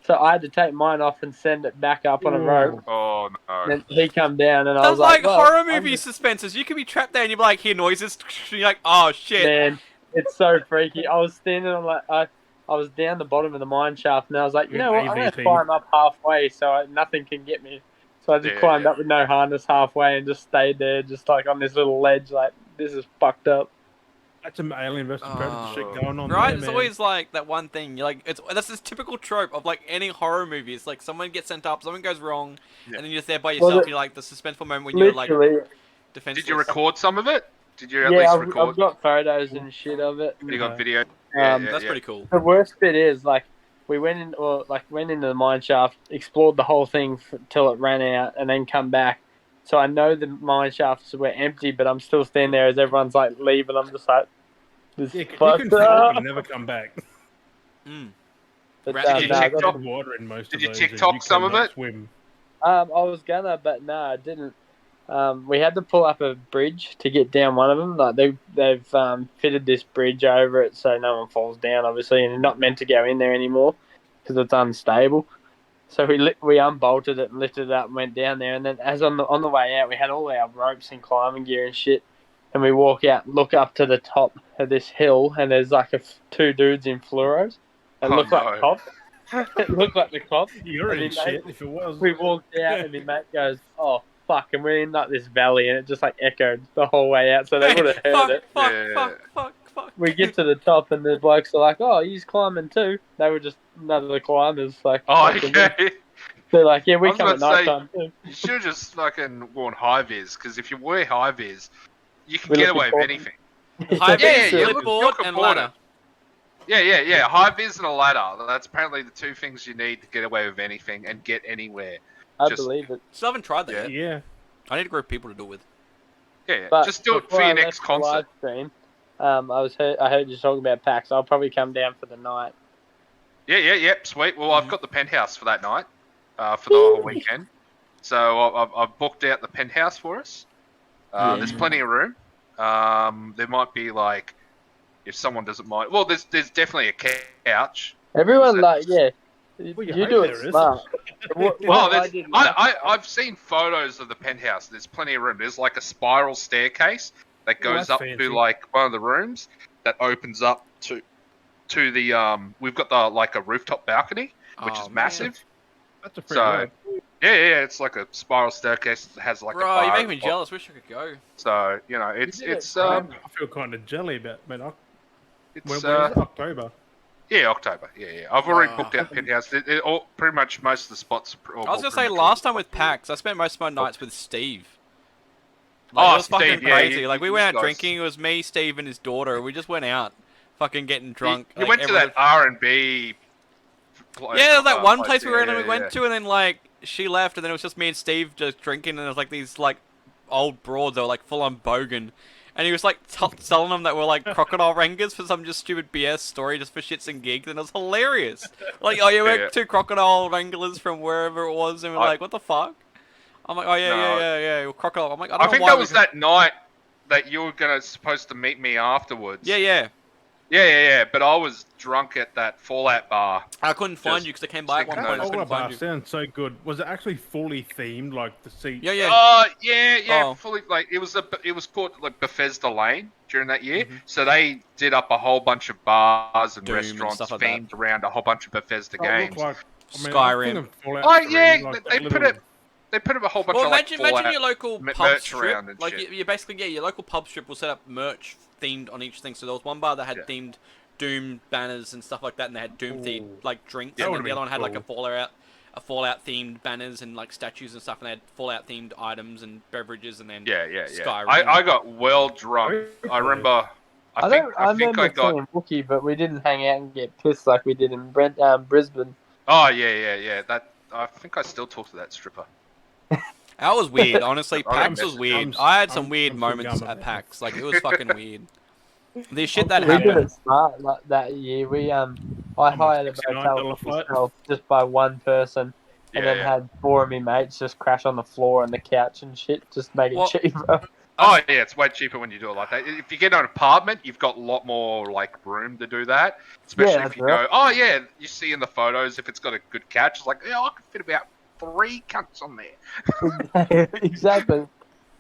So I had to take mine off and send it back up on a rope. Oh no. And he come down, and I That's was like well, horror I'm movie just- suspenses. You could be trapped there and you're like, hear noises. You're like, oh shit. Man, it's so freaky. I was standing on I was down the bottom of the mine shaft, and I was like, you You're know an what? I'm going to AVP. climb up halfway so nothing can get me. So I just climbed up with no harness halfway and just stayed there, just like on this little ledge. Like, this is fucked up. That's some Alien versus Predator shit going on Right? there, It's man. always like that one thing. You're like, that's this typical trope of like any horror movie. It's like someone gets sent up, something goes wrong, and then you're just there by yourself. And you're like the suspenseful moment when you're like Literally, defenseless. Did you record some of it? Did you at yeah, least I've record? got photos and shit of it. You got video? That's pretty cool. The worst bit is like we went into the mine shaft, explored the whole thing till it ran out, and then come back. So I know the mine shafts were empty, but I'm still standing there as everyone's like leaving. I'm just like, this Yeah, you can fucked fall up. and never come back. But, Did you nah, check that's- top- Water in most Did of you those, TikTok and some of cannot it? Swim. I was gonna, but no, I didn't. We had to pull up a bridge to get down one of them. Like they've fitted this bridge over it so no one falls down, obviously, and you're not meant to go in there anymore because it's unstable. So we unbolted it and lifted it up and went down there. And then as on the way out, we had all our ropes and climbing gear and shit. And we walk out, look up to the top of this hill, and there's like two dudes in fluoros. They look like cops. It looked like the cops. You're And in then shit if it was. We walked out, and my mate goes, "Oh fuck!" And we're in like this valley, and it just like echoed the whole way out, so they would have heard it. Fuck. We get to the top, and the blokes are like, "Oh, he's climbing too." They were just none of the climbers. Like, Oh, fucking- okay. They're like, "Yeah, we I was come at about to night say, time too." You should have just fucking worn high vis, because if you wear high vis, you can We're get looking away for- with anything. High Yeah, vis, yeah, flipboard, you're and supported. ladder. Yeah. High vis and a ladder. That's apparently the two things you need to get away with anything and get anywhere. I Just- believe it. Still haven't tried that yet. Yeah. I need a group of people to do it with. Yeah, But just do it before for I your left next the concert. live stream, I heard you talking about PAX. I'll probably come down for the night. Yeah, sweet. Well, I've got the penthouse for that night, for the whole weekend. So I've booked out the penthouse for us. There's plenty of room. There might be like, if someone doesn't mind. Well, there's definitely a couch. Everyone that- like, yeah, Well, you you hope do there it is. smart. I've seen photos of the penthouse. There's plenty of room. There's like a spiral staircase that goes that's up fancy. to like one of the rooms that opens up to the We've got the like a rooftop balcony, which Oh, is man. massive. That's a free So ride. yeah, it's like a spiral staircase that has like a Bro, bar. you're at making me the top. jealous. Wish I could go. So it's did it, it's I feel kind of jelly about, man. When it's is it? October. yeah, October. Yeah. I've already Wow. booked out the penthouse. Pretty much most of the spots. I was gonna say last time with PAX, I spent most of my nights with Steve. Oh, it was fucking Steve, yeah, crazy. you- Like we you went out guys- drinking. It was me, Steve, and his daughter. We just went out, fucking getting drunk. You like, went to everyone that R&B. Yeah, there was that one place we yeah, went to, and then like she left, and then it was just me and Steve just drinking, and there was like these like old broads that were like full on bogan, and he was like telling them that we're like crocodile wranglers for some just stupid BS story, just for shits and gigs, and it was hilarious. Like, oh yeah, we're Yeah. two crocodile wranglers from wherever it was, and we're like, what the fuck? I'm like, oh yeah, No. yeah, we're crocodile. I'm like, I don't I know think why that we was could- that night that you were supposed to meet me afterwards. Yeah. Yeah. But I was drunk at that Fallout bar. I couldn't find Just you because I came by at one thinking point. I those- just couldn't Bar find you. sounds so good. Was it actually fully themed, like the seat? Yeah. Yeah. Oh. Fully like it was called like Bethesda Lane during that year. Mhm. So they did up a whole bunch of bars and Doom and restaurants stuff like that. themed around a whole bunch of Bethesda Oh, it games. looked like, I mean, Skyrim. I think of Fallout Oh 3, yeah, like they that put little- it. They put up a whole bunch Well, of like imagine Fallout your local pub merch strip. around and Like shit. you basically, your local pub strip will set up merch themed on each thing. So there was one bar that had Yeah. themed Doom banners and stuff like that, and they had Doom themed Ooh. like drinks, That and then would've the other one been had like a cool. Fallout themed banners and like statues and stuff, and they had Fallout themed items and beverages, and then Yeah. Skyrim. I got well drunk. I remember. I think remember I got. seeing Wookie, but we didn't hang out and get pissed like we did in Brisbane. Oh yeah. That I think I still talk to that stripper. That was weird, honestly. I'm PAX was messing- weird. I'm- I had some I'm- weird I'm still moments gumming at it. PAX. Like it was fucking weird. The shit that We We did happened. it smart like that year. We I much, hired a $69 motel for flight? myself just by one person, and then Yeah. had four of me mates just crash on the floor and the couch and shit, just make it Well, cheaper. Oh yeah, it's way cheaper when you do it like that. If you get an apartment, you've got a lot more like room to do that. Especially Yeah, if you that's go, oh yeah, you see in the photos if it's got a good couch, it's like, yeah, I could fit about 3 cunts on there. exactly.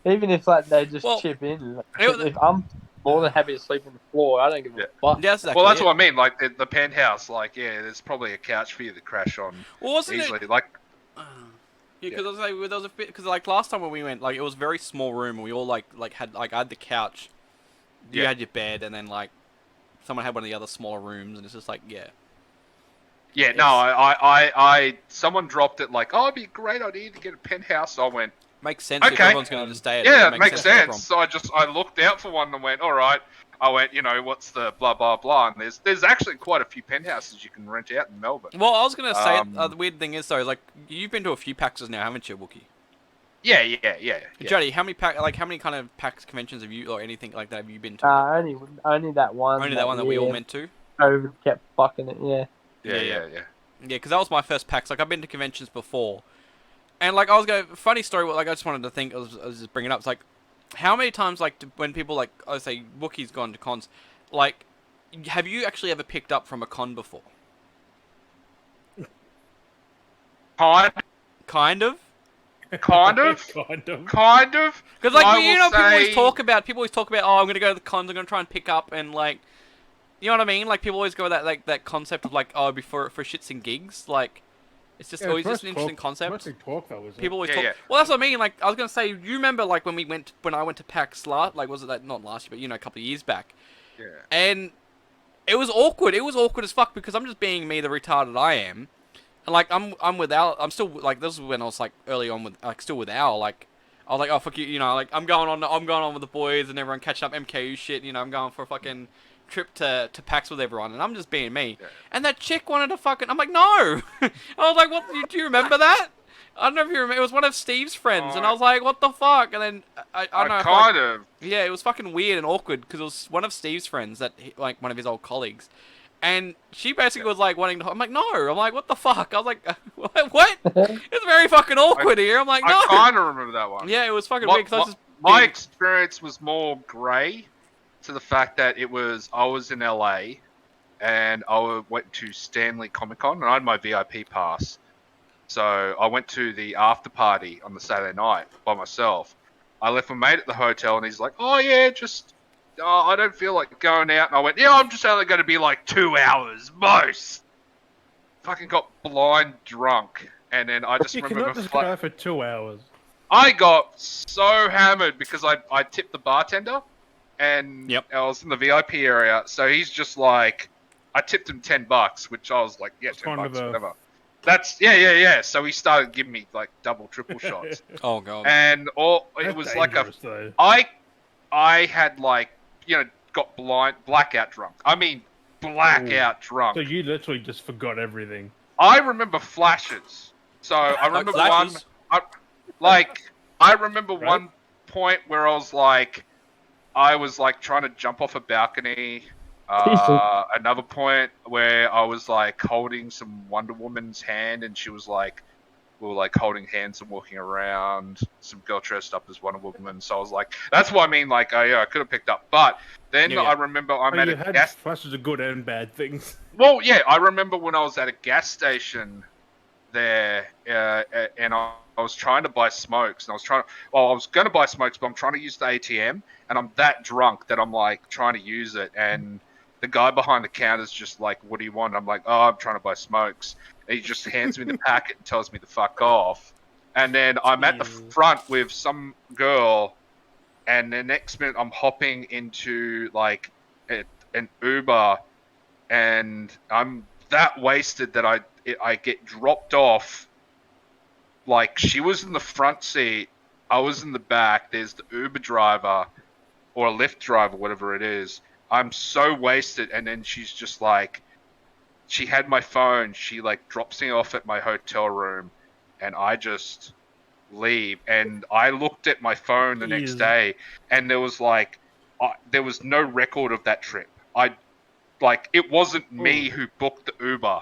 Even if like they just Well, chip in, like, it- if I'm more than happy to sleep on the floor, I don't give a Yeah. fuck. yeah, that's exactly Well, that's it. what I mean. Like the penthouse, like yeah, there's probably a couch for you to crash on Well, wasn't easily. it? Like Yeah, because I was like, there was a bit because like last time when we went, like it was a very small room, and we all like had like I had the couch, you Yeah. had your bed, and then like someone had one of the other smaller rooms, and it's just like yeah. yeah, no, someone dropped it like, oh, it'd be a great idea to get a penthouse. So I went, Makes sense if Okay. everyone's going to just stay at it. yeah, It it makes for everyone. sense. So I looked out for one and went, all right. I went, you know, what's the blah blah blah? And there's actually quite a few penthouses you can rent out in Melbourne. Well, I was gonna say the Um, weird thing is though, is like you've been to a few PAXs now, haven't you, Wookie? Yeah. Jody, how many how many kind of PAX conventions have you or anything like that have you been to? Only that one. Only that one that we all year. meant to. COVID kept fucking it. Yeah. Yeah. Yeah, because that was my first PAX. Like I've been to conventions before, and like I was going funny story. Like I just wanted to think. I was just bringing it up. It's like how many times like when people like I say Wookie's gone to cons, like have you actually ever picked up from a con before? Kind Kind of. kind of. Kind of. Because like I you will know, people always say- talk about oh, I'm gonna go to the cons, I'm gonna try and pick up and like, you know what I mean? Like people always go with that like that concept of like oh, before for shits and gigs, like it's just always just an interesting concept. Mostly talk though, isn't People always Yeah, talk. yeah. Well, that's what I mean. Like I was gonna say, you remember like when I went to PAX like was it that not last year, but you know a couple of years back, Yeah. and it was awkward. It was awkward as fuck because I'm just being me, the retarded I am. And like I'm with Al. I'm still like this is when I was like early on with like still with Al. Like I was like oh fuck you, you know like I'm going on with the boys and everyone catching up MKU shit. You know I'm going for a fucking trip to PAX with everyone and I'm just being me. Yeah. And that chick wanted to fucking. I'm like no. I was like what? Do you remember that? I don't know if you remember. It was one of Steve's friends, and I was like, "What the fuck?" And then I don't know. kind of. Yeah, it was fucking weird and awkward because it was one of Steve's friends that like one of his old colleagues. And she basically was like wanting to. I'm like, no. I'm like, what the fuck? I was like, what? It's very fucking awkward here. I'm like, no. I kind of remember that one. Yeah, it was fucking My- weird because I was just. My being- experience was more grey to the fact that I was in LA and I went to Stanley Comic Con and I had my VIP pass. So I went to the after party on the Saturday night by myself. I left my mate at the hotel and he's like, oh yeah, just, I don't feel like going out. And I went, yeah, I'm just only going to be like 2 hours, most. Fucking got blind drunk. And then I just You remember cannot just go out for 2 hours. I got so hammered because I tipped the bartender and Yep. I was in the VIP area. So he's just like, I tipped him $10, which I was like, yeah, It's $10, kind of a- whatever. That's, yeah. So he started giving me like double, triple shots. Oh god. And it That's was like a, dangerous, though. I had like, you know, got blackout drunk. I mean, blackout drunk. So you literally just forgot everything. I remember flashes. So I remember flashes? I remember Right. one point where I was like trying to jump off a balcony. Another point where I was like holding some Wonder Woman's hand and she was like, we were like holding hands and walking around. Some girl dressed up as Wonder Woman. So I was like, that's what I mean. Like, oh yeah, I could have picked up. But then Yeah. I remember I'm Oh, at you a had gas. flashes of good and bad things. Well, yeah, I remember when I was at a gas station there, and I was trying to buy smokes, and I was going to buy smokes, but I'm trying to use the ATM, and I'm that drunk that I'm like trying to use it, and the guy behind the counter is just like, "What do you want?" I'm like, "Oh, I'm trying to buy smokes." And he just hands me the packet and tells me to fuck off, and then I'm at the front with some girl, and the next minute I'm hopping into like an Uber. And I'm that wasted that I get dropped off. Like she was in the front seat, I was in the back. There's the Uber driver or a Lyft driver, whatever it is. I'm so wasted, and then she's just like, she had my phone. She like drops me off at my hotel room, and I just leave. And I looked at my phone the next Jeez. day, and there was like, there was no record of that trip. Like, it wasn't me who booked the Uber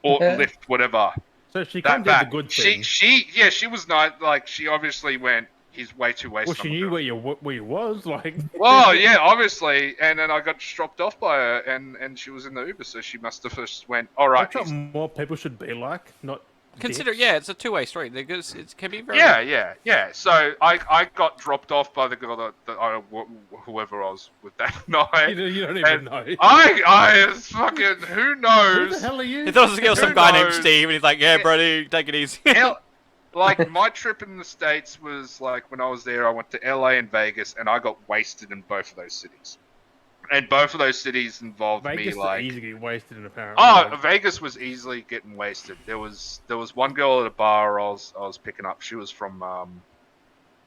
or Lyft, whatever. So she That kind of did the back. good thing. She was not, like, she obviously went, he's way too wasted. Well, she knew where you was, like. Well, yeah, obviously, and then I got dropped off by her, and she was in the Uber, so she must have just went, all right. That's what more people should be like, not. Consider, dicks. yeah, it's a two-way street. Because it can be very. Yeah. So I got dropped off by the girl that whoever I was with that night. You don't even know. I is fucking who Who the knows? hell are you? He thought it was some Who guy named knows? Steve, and he's like, "Yeah, Brody, take it easy." Like my trip in the States was like when I was there, I went to LA and Vegas, and I got wasted in both of those cities. And both of those cities involved Vegas me like. is easy to get wasted in, apparently. Oh, Vegas was easily getting wasted. There was one girl at a bar I was picking up. She was from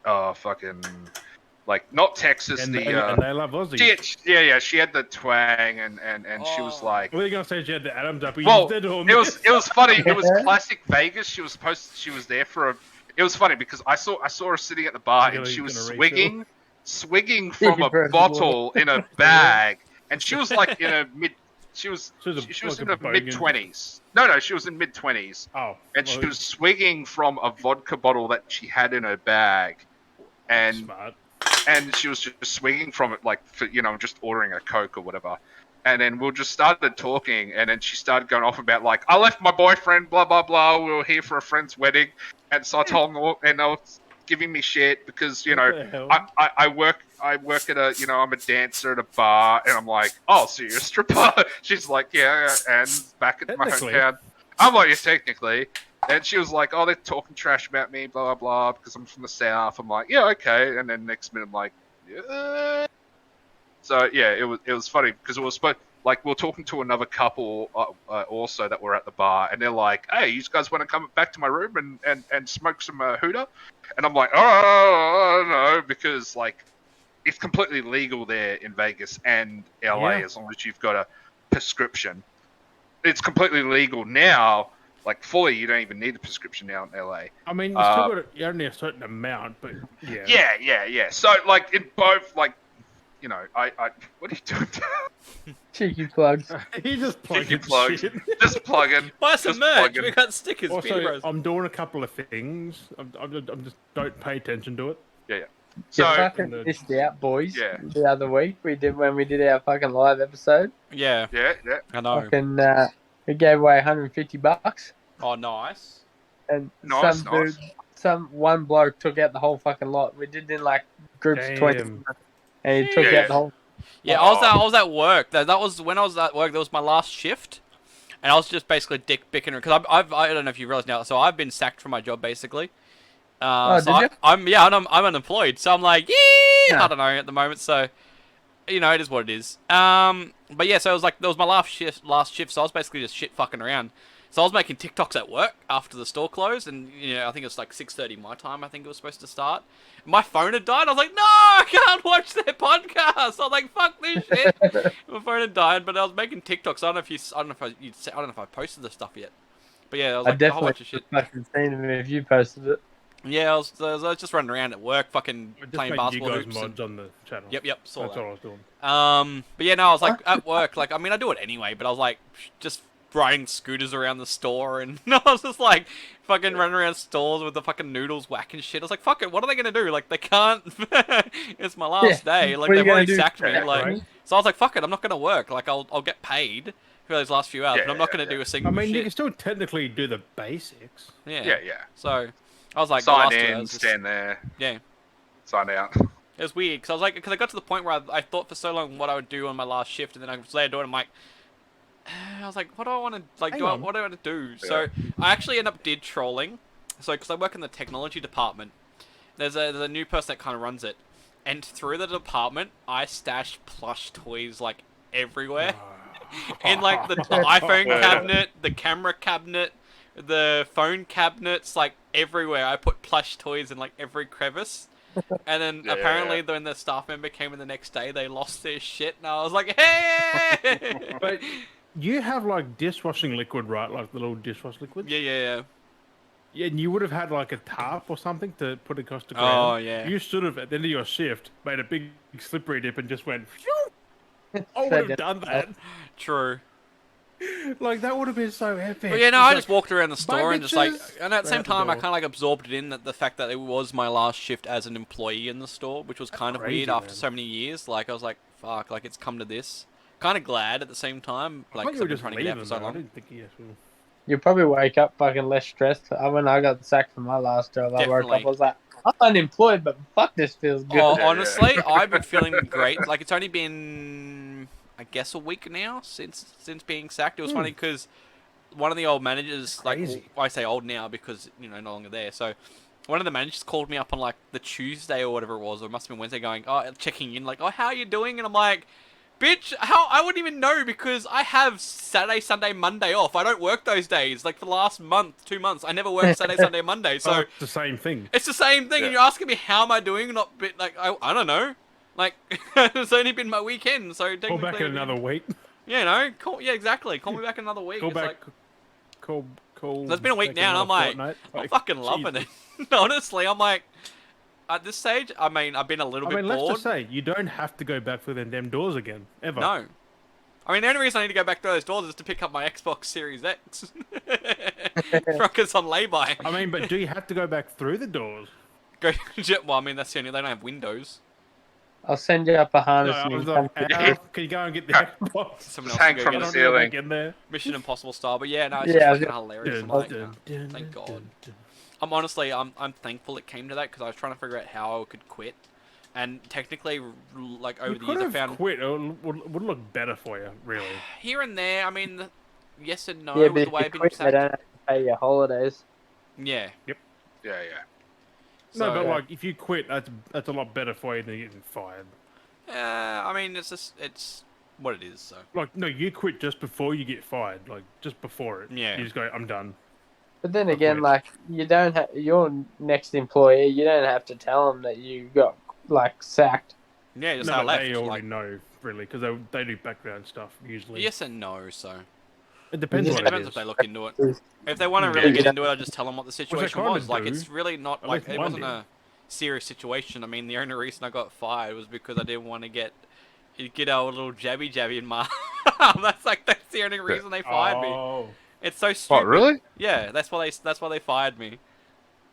fucking like not Texas. and they love Aussie. Yeah. She had the twang and she was like. What are you gonna say? She had the Adams up. Well, it was funny. It was classic Vegas. She was there for a. It was funny because I saw her sitting at the bar and she was swigging from a bottle in a bag, and she was like in a mid. She was in the mid-20s. No, she was in mid-20s. Oh. And she was swigging from a vodka bottle that she had in her bag, and Smart. and she was just swigging from it, like for, just ordering a Coke or whatever. And then we just started talking, and then she started going off about like, I left my boyfriend, blah blah blah. We were here for a friend's wedding, and so I told him, and they were giving me shit because I work at a I'm a dancer at a bar, and I'm like, oh, so you're a stripper? She's like, yeah, and back at my hometown. I'm like, yeah, technically. And she was like, oh, they're talking trash about me, blah blah blah, because I'm from the south. I'm like, yeah, okay. And then next minute I'm like, yeah. So yeah, it was funny because it was like we were talking to another couple also that were at the bar, and they're like, "Hey, you guys want to come back to my room and smoke some hooter?" And I'm like, "Oh no," because like it's completely legal there in Vegas and LA as long as you've got a prescription. It's completely legal now. Like fully, you don't even need a prescription now in LA. I mean, you only a certain amount, but yeah. Yeah. So like in both like. I what are you doing? Cheeky plugs. He just Cheeky plugs. Just plugging. Buy some merch. We got stickers. Also, Beardy Bros. I'm doing a couple of things. I'm just don't pay attention to it. Yeah. You So fucking missed out, boys. Yeah. The other week when we did our fucking live episode. Yeah. I know. Fucking, we gave away $150, Oh, nice. and Nice. one bloke took out the whole fucking lot. We did it in like groups of 20, and he took out the whole. Yeah, I was at work. That was when I was at work. That was my last shift, and I was just basically bicking because I don't know if you realize now. So I've been sacked from my job basically. Did you? I'm unemployed. So I'm like, I don't know at the moment. So, it is what it is. But yeah, so it was like that was my last shift. So I was basically just shit fucking around. So I was making TikToks at work after the store closed, and I think it was like 6:30 my time. I think it was supposed to start. My phone had died. I was like, no, I can't watch their podcast. I was like, fuck this shit. My phone had died, but I was making TikToks. I don't know if I posted the stuff yet. But yeah, I was like, definitely a whole bunch of shit. fucking seen him if you posted it. Yeah, I was just running around at work, fucking playing basketball you guys hoops. mods on the channel. Yep, saw That's that. all I was doing. But yeah, no, I was like at work. Like, I mean, I do it anyway, but I was like just riding scooters around the store, and I was just like fucking running around stores with the fucking noodles whacking shit. I was like, fuck it, what are they gonna do? Like, they can't. It's my last day. Like, they've already sacked me. Like, right? so I was like, fuck it, I'm not gonna work. Like, I'll get paid for those last few hours, but I'm not gonna do a single I mean, shit. you can still technically do the basics. Yeah. So I was like, sign the last 2 in, hours stand there, yeah. sign out. It was weird, because I got to the point where I thought for so long what I would do on my last shift, and then I was there doing it, I'm like, I was like, what do I want to, like, what do I want to do? Yeah. So, I actually ended up did trolling, so, because I work in the technology department, there's a new person that kind of runs it, and through the department, I stashed plush toys, like, everywhere, in, like, the iPhone cabinet, the camera cabinet, the phone cabinets, like, everywhere. I put plush toys in, like, every crevice. And then apparently when the staff member came in the next day, they lost their shit, and I was like, hey! But you have like dishwashing liquid, right? Like the little dishwash liquid. Yeah. Yeah, and you would have had like a tarp or something to put across the ground. Oh, yeah. You should have, at the end of your shift, made a big slippery dip and just went. Phew! I would have done that. True. Like that would have been so epic. But yeah, no, It's I like, just walked around the store "Bye, and just like, bitches!" and at the same Right out the time, I door. kind of like absorbed it in that the fact that it was my last shift as an employee in the store, which was kind of crazy, weird after man. so many years. Like, I was like, fuck, like it's come to this. Kind of glad at the same time, I like, thought 'cause you were I've been just trying to get out leaving. for so Though. I long. didn't think you were. You probably wake up fucking less stressed. When I got sacked from my last job, I woke up, I Definitely. was like, I'm unemployed, but fuck, this feels good. Oh, Yeah, honestly, I've been feeling great. Like, it's only been, I guess, a week now since being sacked. It was funny because one of the old managers, like, Crazy. I say old now because, no longer there. So, one of the managers called me up on, like, the Tuesday or whatever it was, or it must have been Wednesday, going, checking in, like, oh, how are you doing? And I'm like, bitch, how? I wouldn't even know because I have Saturday, Sunday, Monday off. I don't work those days. Like, for the last month, 2 months, I never worked Saturday, Sunday, Monday. Oh, So, it's the same thing. it's the same thing, Yeah. and you're asking me how am I doing? Not bit like I don't know. Like it's only been my weekend, so technically. Call back in another week. Yeah, exactly. Call me back another week. Call It's back. like Call. it's been a week back now, and I'm another like, fortnight. I'm fucking loving it. Honestly, I'm like, at this stage, I mean, I've been a little I bit mean, let's bored. just say you don't have to go back through them doors again ever. No. I mean, the only reason I need to go back to those doors is to pick up my Xbox Series X. Because on lay-by. I mean, but do you have to go back through the doors? Well, I mean, that's the only. They don't have windows. I'll send you up a No, harness I and you was can like, come "Al, can you go and get the Xbox? Someone Just else hang can go from get the it. I don't know ceiling. back in there. Mission Impossible style, but yeah, no, it's Yeah, just I was fucking hilarious. I'm Dun, like, dun, dun, thank dun, God. dun. I'm honestly, I'm thankful it came to that because I was trying to figure out how I could quit, and technically, like over You the could years, I have found quit. It would look better for you, really. here and there. I mean, yes and no Yeah, with but the if way you I've been quit, they sacked. don't have to pay your holidays. Yeah. Yeah, yeah. So, No, but like if you quit, that's a lot better for you than getting fired. I mean, it's what it is. So Like no, you quit just before you get fired. Like just before it. Yeah. You just go, I'm done. But then I again, quit. like, you don't have your next employee, you don't have to tell them that you got, like, sacked. yeah, just No, how I but left. they already Like, know, really, because they do background stuff usually. yes and no. So It depends just what depends it if is. they look into it. Is- If they want to Yeah. really get Yeah. into it, I just tell them what the situation kinda was. Like, do. it's really not At like least it one wasn't did. a serious situation. I mean, the only reason I got fired was because I didn't want to get a little jabby in my arm. That's the only reason they fired me. Oh, It's so stupid. What, really? Yeah, that's why they fired me.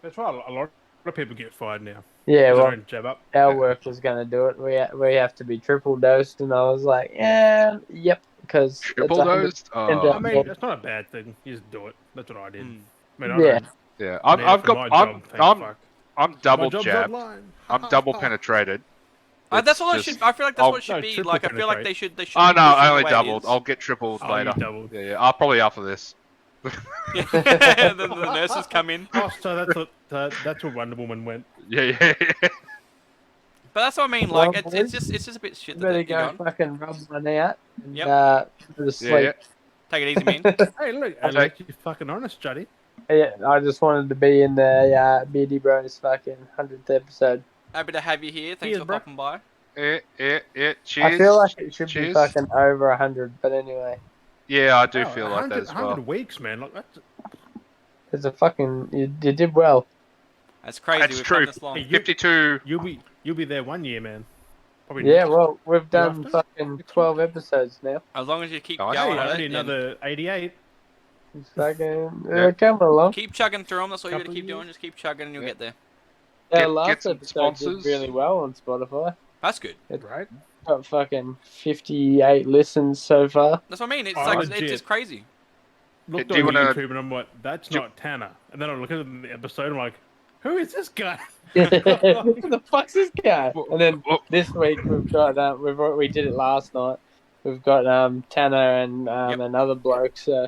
that's right. A lot of people get fired now. Yeah, 'Cause they well, don't jab up. our work was going to do it. We have to be triple dosed, and I was like, yeah, yep, because Triple dosed? I Oh, mean, it's not a bad thing. You just do it. That's what I did. Mm. I mean, I Yeah. don't yeah. need it I've for got. my job, thank I'm fuck. I'm My double job's jabbed. online. I'm double penetrated. That's It's all it just- should. I feel like that's I'll- what it should no, be. triple Like, I feel like penetrate. they should. Oh no, do I it only the way it doubled. is. I'll get tripled Oh, you later. doubled. Yeah, yeah. I'll probably after this. the nurses come in. Oh, so that's where Wonder Woman went. Yeah. But that's what I mean. Well, Like, it's just a bit shit You that better they go got. fucking rub one out and Yep. go to Yeah, sleep. yeah. Take it easy, man. Hey, look, I'll at least you're fucking honest, Juddy. Yeah, I just wanted to be in the Beardy Bros fucking 100th episode. Happy to have you here. Thanks Cheers, for bro. popping by. Cheers. I feel like it should be Cheers. fucking over 100, but anyway, Yeah, I do Oh, feel like that as 100 well. weeks, man. Like that's it's a fucking you did well. That's crazy. That's We've true. done this long. Hey, you- 52. you'll be there 1 year, man. Probably Yeah, next- well, we've done after? fucking 12 episodes now. As long as you keep Nice. going Hey, at only it, and another 88. It's fucking Yeah. coming along. keep chugging through them. That's all you got to Couple keep years. doing. Just keep chugging, and you'll Yeah. get there. Our Get last some episode sponsors. did really well on Spotify. That's good. Right? Got fucking 58 listens so far. That's what I mean. It's Oh, like legit. it's just crazy. Looked do you on wanna- YouTube and I'm like, that's do- not Tanner. And then I look at the episode and I'm like, who is this guy? Who the fuck's this guy? And then Well, this week we've got we did it last night. We've got Tanner and Yep. another bloke. So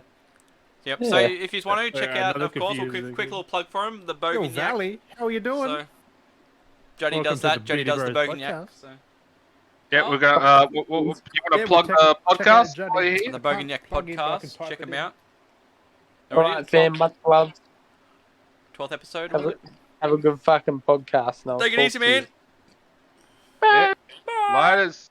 Yep. Yeah. So if you want to check Yeah, out, another of course, a confusing quick thing. little plug for him, the Yo, Bogan Yak. Valley, how are you doing? So Jody Welcome does to that. the Jody Beardy does the Bros Bogan Yak. podcast. So yeah, we're gonna. You want to Yeah, plug we'll the check out podcast Juddy. while you're here? the Bogan Yak Plug in, I can podcast. type Check it him in. out. all right, fam, much love. 12th episode. Have Was a, it? have a good fucking podcast. And I'll Take it talk easy, to you. man. Yeah. Bye. Laters.